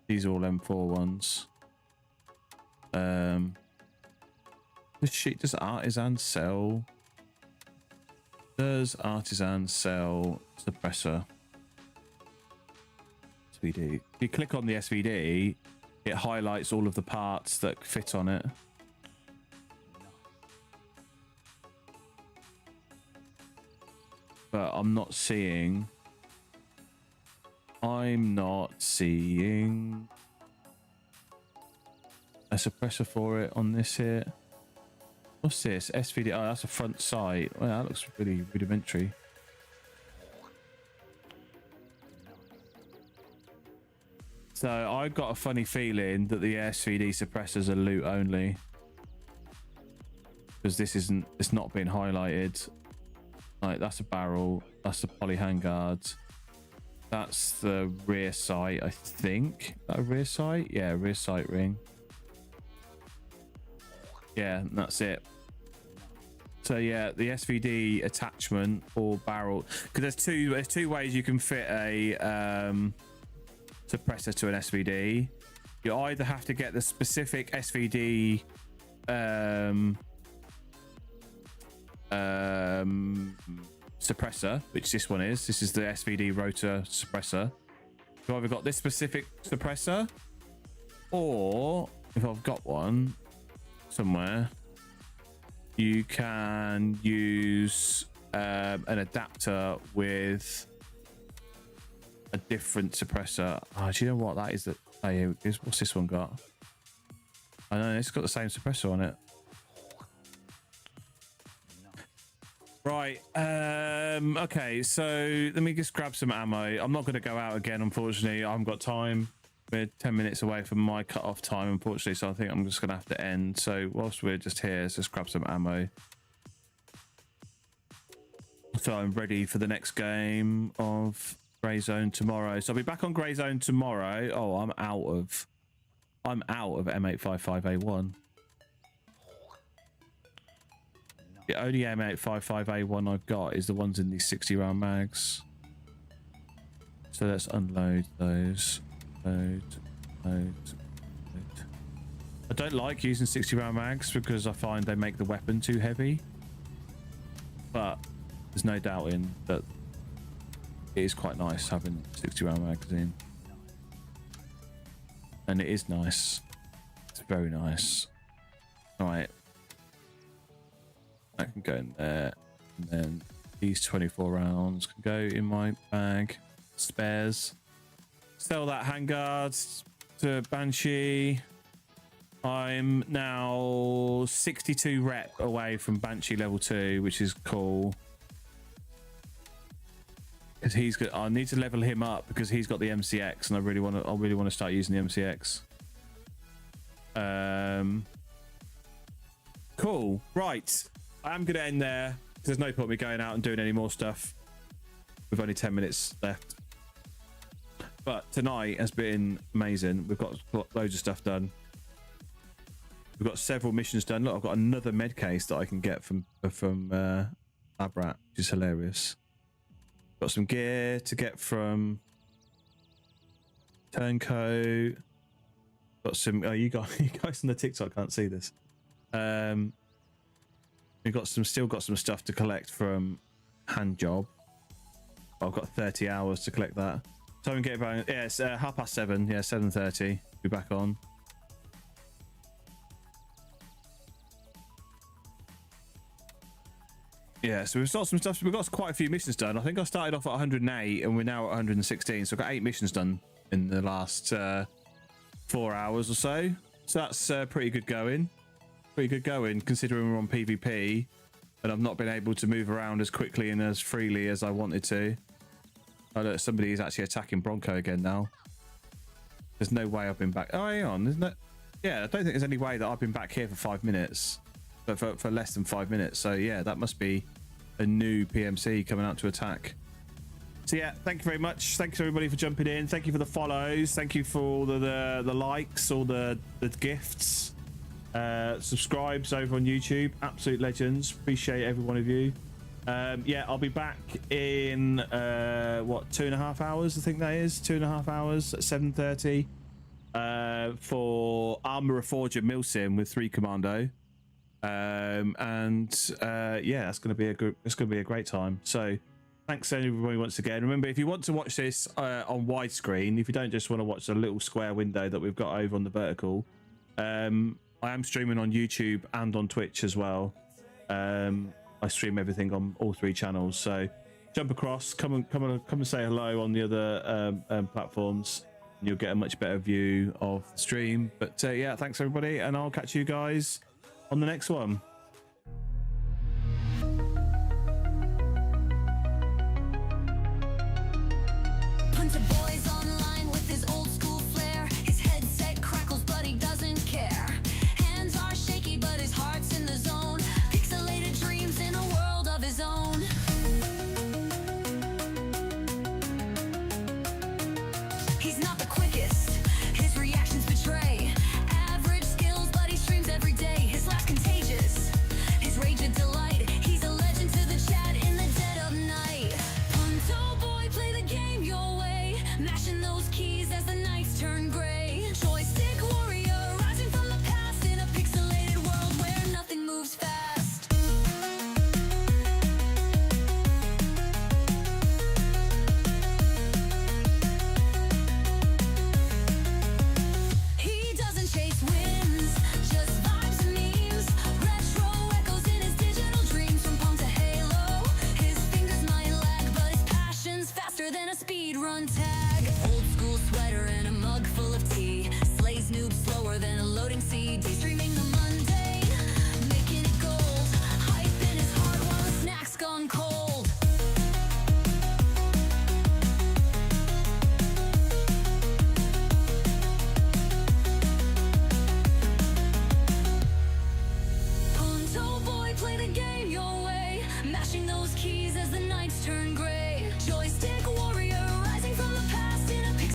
These are all M4 ones. Does Artisan sell? Does Artisan sell suppressor? SVD. If you click on the SVD, it highlights all of the parts that fit on it. but I'm not seeing a suppressor for it on this here. What's this? SVD. Oh, that's a front sight. Well, that looks really rudimentary. So I got a funny feeling that the SVD suppressors are loot only, because it's not been highlighted. Like, that's a barrel, that's the poly handguard, that's the rear sight, I think. That a rear sight? Yeah, rear sight ring. Yeah, and that's it. So yeah, the SVD attachment or barrel, because there's two ways you can fit a suppressor to an SVD. You either have to get the specific SVD suppressor, which this one is. This is the SVD rotor suppressor. So I've got this specific suppressor, or if I've got one somewhere, you can use an adapter with a different suppressor. Oh, do you know what that is? That, oh, here it is. What's this one got? I know it's got the same suppressor on it. Right. Okay, so let me just grab some ammo. I'm not going to go out again, unfortunately. I haven't got time. We're 10 minutes away from my cut-off time, unfortunately, so I think I'm just going to have to end. So whilst we're just here, let's just grab some ammo. So I'm ready for the next game of Grey Zone tomorrow. So I'll be back on Grey Zone tomorrow. Oh, I'm out of M855A1. The only M855A1 I've got is the ones in these 60 round mags. So let's unload those. Load. I don't like using 60 round mags because I find they make the weapon too heavy. But there's no doubting that it is quite nice having 60 round magazine. And it is nice. It's very nice. Alright. That can go in there. And then these 24 rounds can go in my bag. Spares. Sell that handguard to Banshee. I'm now 62 rep away from Banshee level 2, which is cool. Because he's got, I need to level him up because he's got the MCX, and I really want to start using the MCX. Cool. Right. I am going to end there. There's no point me going out and doing any more stuff. We've only 10 minutes left. But tonight has been amazing. We've got loads of stuff done. We've got several missions done. Look, I've got another med case that I can get from Abrat, which is hilarious. Got some gear to get from Turncoat. Got some. Oh, you guys on the TikTok can't see this. We've got still got some stuff to collect from Handjob. I've got 30 hours to collect that. So I can get back. Yeah, it's 7:30. Yeah, 7:30. Be back on. Yeah, so we've got some stuff. We've got quite a few missions done. I think I started off at 108 and we're now at 116. So I've got 8 missions done in the last 4 hours or so. So that's pretty good going. Pretty good going considering we're on PvP and I've not been able to move around as quickly and as freely as I wanted to. Oh, look, somebody is actually attacking Bronco again now. There's no way I've been back. Oh, hang on, isn't it? Yeah, I don't think there's any way that I've been back here for 5 minutes, but for less than 5 minutes. So yeah, that must be a new PMC coming out to attack. So yeah, thank you very much. Thanks everybody for jumping in. Thank you for the follows. Thank you for all the likes, all the gifts, subscribes over on YouTube. Absolute legends. Appreciate every one of you. Yeah, I'll be back in what, 2.5 hours? I think that is 2.5 hours at 7:30 for Armor Reforger Milsim with 3 Commando. Yeah, that's gonna be a great time. So thanks everybody once again. Remember, if you want to watch this on widescreen, if you don't just want to watch the little square window that we've got over on the vertical, I am streaming on YouTube and on Twitch as well. I stream everything on all 3 channels, so jump across, come and say hello on the other platforms. You'll get a much better view of the stream. But yeah, thanks everybody, and I'll catch you guys on the next one.